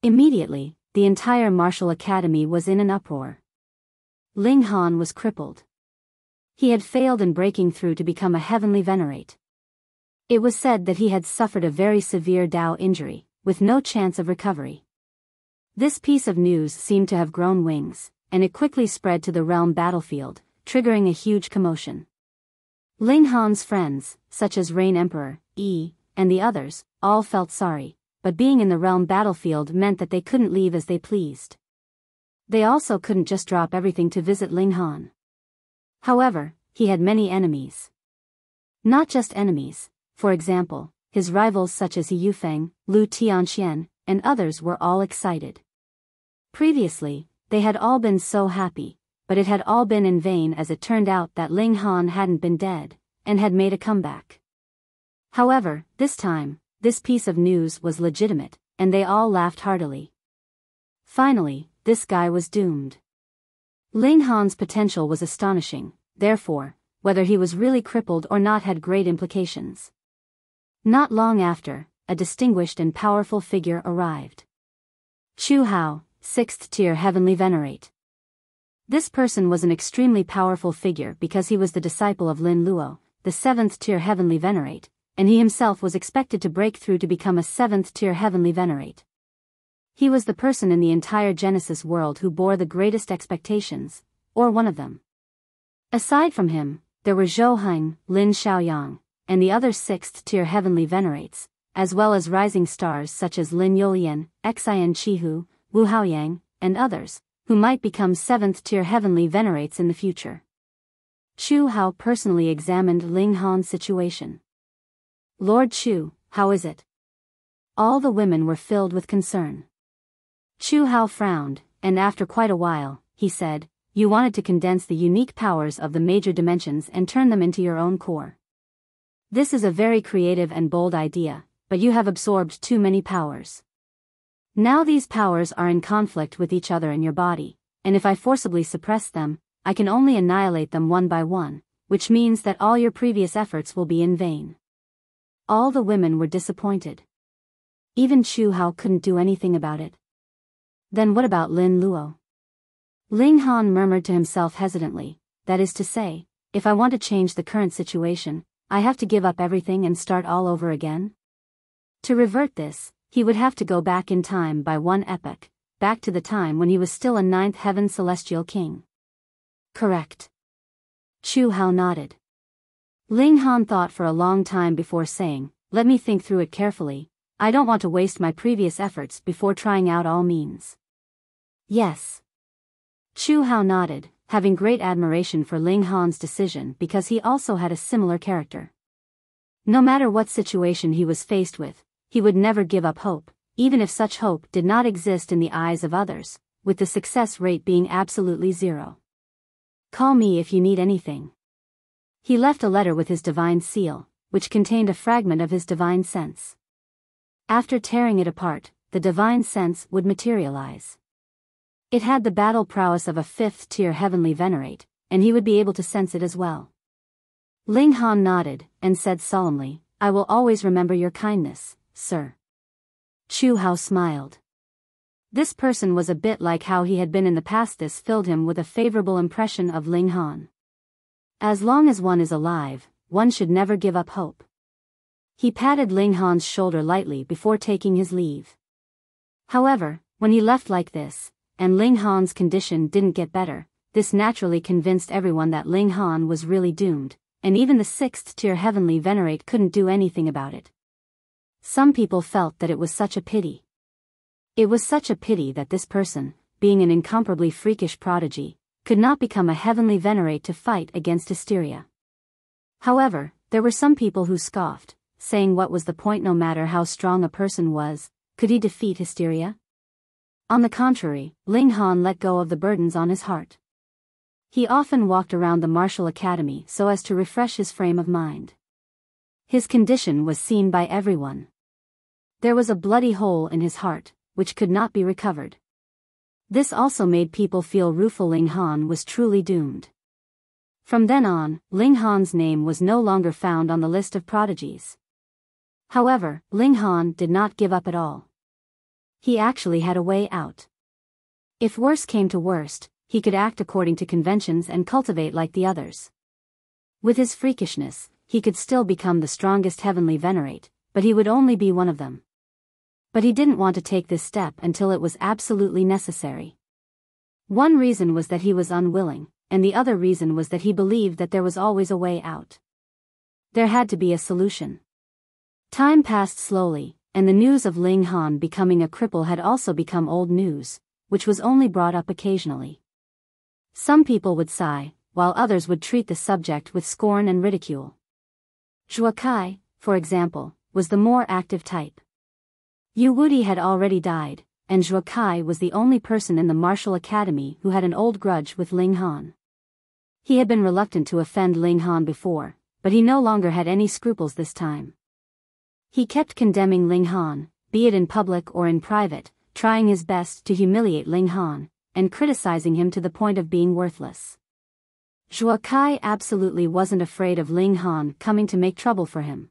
Immediately, the entire martial academy was in an uproar. Ling Han was crippled. He had failed in breaking through to become a Heavenly Venerate. It was said that he had suffered a very severe Dao injury, with no chance of recovery. This piece of news seemed to have grown wings, and it quickly spread to the realm battlefield, triggering a huge commotion. Ling Han's friends, such as Rain Emperor, and the others, all felt sorry, but being in the realm battlefield meant that they couldn't leave as they pleased. They also couldn't just drop everything to visit Ling Han. However, he had many enemies. Not just enemies, for example, his rivals such as He Yufeng, Lu Tianxian, and others were all excited. Previously, they had all been so happy, but it had all been in vain as it turned out that Ling Han hadn't been dead, and had made a comeback. However, this time, this piece of news was legitimate, and they all laughed heartily. Finally, this guy was doomed. Ling Han's potential was astonishing, therefore, whether he was really crippled or not had great implications. Not long after, a distinguished and powerful figure arrived. Chu Hao, 6th tier Heavenly Venerate. This person was an extremely powerful figure because he was the disciple of Lin Luo, the 7th tier Heavenly Venerate, and he himself was expected to break through to become a 7th tier Heavenly Venerate. He was the person in the entire Genesis world who bore the greatest expectations, or one of them. Aside from him, there were Zhou Heng, Lin Xiaoyang, and the other 6th tier Heavenly Venerates, as well as rising stars such as Lin Youlian, Xian Chihu, Wu Haoyang, and others, who might become 7th tier Heavenly Venerates in the future. Chu Hao personally examined Ling Han's situation. Lord Chu, how is it? All the women were filled with concern. Chu Hao frowned, and after quite a while, he said, "You wanted to condense the unique powers of the major dimensions and turn them into your own core. This is a very creative and bold idea, but you have absorbed too many powers. Now these powers are in conflict with each other in your body, and if I forcibly suppress them, I can only annihilate them one by one, which means that all your previous efforts will be in vain." All the women were disappointed. Even Chu Hao couldn't do anything about it. Then what about Lin Luo? Ling Han murmured to himself hesitantly, that is to say, if I want to change the current situation, I have to give up everything and start all over again? To revert this, he would have to go back in time by one epoch, back to the time when he was still a 9th heaven celestial king. Correct. Chu Hao nodded. Ling Han thought for a long time before saying, "Let me think through it carefully. I don't want to waste my previous efforts before trying out all means." Yes. Chu Hao nodded, having great admiration for Ling Han's decision because he also had a similar character. No matter what situation he was faced with, he would never give up hope, even if such hope did not exist in the eyes of others, with the success rate being absolutely zero. "Call me if you need anything." He left a letter with his divine seal, which contained a fragment of his divine sense. After tearing it apart, the divine sense would materialize. It had the battle prowess of a 5th tier Heavenly Venerate, and he would be able to sense it as well. Ling Han nodded, and said solemnly, "I will always remember your kindness, sir." Chu Hao smiled. This person was a bit like how he had been in the past. This filled him with a favorable impression of Ling Han. As long as one is alive, one should never give up hope. He patted Ling Han's shoulder lightly before taking his leave. However, when he left like this, and Ling Han's condition didn't get better, this naturally convinced everyone that Ling Han was really doomed, and even the 6th-tier Heavenly Venerate couldn't do anything about it. Some people felt that it was such a pity. It was such a pity that this person, being an incomparably freakish prodigy, could not become a Heavenly Venerate to fight against hysteria. However, there were some people who scoffed, saying what was the point? No matter how strong a person was, could he defeat hysteria? On the contrary, Ling Han let go of the burdens on his heart. He often walked around the martial academy so as to refresh his frame of mind. His condition was seen by everyone. There was a bloody hole in his heart, which could not be recovered. This also made people feel rueful. Ling Han was truly doomed. From then on, Ling Han's name was no longer found on the list of prodigies. However, Ling Han did not give up at all. He actually had a way out. If worse came to worst, he could act according to conventions and cultivate like the others. With his freakishness, he could still become the strongest Heavenly Venerate, but he would only be one of them. But he didn't want to take this step until it was absolutely necessary. One reason was that he was unwilling, and the other reason was that he believed that there was always a way out. There had to be a solution. Time passed slowly, and the news of Ling Han becoming a cripple had also become old news, which was only brought up occasionally. Some people would sigh, while others would treat the subject with scorn and ridicule. Zhuo Kai, for example, was the more active type. Yu Wudi had already died, and Zhuo Kai was the only person in the martial academy who had an old grudge with Ling Han. He had been reluctant to offend Ling Han before, but he no longer had any scruples this time. He kept condemning Ling Han, be it in public or in private, trying his best to humiliate Ling Han, and criticizing him to the point of being worthless. Zhuo Kai absolutely wasn't afraid of Ling Han coming to make trouble for him.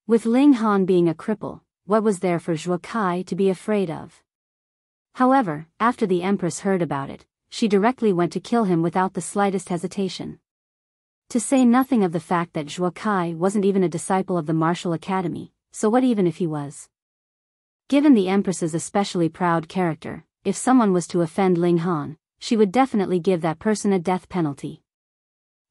With Ling Han being a cripple, what was there for Zhuo Kai to be afraid of? However, after the Empress heard about it, she directly went to kill him without the slightest hesitation. To say nothing of the fact that Zhuo Kai wasn't even a disciple of the martial academy, so what even if he was? Given the Empress's especially proud character, if someone was to offend Ling Han, she would definitely give that person a death penalty.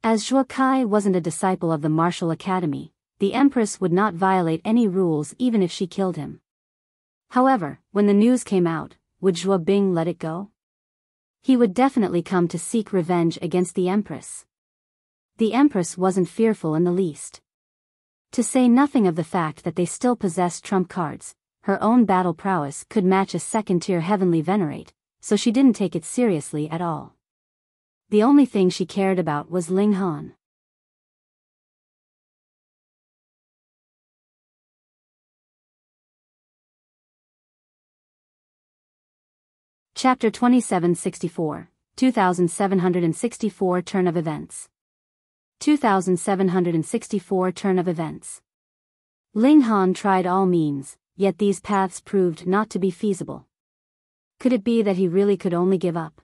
As Zhuo Kai wasn't a disciple of the martial academy, the Empress would not violate any rules even if she killed him. However, when the news came out, would Zhuo Bing let it go? He would definitely come to seek revenge against the Empress. The Empress wasn't fearful in the least. To say nothing of the fact that they still possessed trump cards, her own battle prowess could match a second-tier Heavenly Venerate, so she didn't take it seriously at all. The only thing she cared about was Ling Han. Chapter 2764, 2764 Turn of Events. 2764 Turn of Events. Ling Han tried all means, yet these paths proved not to be feasible. Could it be that he really could only give up?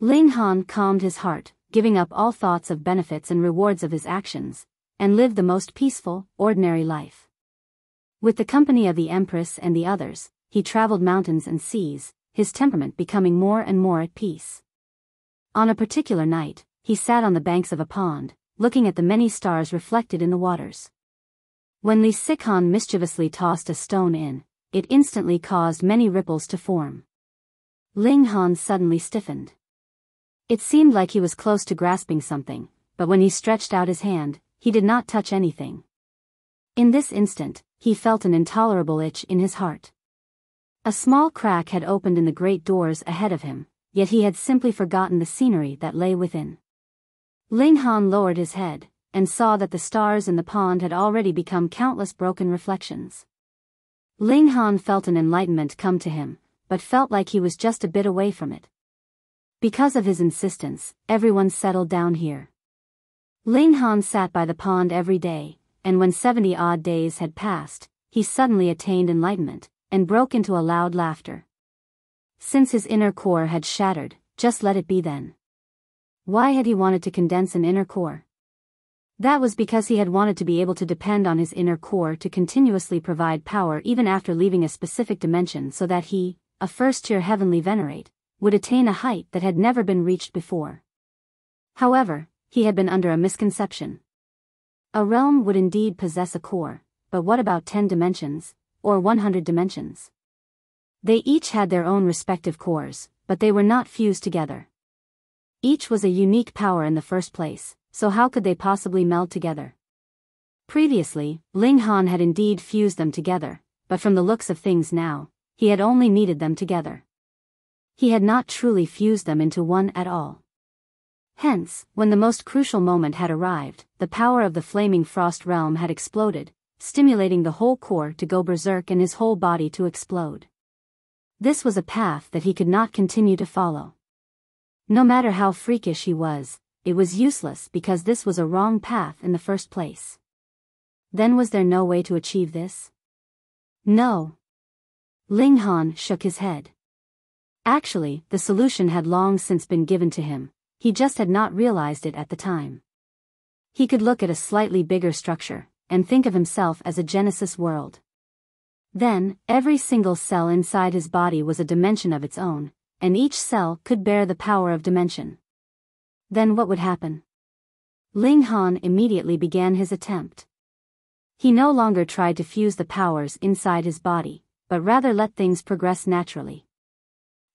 Ling Han calmed his heart, giving up all thoughts of benefits and rewards of his actions, and lived the most peaceful, ordinary life. With the company of the Empress and the others, he traveled mountains and seas, his temperament becoming more and more at peace. On a particular night, he sat on the banks of a pond, looking at the many stars reflected in the waters. When Li Sikhan mischievously tossed a stone in, it instantly caused many ripples to form. Ling Han suddenly stiffened. It seemed like he was close to grasping something, but when he stretched out his hand, he did not touch anything. In this instant, he felt an intolerable itch in his heart. A small crack had opened in the great doors ahead of him, yet he had simply forgotten the scenery that lay within. Ling Han lowered his head, and saw that the stars in the pond had already become countless broken reflections. Ling Han felt an enlightenment come to him, but felt like he was just a bit away from it. Because of his insistence, everyone settled down here. Ling Han sat by the pond every day, and when 70-odd days had passed, he suddenly attained enlightenment, and broke into a loud laughter. Since his inner core had shattered, just let it be then. Why had he wanted to condense an inner core? That was because he had wanted to be able to depend on his inner core to continuously provide power even after leaving a specific dimension, so that he, a first-tier Heavenly Venerate, would attain a height that had never been reached before. However, he had been under a misconception. A realm would indeed possess a core, but what about 10 dimensions, or 100 dimensions? They each had their own respective cores, but they were not fused together. Each was a unique power in the first place, so how could they possibly meld together? Previously, Ling Han had indeed fused them together, but from the looks of things now, he had only needed them together. He had not truly fused them into one at all. Hence, when the most crucial moment had arrived, the power of the flaming frost realm had exploded, stimulating the whole core to go berserk and his whole body to explode. This was a path that he could not continue to follow. No matter how freakish he was, it was useless because this was a wrong path in the first place. Then was there no way to achieve this? No. Ling Han shook his head. Actually, the solution had long since been given to him, he just had not realized it at the time. He could look at a slightly bigger structure, and think of himself as a Genesis world. Then, every single cell inside his body was a dimension of its own, and each cell could bear the power of dimension. Then what would happen? Ling Han immediately began his attempt. He no longer tried to fuse the powers inside his body, but rather let things progress naturally.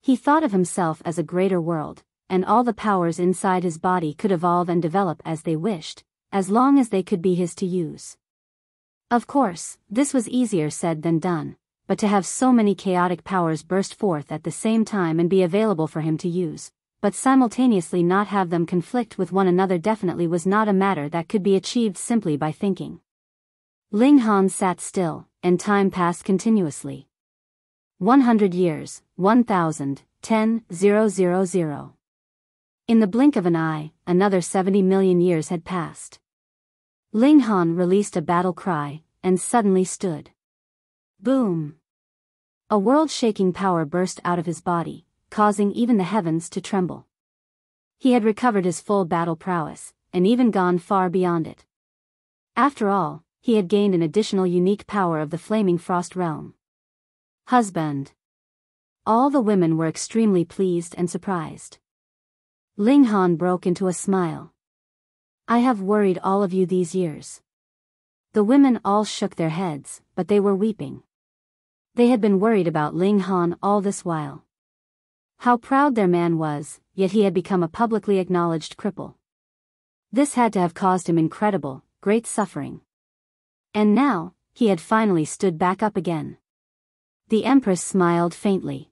He thought of himself as a greater world, and all the powers inside his body could evolve and develop as they wished, as long as they could be his to use. Of course, this was easier said than done, but to have so many chaotic powers burst forth at the same time and be available for him to use, but simultaneously not have them conflict with one another definitely was not a matter that could be achieved simply by thinking. Ling Han sat still, and time passed continuously. 100 years, 1000, 10, 000. In the blink of an eye, another 70 million years had passed. Ling Han released a battle cry, and suddenly stood. Boom! A world-shaking power burst out of his body, causing even the heavens to tremble. He had recovered his full battle prowess, and even gone far beyond it. After all, he had gained an additional unique power of the flaming frost realm. Husband. All the women were extremely pleased and surprised. Ling Han broke into a smile. I have worried all of you these years. The women all shook their heads, but they were weeping. They had been worried about Ling Han all this while. How proud their man was, yet he had become a publicly acknowledged cripple. This had to have caused him incredible, great suffering. And now, he had finally stood back up again. The Empress smiled faintly.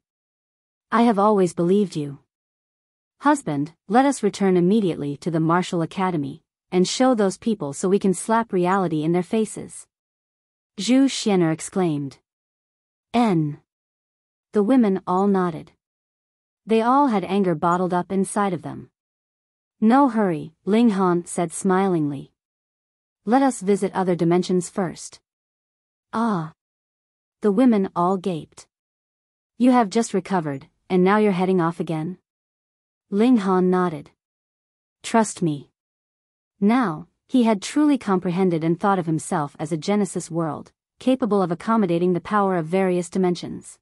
I have always believed you. Husband, let us return immediately to the Martial Academy, and show those people so we can slap reality in their faces. Zhu Xian'er exclaimed. N. The women all nodded. They all had anger bottled up inside of them. No hurry, Ling Han said smilingly. Let us visit other dimensions first. Ah. The women all gaped. You have just recovered, and now you're heading off again? Ling Han nodded. Trust me. Now, he had truly comprehended and thought of himself as a Genesis world, capable of accommodating the power of various dimensions.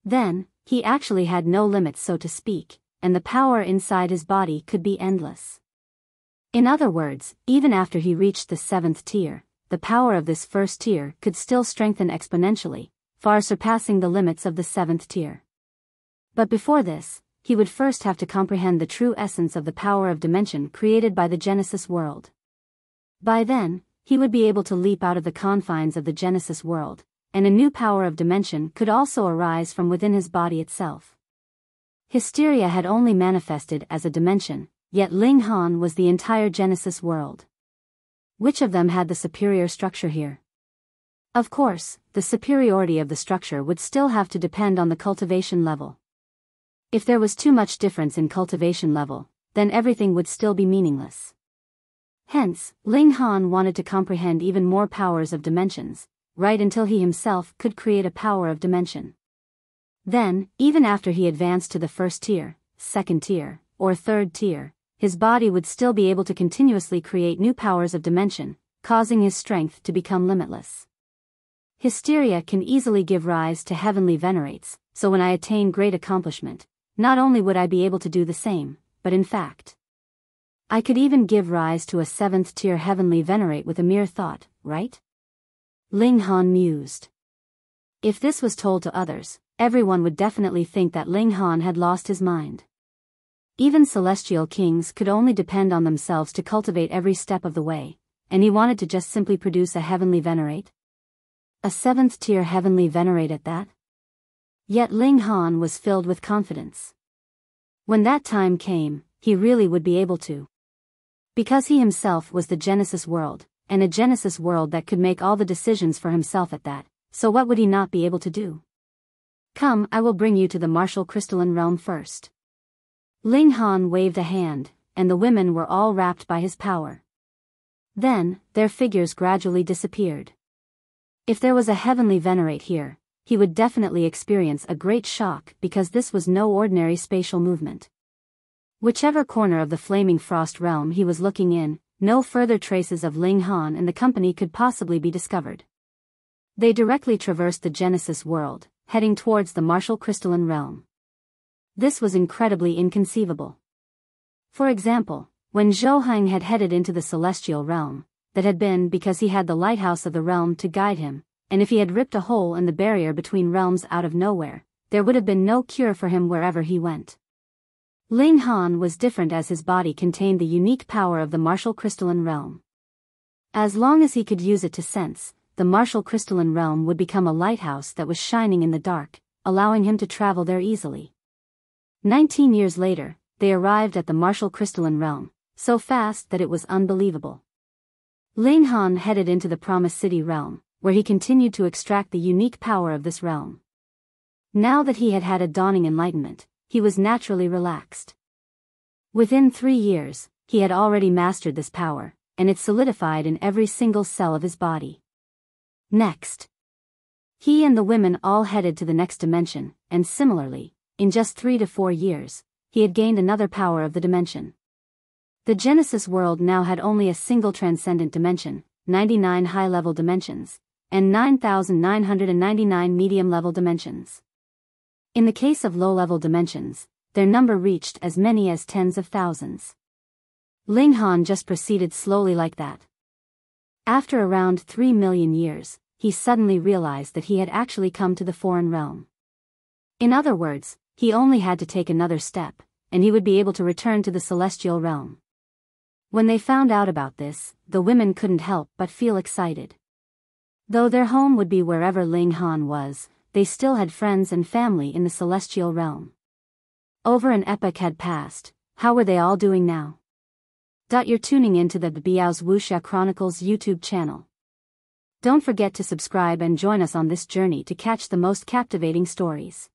Then, he actually had no limits, so to speak, and the power inside his body could be endless. In other words, even after he reached the 7th tier, the power of this first tier could still strengthen exponentially, far surpassing the limits of the 7th tier. But before this, he would first have to comprehend the true essence of the power of dimension created by the Genesis world. By then, he would be able to leap out of the confines of the Genesis world, and a new power of dimension could also arise from within his body itself. Hysteria had only manifested as a dimension, yet Ling Han was the entire Genesis world. Which of them had the superior structure here? Of course, the superiority of the structure would still have to depend on the cultivation level. If there was too much difference in cultivation level, then everything would still be meaningless. Hence, Ling Han wanted to comprehend even more powers of dimensions, right until he himself could create a power of dimension. Then, even after he advanced to the 1st tier, 2nd tier, or 3rd tier, his body would still be able to continuously create new powers of dimension, causing his strength to become limitless. Hysteria can easily give rise to heavenly venerates, so when I attain great accomplishment, not only would I be able to do the same, but in fact, I could even give rise to a 7th-tier heavenly venerate with a mere thought, right? Ling Han mused. If this was told to others, everyone would definitely think that Ling Han had lost his mind. Even celestial kings could only depend on themselves to cultivate every step of the way, and he wanted to just simply produce a heavenly venerate? A 7th-tier heavenly venerate at that? Yet Ling Han was filled with confidence. When that time came, he really would be able to. Because he himself was the Genesis world, and a Genesis world that could make all the decisions for himself at that, so what would he not be able to do? Come, I will bring you to the martial crystalline realm first. Ling Han waved a hand, and the women were all wrapped by his power. Then, their figures gradually disappeared. If there was a heavenly venerate here, he would definitely experience a great shock because this was no ordinary spatial movement. Whichever corner of the flaming frost realm he was looking in, no further traces of Ling Han and the company could possibly be discovered. They directly traversed the Genesis world, heading towards the martial crystalline realm. This was incredibly inconceivable. For example, when Zhou had headed into the celestial realm, that had been because he had the lighthouse of the realm to guide him, and if he had ripped a hole in the barrier between realms out of nowhere, there would have been no cure for him wherever he went. Ling Han was different as his body contained the unique power of the martial crystalline realm. As long as he could use it to sense, the martial crystalline realm would become a lighthouse that was shining in the dark, allowing him to travel there easily. 19 years later, they arrived at the martial crystalline realm, so fast that it was unbelievable. Ling Han headed into the Promised City realm, where he continued to extract the unique power of this realm. Now that he had had a dawning enlightenment, he was naturally relaxed. Within 3 years, he had already mastered this power, and it solidified in every single cell of his body. Next, he and the women all headed to the next dimension, and similarly, in just 3 to 4 years, he had gained another power of the dimension. The Genesis world now had only a single transcendent dimension, 99 high-level dimensions, and 9,999 medium-level dimensions. In the case of low-level dimensions, their number reached as many as tens of thousands. Ling Han just proceeded slowly like that. After around 3 million years, he suddenly realized that he had actually come to the foreign realm. In other words, he only had to take another step, and he would be able to return to the celestial realm. When they found out about this, the women couldn't help but feel excited. Though their home would be wherever Ling Han was, they still had friends and family in the celestial realm. Over an epoch had passed. How were they all doing now? You're tuning into the Biyao's Wuxia Chronicles YouTube channel. Don't forget to subscribe and join us on this journey to catch the most captivating stories.